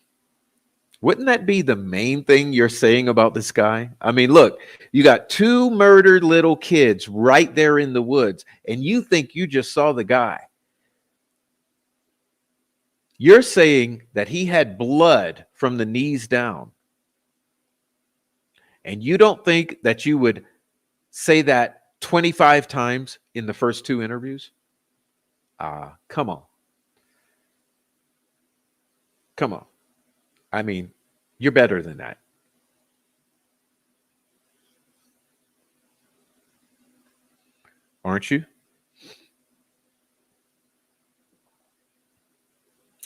Wouldn't that be the main thing you're saying about this guy? I mean, look, you got 2 murdered little kids right there in the woods, and you think you just saw the guy. You're saying that he had blood from the knees down. And you don't think that you would say that 25 times in the first 2 interviews? Come on. Come on. I mean, you're better than that. Aren't you?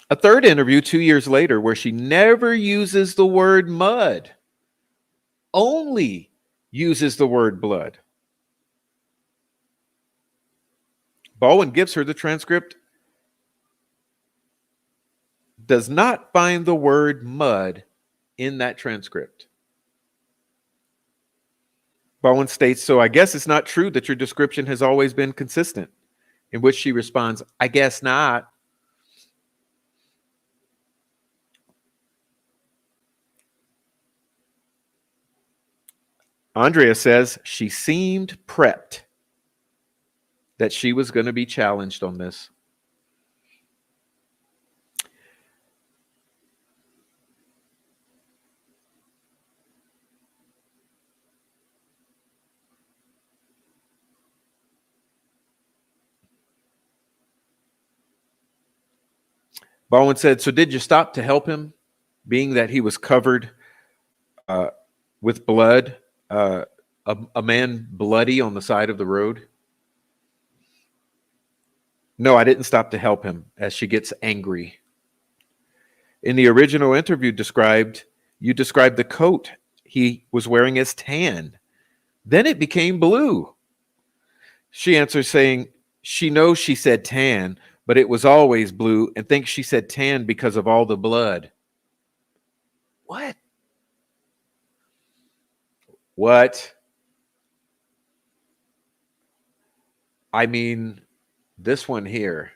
A third interview 2 years later where she never uses the word mud, only uses the word blood. Baldwin gives her the transcript, does not find the word mud in that transcript. Baldwin states, so I guess it's not true that your description has always been consistent, in which she responds, I guess not. Andrea says she seemed prepped that she was going to be challenged on this. Baldwin said, so did you stop to help him, being that he was covered with blood, a man bloody on the side of the road? No, I didn't stop to help him, as she gets angry. In the original interview you described the coat he was wearing as tan. Then it became blue. She answers saying she knows she said tan, but it was always blue, and thinks she said tan because of all the blood. What? What? I mean, this one here.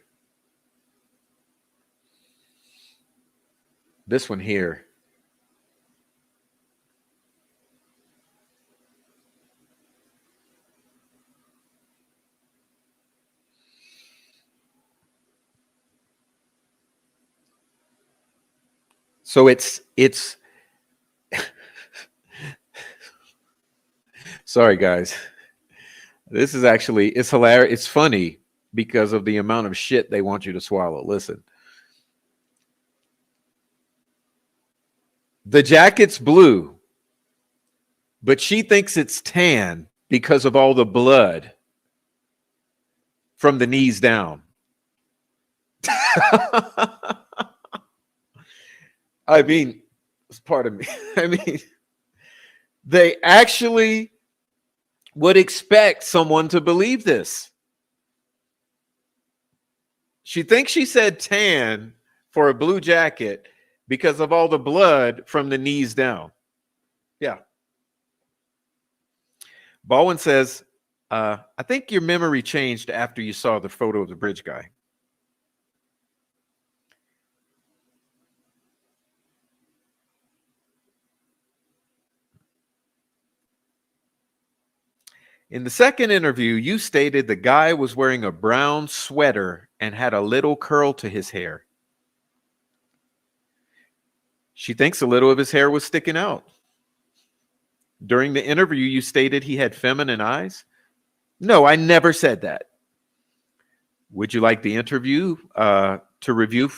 This one here. So it's sorry guys. This is actually, it's hilarious. It's funny because of the amount of shit they want you to swallow. Listen. The jacket's blue, but she thinks it's tan because of all the blood from the knees down. I mean, it's part of me. I mean, they actually would expect someone to believe this. She thinks she said tan for a blue jacket because of all the blood from the knees down. Yeah. Baldwin says, I think your memory changed after you saw the photo of the bridge guy. In the second interview, you stated the guy was wearing a brown sweater and had a little curl to his hair. She thinks a little of his hair was sticking out. During the interview, you stated he had feminine eyes. No, I never said that. Would you like the interview to review?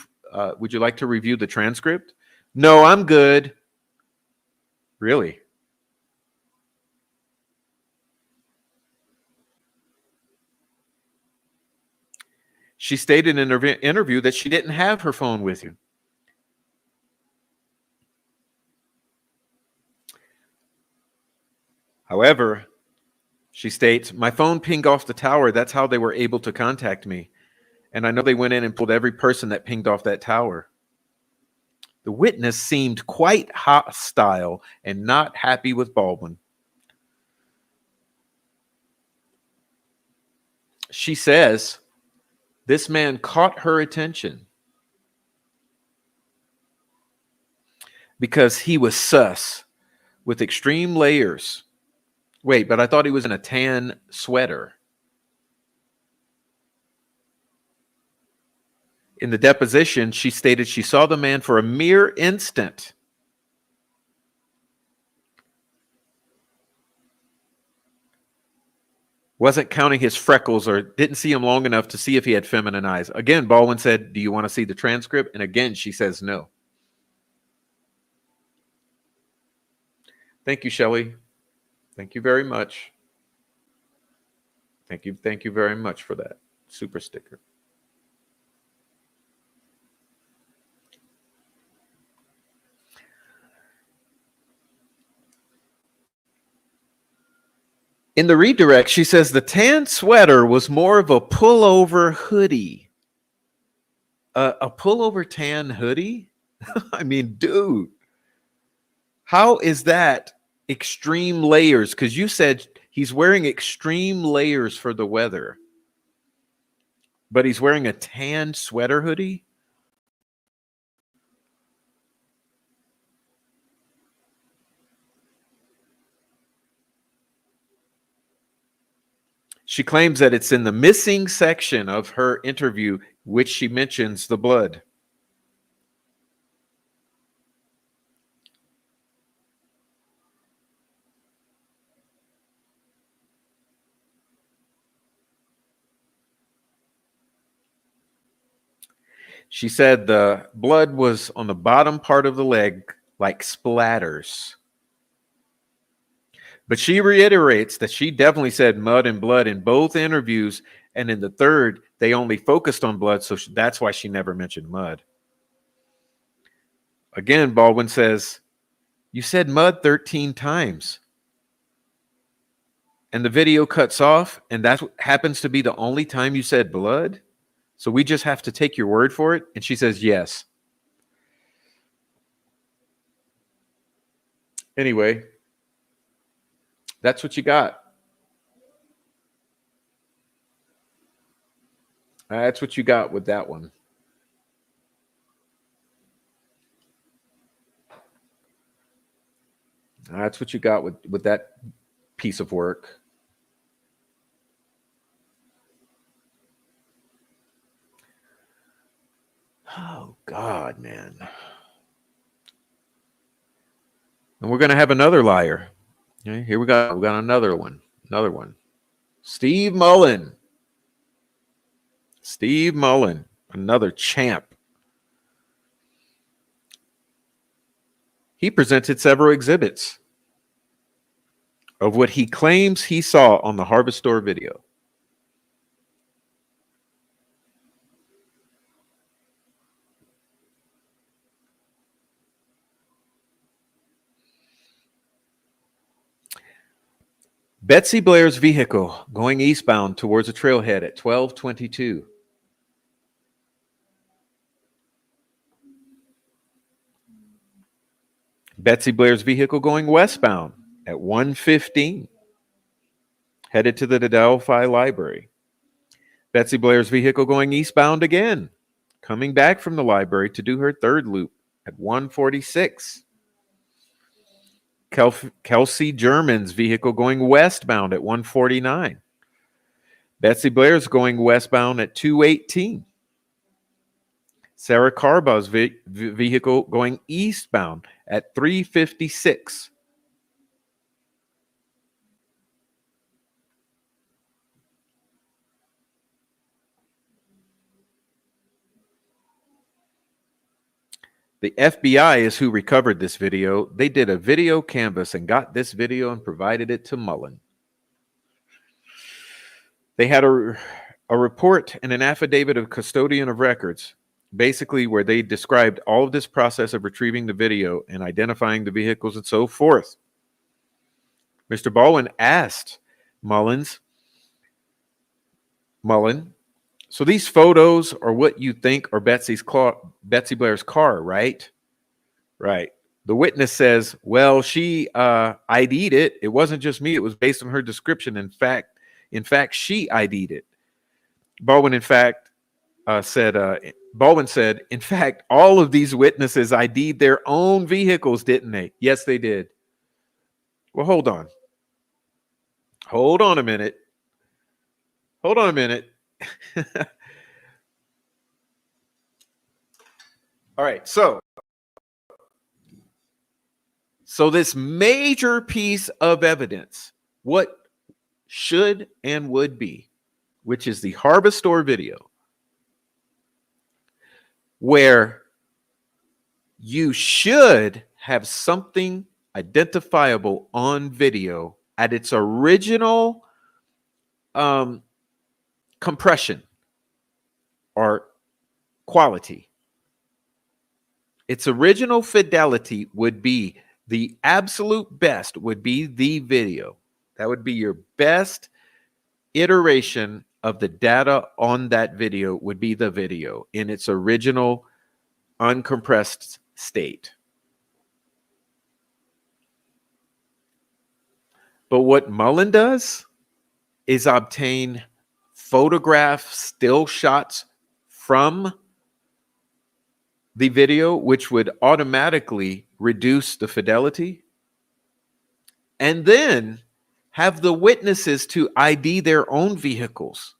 Would you like to review the transcript? No, I'm good. Really? She stated in an interview that she didn't have her phone with you. However, she states, my phone pinged off the tower. That's how they were able to contact me. And I know they went in and pulled every person that pinged off that tower. The witness seemed quite hostile and not happy with Baldwin. She says, this man caught her attention because he was sus with extreme layers. Wait, but I thought he was in a tan sweater. In the deposition, she stated she saw the man for a mere instant. Wasn't counting his freckles or didn't see him long enough to see if he had feminine eyes. Again, Baldwin said, do you want to see the transcript? And again, she says no. Thank you, Shelley. Thank you very much. Thank you very much for that super sticker. In the redirect, she says the tan sweater was more of a pullover hoodie. A pullover tan hoodie? I mean, dude, how is that extreme layers? Because you said he's wearing extreme layers for the weather, but he's wearing a tan sweater hoodie? She claims that it's in the missing section of her interview, which she mentions the blood. She said the blood was on the bottom part of the leg, like splatters. But she reiterates that she definitely said mud and blood in both interviews. And in the third, they only focused on blood. So that's why she never mentioned mud. Again, Baldwin says, you said mud 13 times. And the video cuts off. And that happens to be the only time you said blood. So we just have to take your word for it. And she says, yes. Anyway, that's what you got. That's what you got with that one. That's what you got with that piece of work. Oh, God, man. And we're going to have another liar. Okay, here we go. We got another one. Another one. Steve Mullen. Steve Mullen, another champ. He presented several exhibits of what he claims he saw on the Harvestore video. Betsy Blair's vehicle going eastbound towards a trailhead at 12:22. Betsy Blair's vehicle going westbound at 1:15, headed to the DELPHI library. Betsy Blair's vehicle going eastbound again, coming back from the library to do her third loop at 1:46. Kelsi German's vehicle going westbound at 1:49. Betsy Blair's going westbound at 2:18. Sarah Carbaugh's vehicle going eastbound at 3:56. The FBI is who recovered this video. They did a video canvas and got this video and provided it to Mullen. They had a report and an affidavit of custodian of records, basically where they described all of this process of retrieving the video and identifying the vehicles and so forth. Mr. Baldwin asked Mullen, so these photos are what you think are Betsy Blair's car, right? Right. The witness says, well, she ID'd it. It wasn't just me. It was based on her description. In fact, she ID'd it. Baldwin, said, in fact, all of these witnesses ID'd their own vehicles, didn't they? Yes, they did. Well, hold on. Hold on a minute. All right, so this major piece of evidence, what should and would be, which is the Harvestore video, where you should have something identifiable on video at its original compression or quality. Its original fidelity would be the absolute best, would be the video. That would be your best iteration of the data on that video, would be the video in its original uncompressed state. But what Mullen does is obtain photograph still shots from the video, which would automatically reduce the fidelity, and then have the witnesses to ID their own vehicles.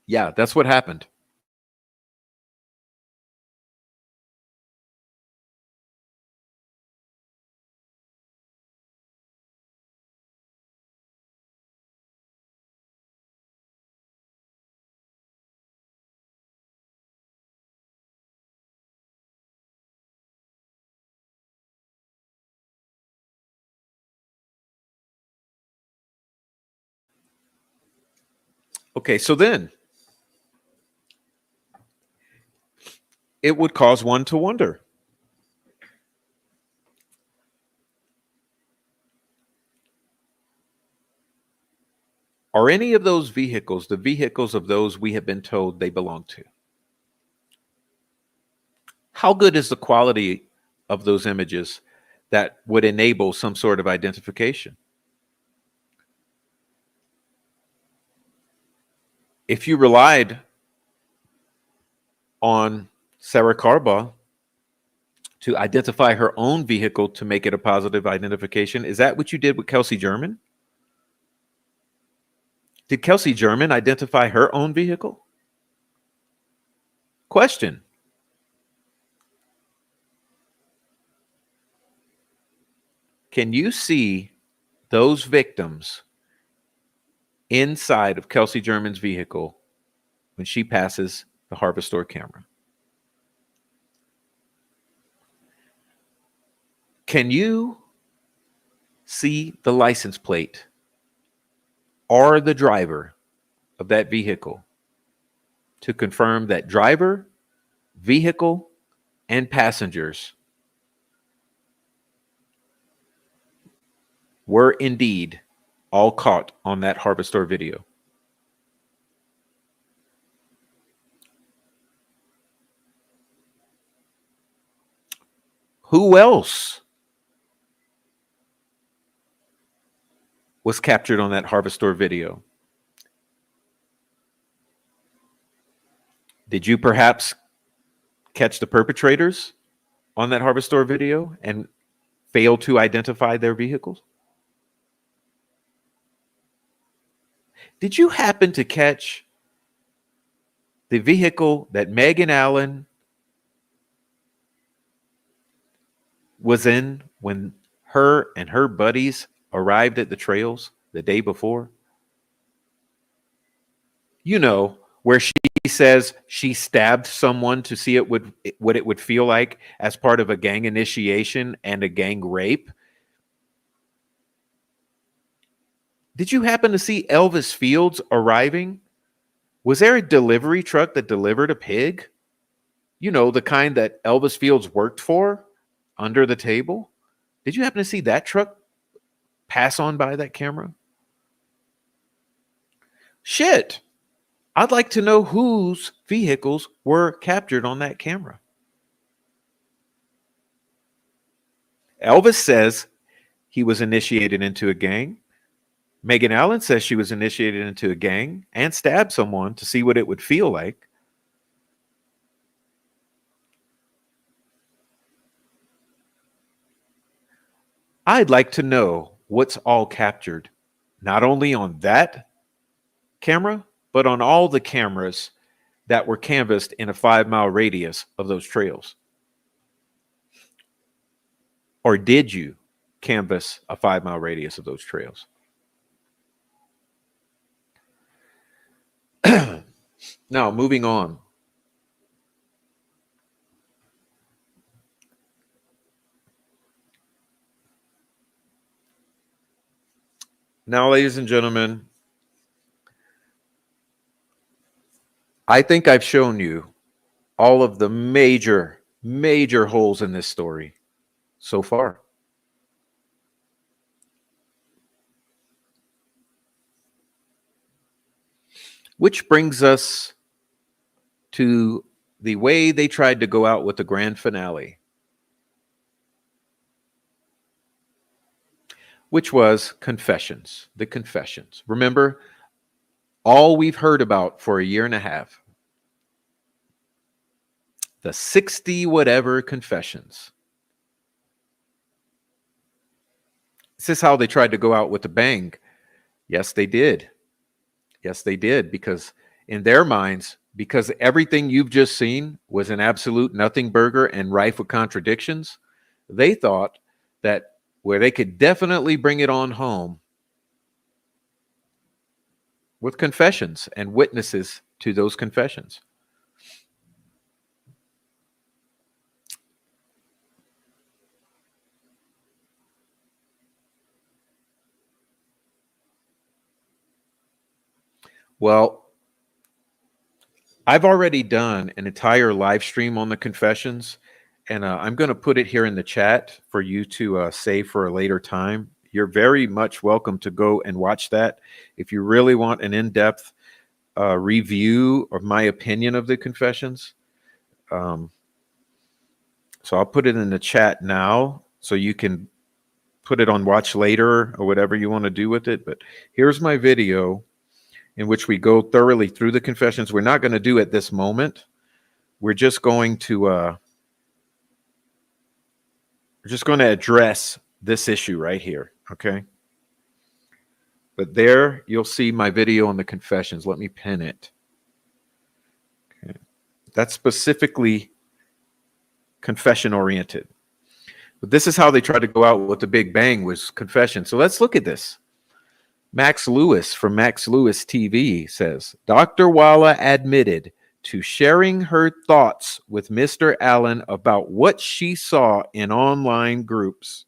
Yeah, that's what happened. Okay, so then it would cause one to wonder. Are any of those vehicles the vehicles of those we have been told they belong to? How good is the quality of those images that would enable some sort of identification? If you relied on Sarah Carbaugh to identify her own vehicle to make it a positive identification, is that what you did with Kelsi German? Did Kelsi German identify her own vehicle? Question. Can you see those victims inside of Kelsi German's vehicle when she passes the Harvestore camera? Can you see the license plate or the driver of that vehicle to confirm that driver, vehicle, and passengers were indeed all caught on that Harvestore video? Who else was captured on that Harvestore video? Did you perhaps catch the perpetrators on that Harvestore video and fail to identify their vehicles? Did you happen to catch the vehicle that Megan Allen was in when her and her buddies arrived at the trails the day before? You know, where she says she stabbed someone to see what it would feel like as part of a gang initiation and a gang rape. Did you happen to see Elvis Fields arriving? Was there a delivery truck that delivered a pig? You know, the kind that Elvis Fields worked for under the table? Did you happen to see that truck pass on by that camera? Shit. I'd like to know whose vehicles were captured on that camera. Elvis says he was initiated into a gang. Megan Allen says she was initiated into a gang and stabbed someone to see what it would feel like. I'd like to know what's all captured, not only on that camera, but on all the cameras that were canvassed in a 5-mile radius of those trails. Or did you canvass a 5-mile radius of those trails? Now, moving on. Now, ladies and gentlemen, I think I've shown you all of the major Major holes in this story so far. Which brings us to the way they tried to go out with the grand finale, which was confessions. The confessions. Remember, all we've heard about for a year and a half. The 60 whatever confessions. This is how they tried to go out with a bang. Yes, they did. Yes, they did. Because in their minds, because everything you've just seen was an absolute nothing burger and rife with contradictions, they thought that where they could definitely bring it on home with confessions and witnesses to those confessions. Well, I've already done an entire live stream on the confessions, and I'm going to put it here in the chat for you to save for a later time. You're very much welcome to go and watch that if you really want an in-depth review of my opinion of the confessions. So I'll put it in the chat now so you can put it on watch later or whatever you want to do with it. But here's my video in which we go thoroughly through the confessions. We're not going to do at this moment. We're just going to address this issue right here, okay? But there you'll see my video on the confessions. Let me pin it. Okay. That's specifically confession oriented. But this is how they tried to go out with the big bang, was confession. So let's look at this. Max Lewis from Max Lewis TV says, Dr. Walla admitted to sharing her thoughts with Mr. Allen about what she saw in online groups.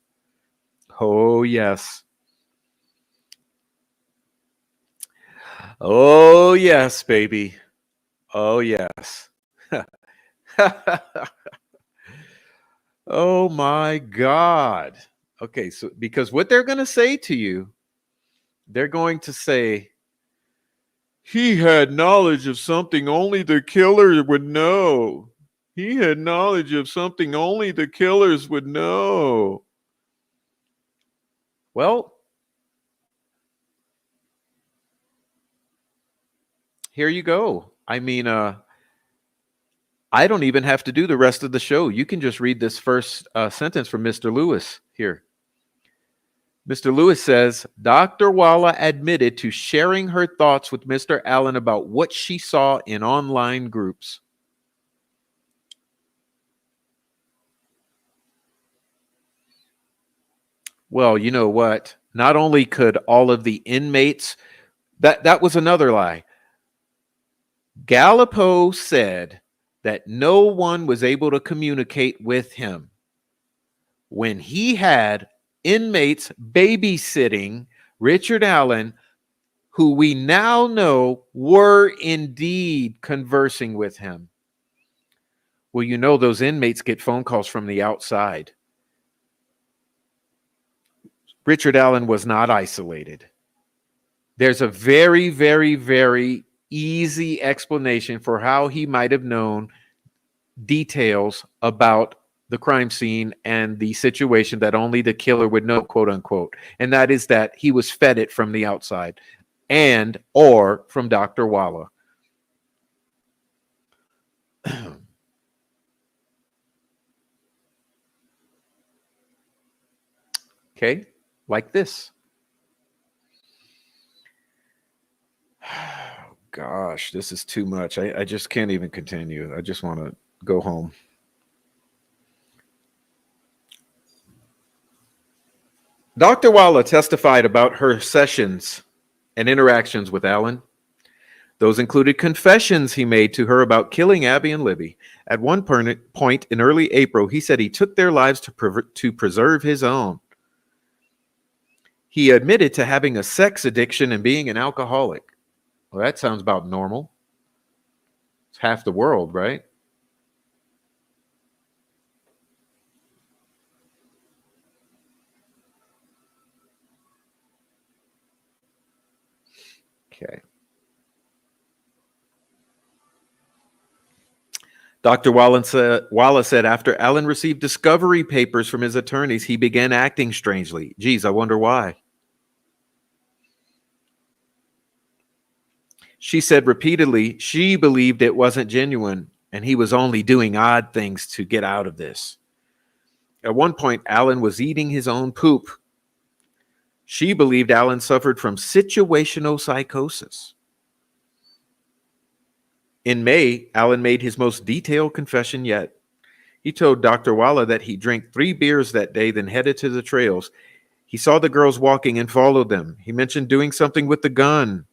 Oh, yes. Oh, yes, baby. Oh, yes. Oh, my God. Okay, so because what they're going to say to you, they're going to say, he had knowledge of something only the killer would know. He had knowledge of something only the killers would know. Well, here you go. I mean, I don't even have to do the rest of the show. You can just read this first sentence from Mr. Lewis here. Mr. Lewis says, Dr. Walla admitted to sharing her thoughts with Mr. Allen about what she saw in online groups. Well, you know what? Not only could all of the inmates, that was another lie. Gallipo said that no one was able to communicate with him when he had inmates babysitting Richard Allen, who we now know were indeed conversing with him. Well, you know, those inmates get phone calls from the outside. Richard Allen was not isolated. There's a very, very, very easy explanation for how he might have known details about the crime scene and the situation that only the killer would know, quote unquote. And that is that he was fed it from the outside and or from Dr. Walla. Okay, like this. Gosh, this is too much. I just can't even continue. I just want to go home. Dr. Walla testified about her sessions and interactions with Allen. Those included confessions he made to her about killing Abby and Libby. At one point in early April, he said he took their lives to preserve his own. He admitted to having a sex addiction and being an alcoholic. Well, that sounds about normal. It's half the world, right? Okay. Dr. Walla said after Allen received discovery papers from his attorneys, he began acting strangely. Geez, I wonder why. She said repeatedly she believed it wasn't genuine and he was only doing odd things to get out of this. At one point, Allen was eating his own poop. She believed Allen suffered from situational psychosis. In May, Allen made his most detailed confession yet. He told Dr. Walla that he drank 3 beers that day, then headed to the trails. He saw the girls walking and followed them. He mentioned doing something with the gun,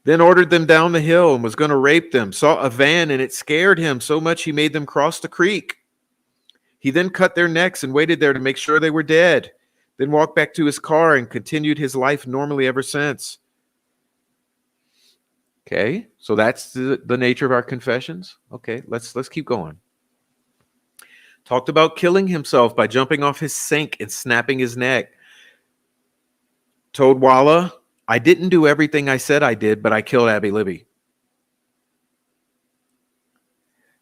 then ordered them down the hill and was going to rape them. Saw a van and it scared him so much he made them cross the creek. He then cut their necks and waited there to make sure they were dead, then walked back to his car and continued his life normally ever since. Okay, so that's the nature of our confessions. Okay, let's keep going. Talked about killing himself by jumping off his sink and snapping his neck. Told Walla, I didn't do everything I said I did, but I killed Abby Libby.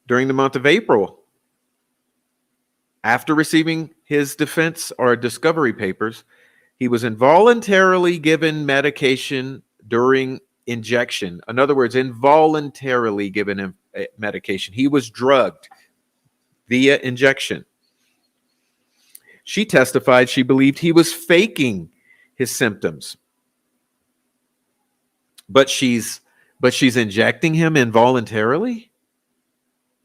During the month of April, after receiving his defense or discovery papers, he was involuntarily given medication during injection. In other words, involuntarily given medication. He was drugged via injection. She testified she believed he was faking his symptoms. But she's injecting him involuntarily?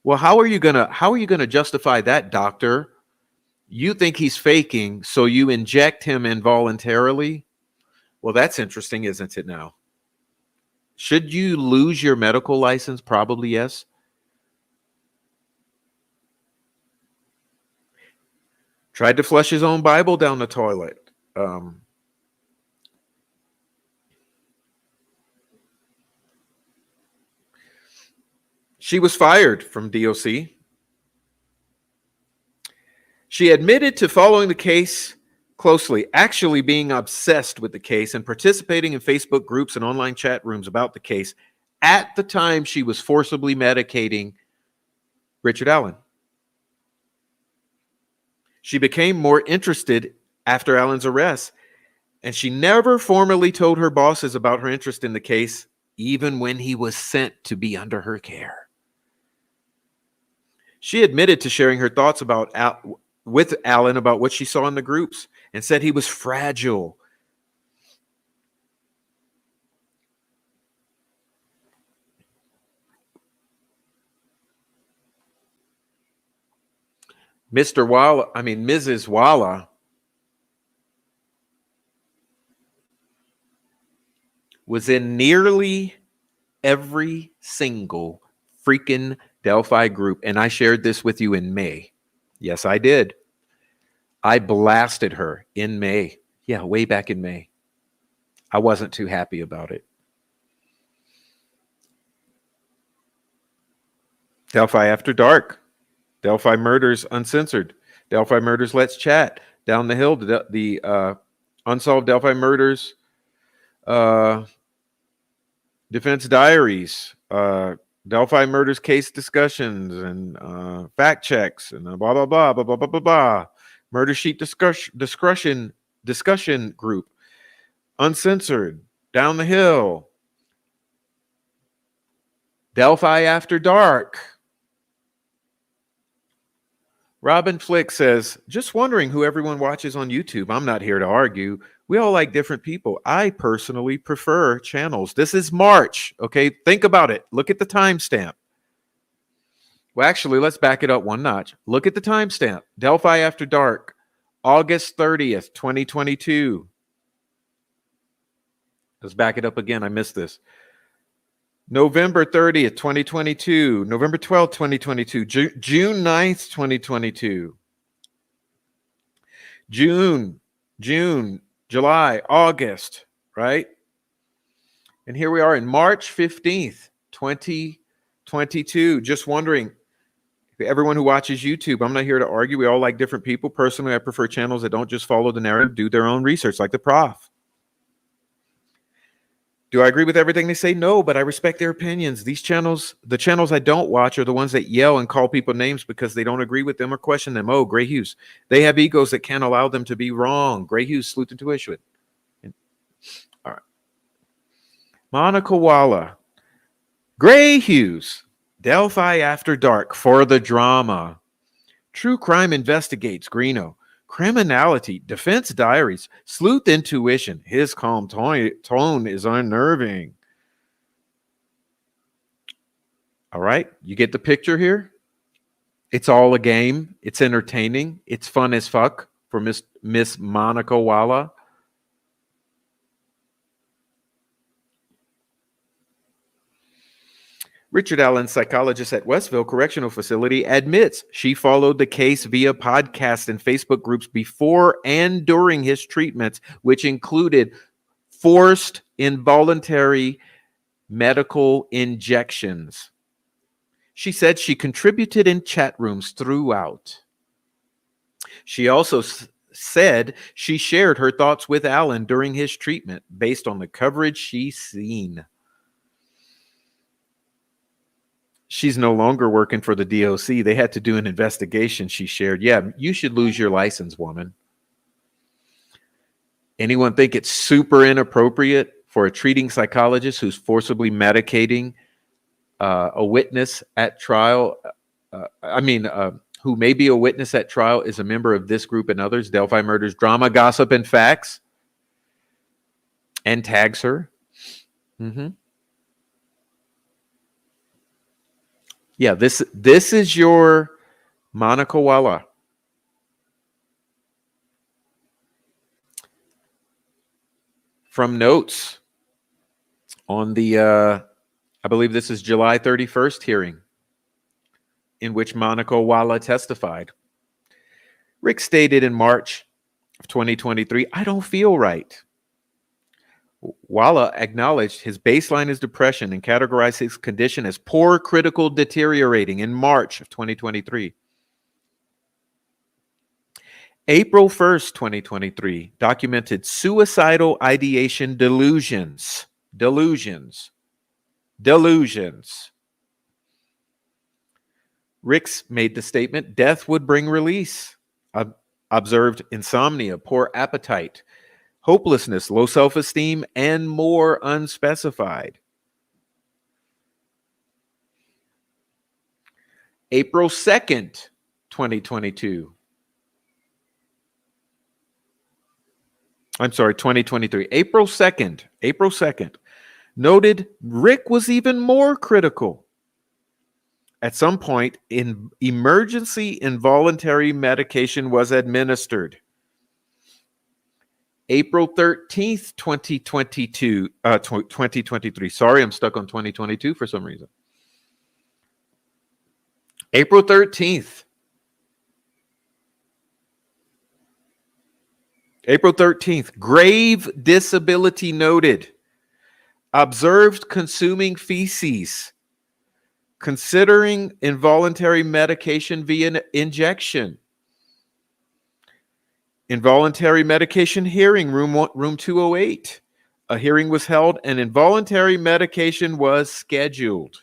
Well, how are you gonna justify that, doctor? You think he's faking, so you inject him involuntarily? Well, that's interesting, isn't it now? Should you lose your medical license? Probably yes. Tried to flush his own Bible down the toilet. She was fired from DOC. She admitted to following the case closely, actually being obsessed with the case and participating in Facebook groups and online chat rooms about the case at the time she was forcibly medicating Richard Allen. She became more interested after Allen's arrest, and she never formally told her bosses about her interest in the case, even when he was sent to be under her care. She admitted to sharing her thoughts with Allen about what she saw in the groups and said he was fragile. Mrs. Walla was in nearly every single freaking Delphi group. And I shared this with you in May. Yes, I did. I blasted her in May. Yeah, way back in May. I wasn't too happy about it. Delphi After Dark. Delphi Murders Uncensored. Delphi Murders Let's Chat. Down the Hill, the Unsolved Delphi Murders Defense Diaries. Delphi Murders Case Discussions and Fact Checks and blah, blah, blah, blah, blah, blah, blah, blah. Murder Sheet Discussion Group. Uncensored. Down the Hill. Delphi After Dark. Robin Flick says, just wondering who everyone watches on YouTube. I'm not here to argue. We all like different people. I personally prefer channels. This is March, okay? Think about it. Look at the timestamp. Well, actually, let's back it up one notch. Look at the timestamp. Delphi After Dark, August 30th, 2022. Let's back it up again. I missed this. November 30th, 2022. November 12th, 2022. June 9th, 2022. June, July, August, right? And here we are in March 15th, 2022. Just wondering, everyone who watches YouTube, I'm not here to argue. We all like different people. Personally, I prefer channels that don't just follow the narrative, do their own research, like the prof. Do I agree with everything they say? No, but I respect their opinions. These channels, the channels I don't watch are the ones that yell and call people names because they don't agree with them or question them. Oh, Gray Hughes. They have egos that can't allow them to be wrong. Gray Hughes, salute to issue it. All right. Monica Walla. Gray Hughes. Delphi After Dark for the drama. True Crime Investigates. Greeno. Criminality. Defense Diaries. Sleuth Intuition. His calm tone is unnerving. All right. You get the picture here? It's all a game. It's entertaining. It's fun as fuck for Miss Monica Walla. Richard Allen, psychologist at Westville Correctional Facility, admits she followed the case via podcast and Facebook groups before and during his treatments, which included forced involuntary medical injections. She said she contributed in chat rooms throughout. She also said she shared her thoughts with Allen during his treatment based on the coverage she's seen. She's no longer working for the DOC. They had to do an investigation, she shared. Yeah, you should lose your license, woman. Anyone think it's super inappropriate for a treating psychologist who's forcibly medicating a witness at trial? Who may be a witness at trial is a member of this group and others, Delphi Murders, Drama, Gossip, and Facts, and tags her. Yeah, this is your Monica Walla. From notes on the, I believe this is July 31st hearing in which Monica Walla testified. Rick stated in March of 2023, I don't feel right. Walla acknowledged his baseline is depression and categorized his condition as poor critical deteriorating in March of 2023. April 1st, 2023, documented suicidal ideation delusions. Ricks made the statement, death would bring release. Observed insomnia, poor appetite, hopelessness, low self-esteem, and more unspecified. April 2nd, 2022. I'm sorry, 2023. April 2nd, noted Rick was even more critical. At some point, emergency involuntary medication was administered. April 13th, 2023. Sorry, I'm stuck on 2022 for some reason. April 13th. April 13th, grave disability noted. Observed consuming feces. Considering involuntary medication via injection. Involuntary medication hearing, room 208. A hearing was held and involuntary medication was scheduled.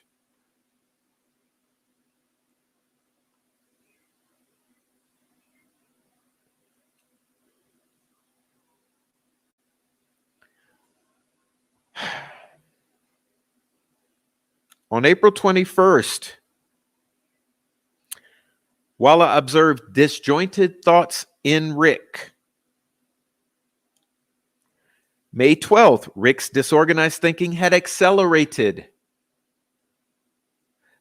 On April 21st, Walla observed disjointed thoughts in Rick. May 12th, Rick's disorganized thinking had accelerated.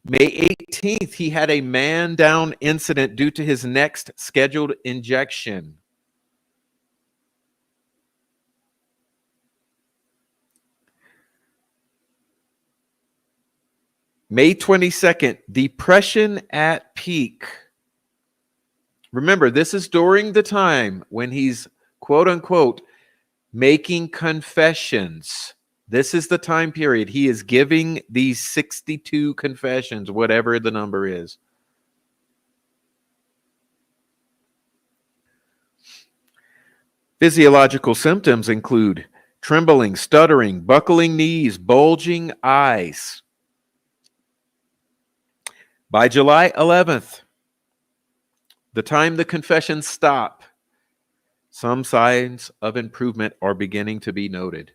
May 18th, he had a man-down incident due to his next scheduled injection. May 22nd, depression at peak. Remember, this is during the time when he's, quote unquote, making confessions. This is the time period he is giving these 62 confessions, whatever the number is. Physiological symptoms include trembling, stuttering, buckling knees, bulging eyes. By July 11th, the time the confessions stop, some signs of improvement are beginning to be noted.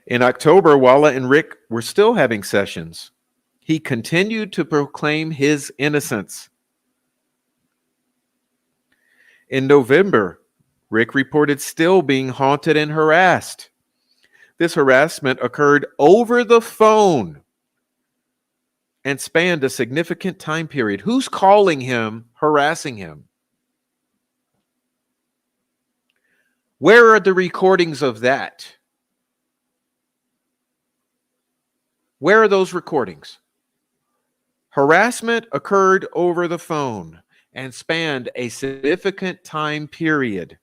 In October, Walla and Rick were still having sessions. He continued to proclaim his innocence. In November, Rick reported still being haunted and harassed. This harassment occurred over the phone and spanned a significant time period. Who's calling him, harassing him? Where are the recordings of that? Where are those recordings? Harassment occurred over the phone and spanned a significant time period.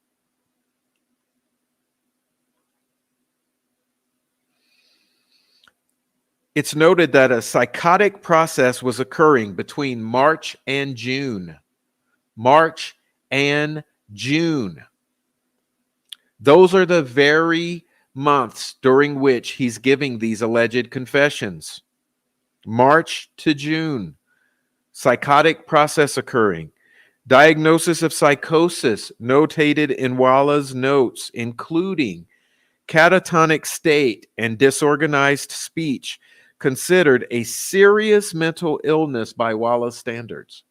It's noted that a psychotic process was occurring between March and June. March and June. Those are the very months during which he's giving these alleged confessions. March to June. Psychotic process occurring. Diagnosis of psychosis notated in Walla's notes, including catatonic state and disorganized speech, considered a serious mental illness by Walla's standards.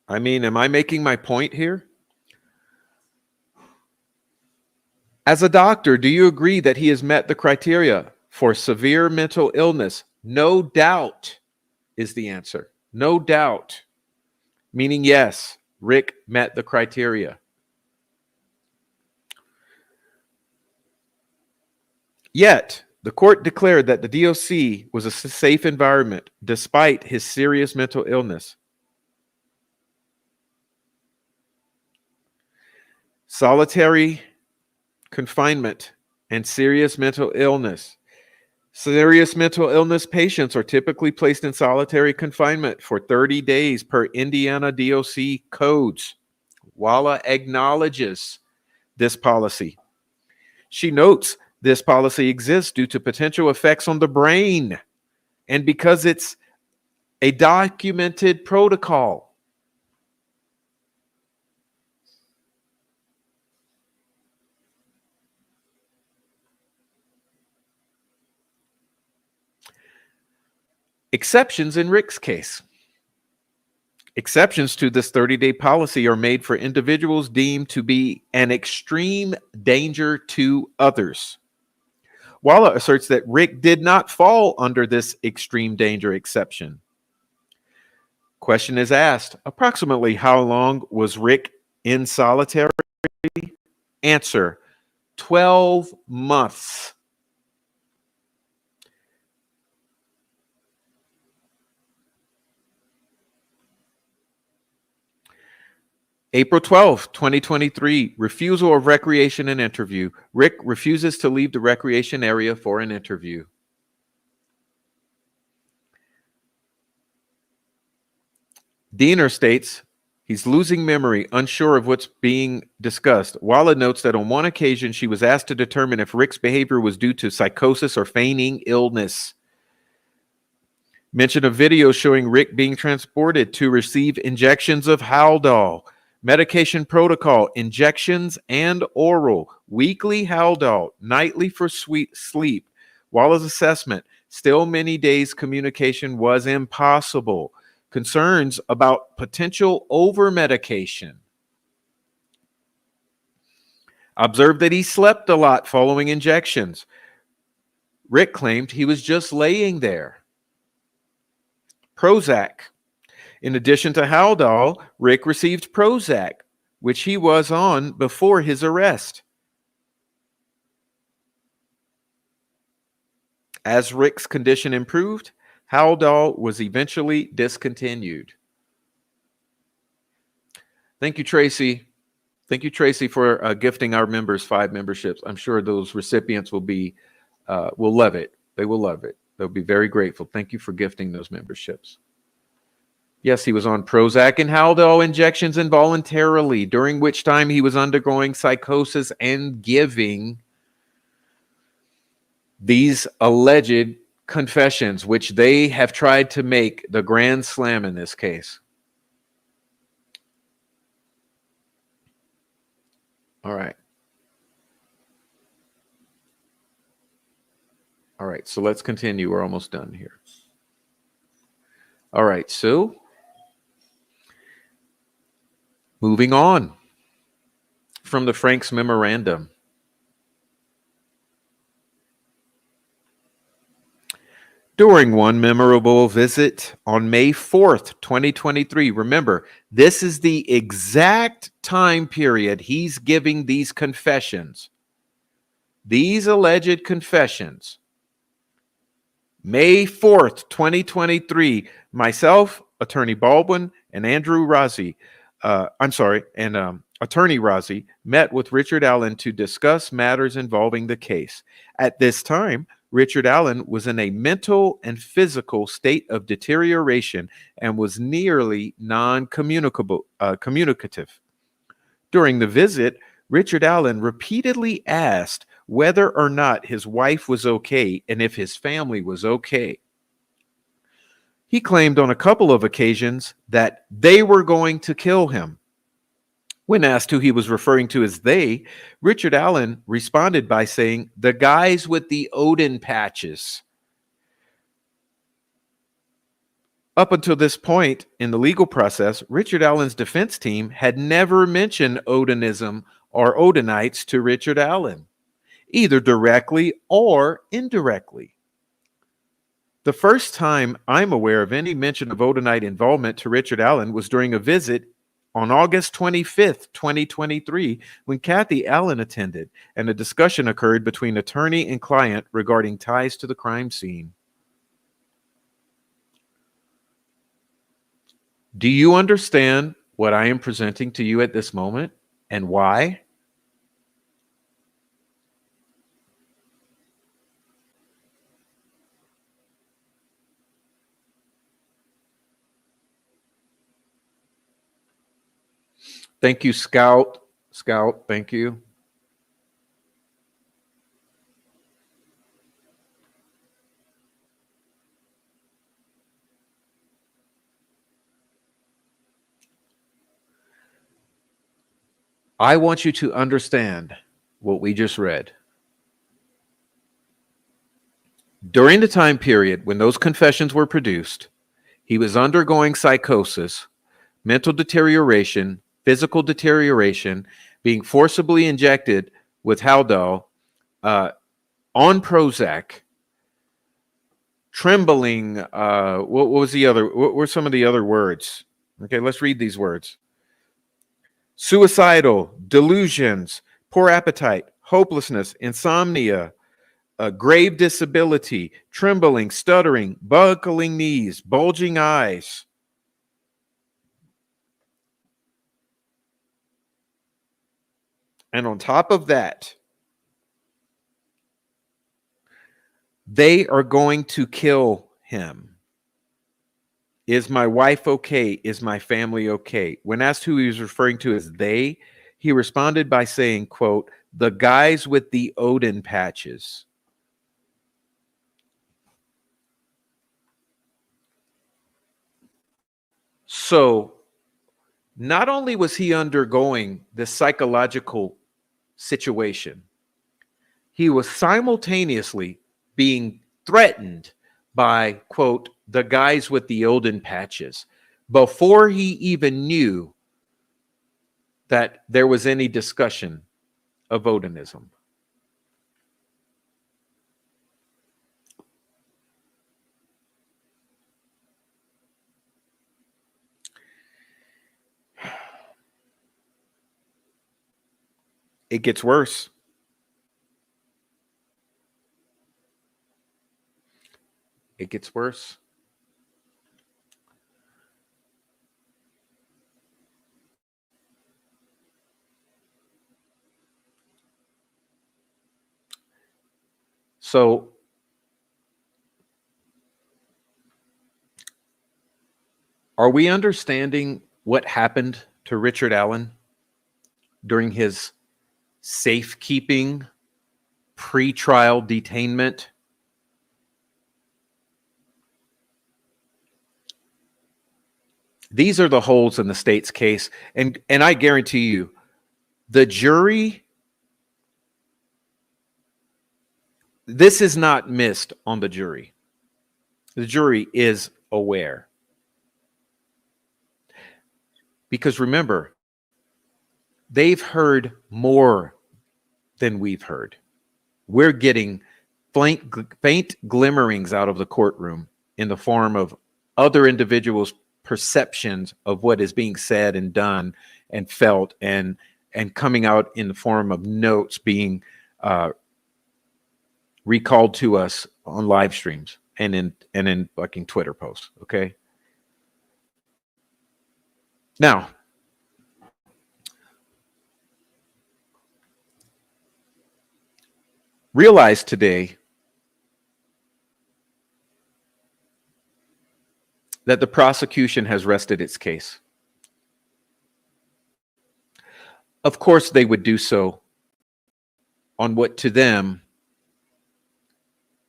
I mean, am I making my point here? As a doctor, do you agree that he has met the criteria for severe mental illness? No doubt is the answer. No doubt. Meaning, yes, Rick met the criteria. Yet, the court declared that the DOC was a safe environment despite his serious mental illness. Solitary confinement and serious mental illness. Serious mental illness patients are typically placed in solitary confinement for 30 days per Indiana DOC codes. Walla acknowledges this policy. She notes this policy exists due to potential effects on the brain and because it's a documented protocol. Exceptions in Rick's case. Exceptions to this 30-day policy are made for individuals deemed to be an extreme danger to others. Walla asserts that Rick did not fall under this extreme danger exception. Question is asked, approximately how long was Rick in solitary? Answer, 12 months. April 12th, 2023, refusal of recreation and interview. Rick refuses to leave the recreation area for an interview. Diener states he's losing memory, unsure of what's being discussed. Walla notes that on one occasion, she was asked to determine if Rick's behavior was due to psychosis or feigning illness. Mention a video showing Rick being transported to receive injections of Haldol. Medication protocol, injections and oral, weekly Haldol, nightly for sleep. Walla's assessment, still many days communication was impossible. Concerns about potential over-medication. Observed that he slept a lot following injections. Rick claimed he was just laying there. Prozac. In addition to Haldol, Rick received Prozac, which he was on before his arrest. As Rick's condition improved, Haldol was eventually discontinued. Thank you, Tracy. Thank you, Tracy, for gifting our members 5 memberships. I'm sure those recipients will love it. They will love it. They'll be very grateful. Thank you for gifting those memberships. Yes, he was on Prozac and Haldol injections involuntarily, during which time he was undergoing psychosis and giving these alleged confessions, which they have tried to make the grand slam in this case. All right. All right, so let's continue. We're almost done here. All right, so moving on from the Frank's memorandum. During one memorable visit on May 4th, 2023, remember, this is the exact time period he's giving these confessions, these alleged confessions. May 4th, 2023, myself, Attorney Baldwin, and Andrew Rozzi, Attorney Rozzi met with Richard Allen to discuss matters involving the case. At this time, Richard Allen was in a mental and physical state of deterioration and was nearly communicative. During the visit, Richard Allen repeatedly asked whether or not his wife was okay and if his family was okay. He claimed on a couple of occasions that they were going to kill him. When asked who he was referring to as they, Richard Allen responded by saying, "The guys with the Odin patches." Up until this point in the legal process, Richard Allen's defense team had never mentioned Odinism or Odinites to Richard Allen, either directly or indirectly. The first time I'm aware of any mention of Odinite involvement to Richard Allen was during a visit on August 25th, 2023, when Kathy Allen attended, and a discussion occurred between attorney and client regarding ties to the crime scene. Do you understand what I am presenting to you at this moment and why? Thank you, Scout. Scout, thank you. I want you to understand what we just read. During the time period when those confessions were produced, he was undergoing psychosis, mental deterioration, physical deterioration, being forcibly injected with Haldol, on Prozac, trembling. What was the other? What were some of the other words? Okay, let's read these words. Suicidal, delusions, poor appetite, hopelessness, insomnia, grave disability, trembling, stuttering, buckling knees, bulging eyes. And on top of that, they are going to kill him. Is my wife okay? Is my family okay? When asked who he was referring to as they, he responded by saying, quote, "The guys with the Odin patches." So not only was he undergoing this psychological situation, he was simultaneously being threatened by, quote, "the guys with the Odin patches," before he even knew that there was any discussion of Odinism. It gets worse. It gets worse. So Are we understanding what happened to Richard Allen during his safekeeping pre-trial detainment? These are the holes in the state's case, and I guarantee you, the jury, this is not missed on the jury. The jury is aware. Because remember, they've heard more than we've heard. We're getting faint glimmerings out of the courtroom in the form of other individuals' perceptions of what is being said and done and felt, and coming out in the form of notes being recalled to us on live streams and in fucking Twitter posts. Okay. Now, realize today that the prosecution has rested its case. Of course, they would do so on what to them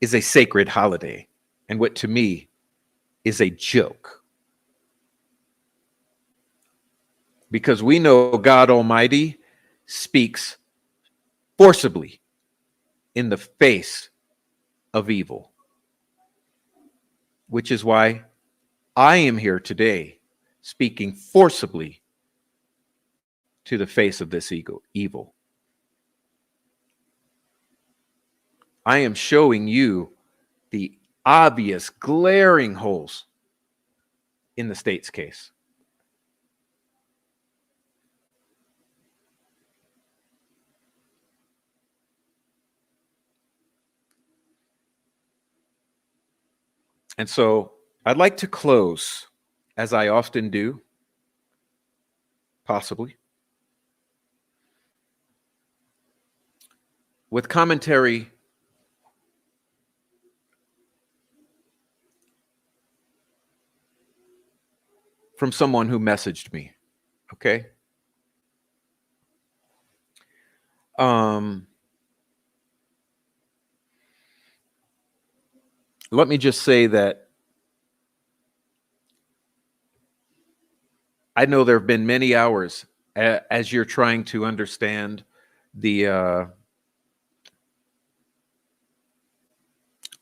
is a sacred holiday, and what to me is a joke. Because we know God Almighty speaks forcibly in the face of evil, which is why I am here today speaking forcibly to the face of this evil. I am showing you the obvious glaring holes in the state's case. And so I'd like to close, as I often do, possibly, with commentary from someone who messaged me. Okay. Let me just say that I know there have been many hours as you're trying to understand the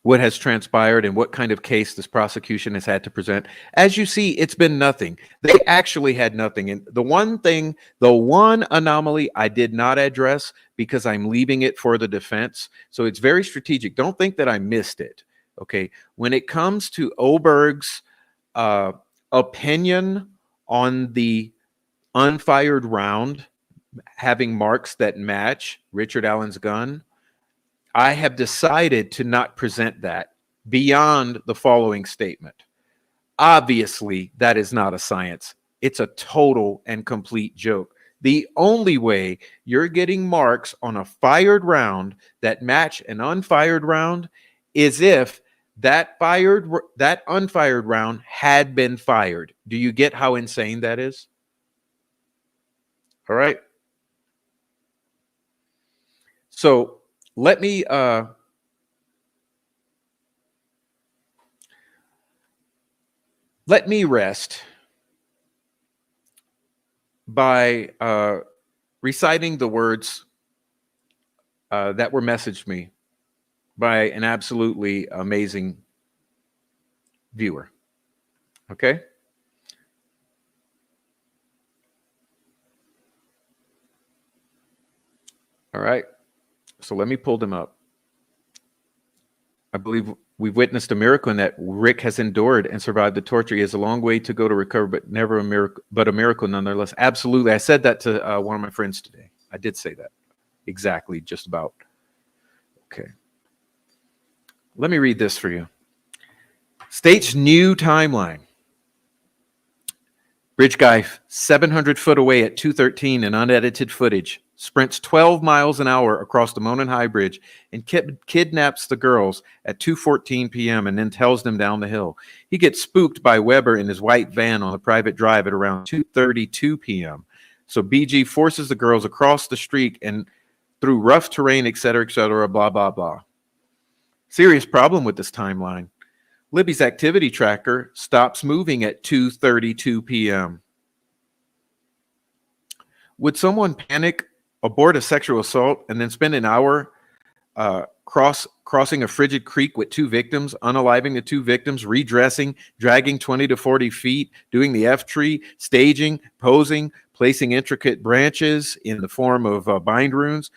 what has transpired and what kind of case this prosecution has had to present. As you see, it's been nothing. They actually had nothing. And the one anomaly I did not address, because I'm leaving it for the defense. So it's very strategic. Don't think that I missed it. Okay. When it comes to Oberg's opinion on the unfired round having marks that match Richard Allen's gun, I have decided to not present that beyond the following statement. Obviously, that is not a science. It's a total and complete joke. The only way you're getting marks on a fired round that match an unfired round is if that unfired round had been fired. Do you get how insane that is? All right. So let me rest by reciting the words that were messaged me by an absolutely amazing viewer. Okay? All right. So let me pull them up. I believe we've witnessed a miracle in that Rick has endured and survived the torture. He has a long way to go to recover, but never a miracle, but a miracle nonetheless. Absolutely. I said that to one of my friends today. I did say that. Exactly, just about. Okay. Let me read this for you. State's new timeline. Bridge guy 700 foot away at 2:13 in unedited footage sprints 12 miles an hour across the Monon High Bridge, and kidnaps the girls at 2:14 p.m. and then tells them down the hill. He gets spooked by Weber in his white van on a private drive at around 2:32 p.m. So BG forces the girls across the street and through rough terrain, etc., blah, blah, blah. Serious problem with this timeline. Libby's activity tracker stops moving at 2:32 p.m. Would someone panic, abort a sexual assault, and then spend an hour crossing a frigid creek with two victims, unaliving the two victims, redressing, dragging 20 to 40 feet, doing the F-tree, staging, posing, placing intricate branches in the form of bind runes?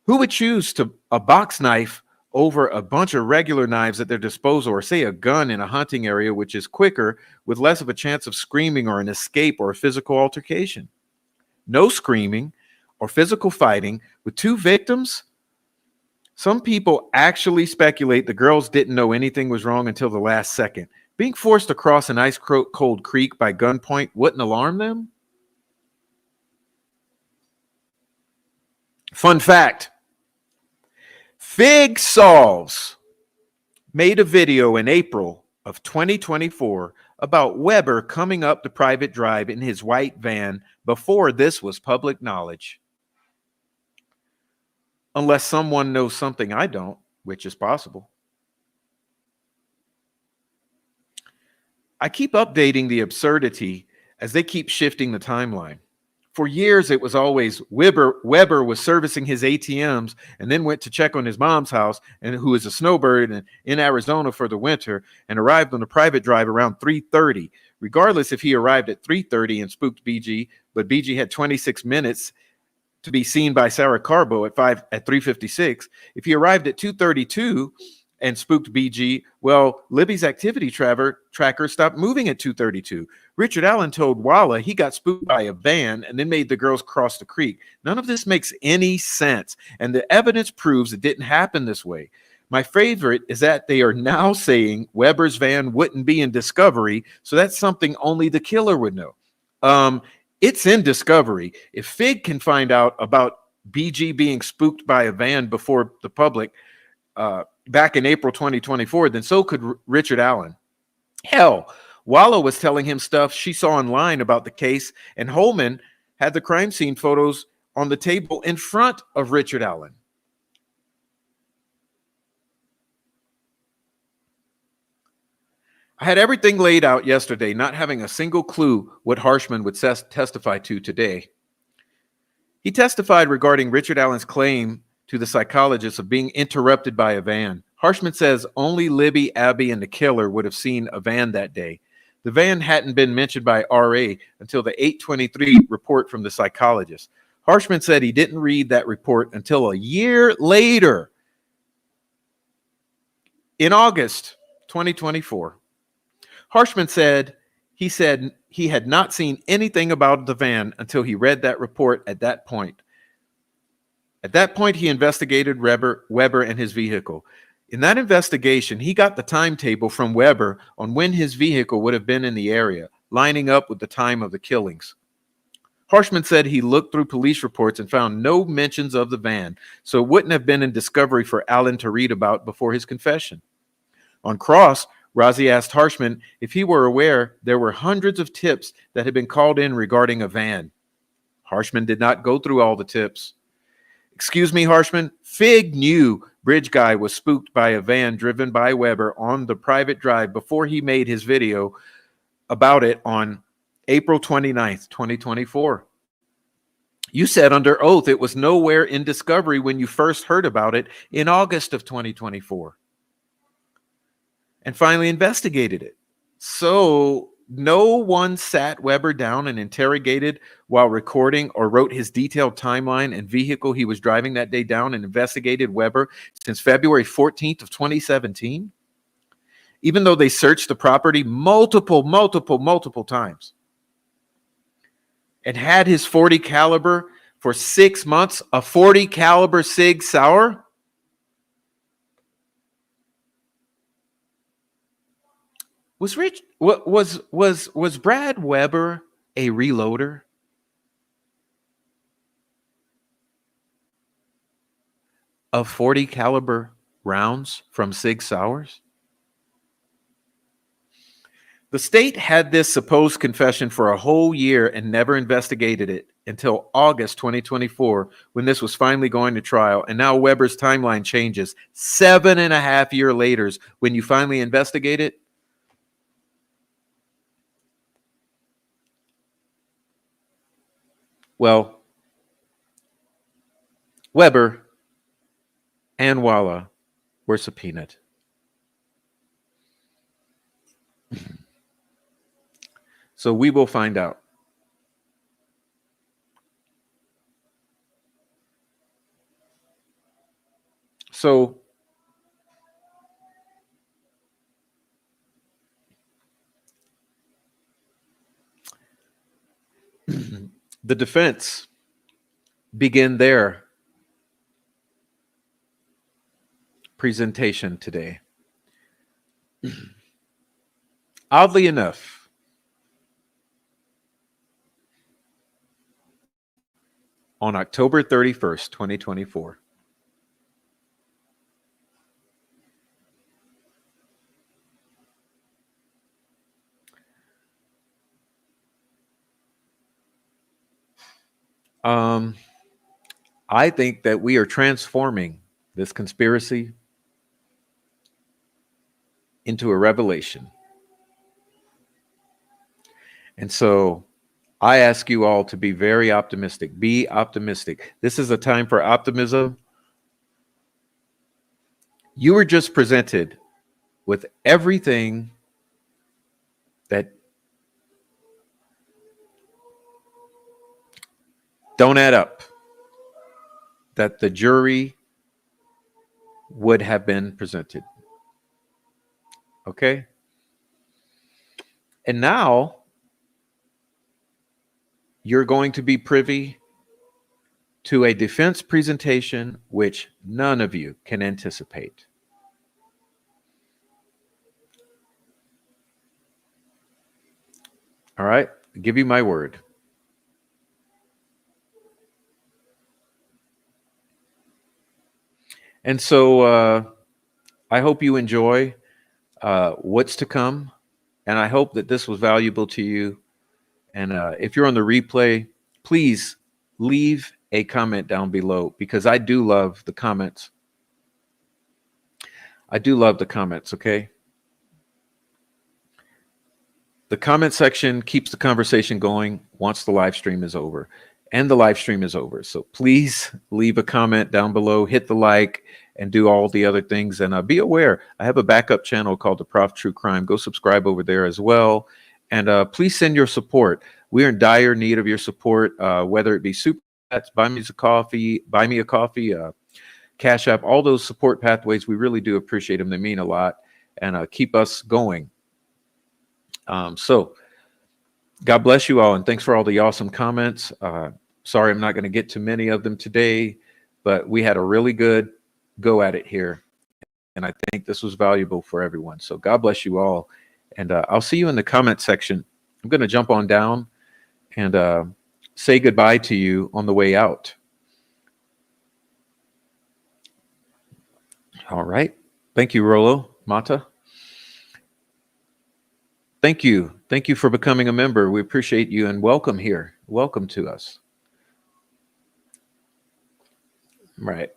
Who would choose a box knife over a bunch of regular knives at their disposal, or say a gun in a hunting area, which is quicker with less of a chance of screaming or an escape or a physical altercation? No screaming or physical fighting with two victims? Some people actually speculate the girls didn't know anything was wrong until the last second. Being forced to cross an ice-cold creek by gunpoint wouldn't alarm them? Fun fact. Fig Solves made a video in April of 2024 about Weber coming up the private drive in his white van before this was public knowledge. Unless someone knows something I don't, which is possible. I keep updating the absurdity as they keep shifting the timeline. For years, it was always Weber was servicing his ATMs and then went to check on his mom's house, and who is a snowbird and in Arizona for the winter, and arrived on a private drive around 3:30. Regardless if he arrived at 3:30 and spooked BG, but BG had 26 minutes to be seen by Sarah Carbo at 3:56. If he arrived at 2:32 and spooked BG, well, Libby's activity tracker stopped moving at 2:32. Richard Allen told Walla he got spooked by a van and then made the girls cross the creek. None of this makes any sense, and the evidence proves it didn't happen this way. My favorite is that they are now saying Weber's van wouldn't be in Discovery, so that's something only the killer would know. It's in Discovery. If Fig can find out about BG being spooked by a van before the public back in April 2024, then so could Richard Allen. Hell, Walla was telling him stuff she saw online about the case, and Holman had the crime scene photos on the table in front of Richard Allen. I had everything laid out yesterday, not having a single clue what Harshman would testify to today. He testified regarding Richard Allen's claim to the psychologist of being interrupted by a van. Harshman says only Libby, Abby, and the killer would have seen a van that day. The van hadn't been mentioned by RA until the 8:23 report from the psychologist. Harshman said he didn't read that report until a year later, in August 2024. Harshman said he had not seen anything about the van until he read that report at that point. At that point, he investigated Weber and his vehicle. In that investigation, he got the timetable from Weber on when his vehicle would have been in the area, lining up with the time of the killings. Harshman said he looked through police reports and found no mentions of the van, so it wouldn't have been in Discovery for Allen to read about before his confession. On cross, Razi asked Harshman if he were aware there were hundreds of tips that had been called in regarding a van. Harshman did not go through all the tips. Excuse me, Harshman, Fig knew Bridge Guy was spooked by a van driven by Weber on the private drive before he made his video about it on April 29th, 2024. You said under oath it was nowhere in Discovery when you first heard about it in August of 2024. And finally investigated it. So no one sat Weber down and interrogated while recording or wrote his detailed timeline and vehicle he was driving that day down and investigated Weber since February 14th of 2017. Even though they searched the property multiple times and had his .40 caliber for 6 months, a .40 caliber Sig Sauer. Was Brad Weber a reloader? of 40 caliber rounds from Sig Sauers? The state had this supposed confession for a whole year and never investigated it until August 2024, when this was finally going to trial. And now Weber's timeline changes 7.5 years later when you finally investigate it. Well, Weber and Walla were subpoenaed. So we will find out. So the defense begin their presentation today. Oddly enough, on October 31st, 2024, I think that we are transforming this conspiracy into a revelation. And so I ask you all to be very optimistic. Be optimistic. This is a time for optimism. You were just presented with everything that don't add up, that the jury would have been presented. Okay? And now you're going to be privy to a defense presentation which none of you can anticipate. All right? I give you my word. And so I hope you enjoy what's to come. And I hope that this was valuable to you. And if you're on the replay, please leave a comment down below, because I do love the comments. I do love the comments, okay? The comment section keeps the conversation going once the live stream is over. And the live stream is over. So please leave a comment down below, hit the like, and do all the other things. And be aware, I have a backup channel called The Prof True Crime. Go subscribe over there as well. And please send your support. We're in dire need of your support, whether it be super chats, buy me a coffee, Cash App, all those support pathways. We really do appreciate them. They mean a lot, and keep us going. So God bless you all, and thanks for all the awesome comments. Sorry I'm not going to get to many of them today, but we had a really good go at it here, and I think this was valuable for everyone. So God bless you all, and I'll see you in the comment section. I'm going to jump on down and say goodbye to you on the way out. All right. Thank you, Rolo Mata. Thank you. Thank you for becoming a member. We appreciate you, and welcome here. Welcome to us. Right.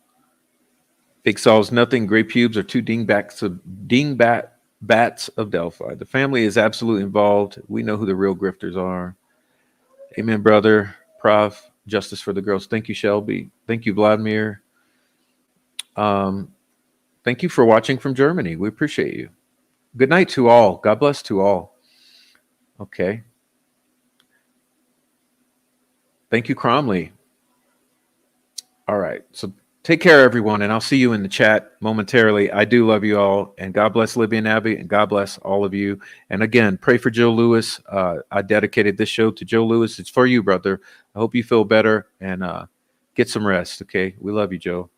Big solves nothing. Gray pubes are two bats of Delphi. The family is absolutely involved. We know who the real grifters are. Amen, brother. Prof. Justice for the girls. Thank you, Shelby. Thank you, Vladimir. Thank you for watching from Germany. We appreciate you. Good night to all. God bless to all. Okay. Thank you, Cromley. All right. So take care, everyone, and I'll see you in the chat momentarily. I do love you all, and God bless Libby and Abby, and God bless all of you. And again, pray for Joe Lewis. I dedicated this show to Joe Lewis. It's for you, brother. I hope you feel better and get some rest, okay? We love you, Joe.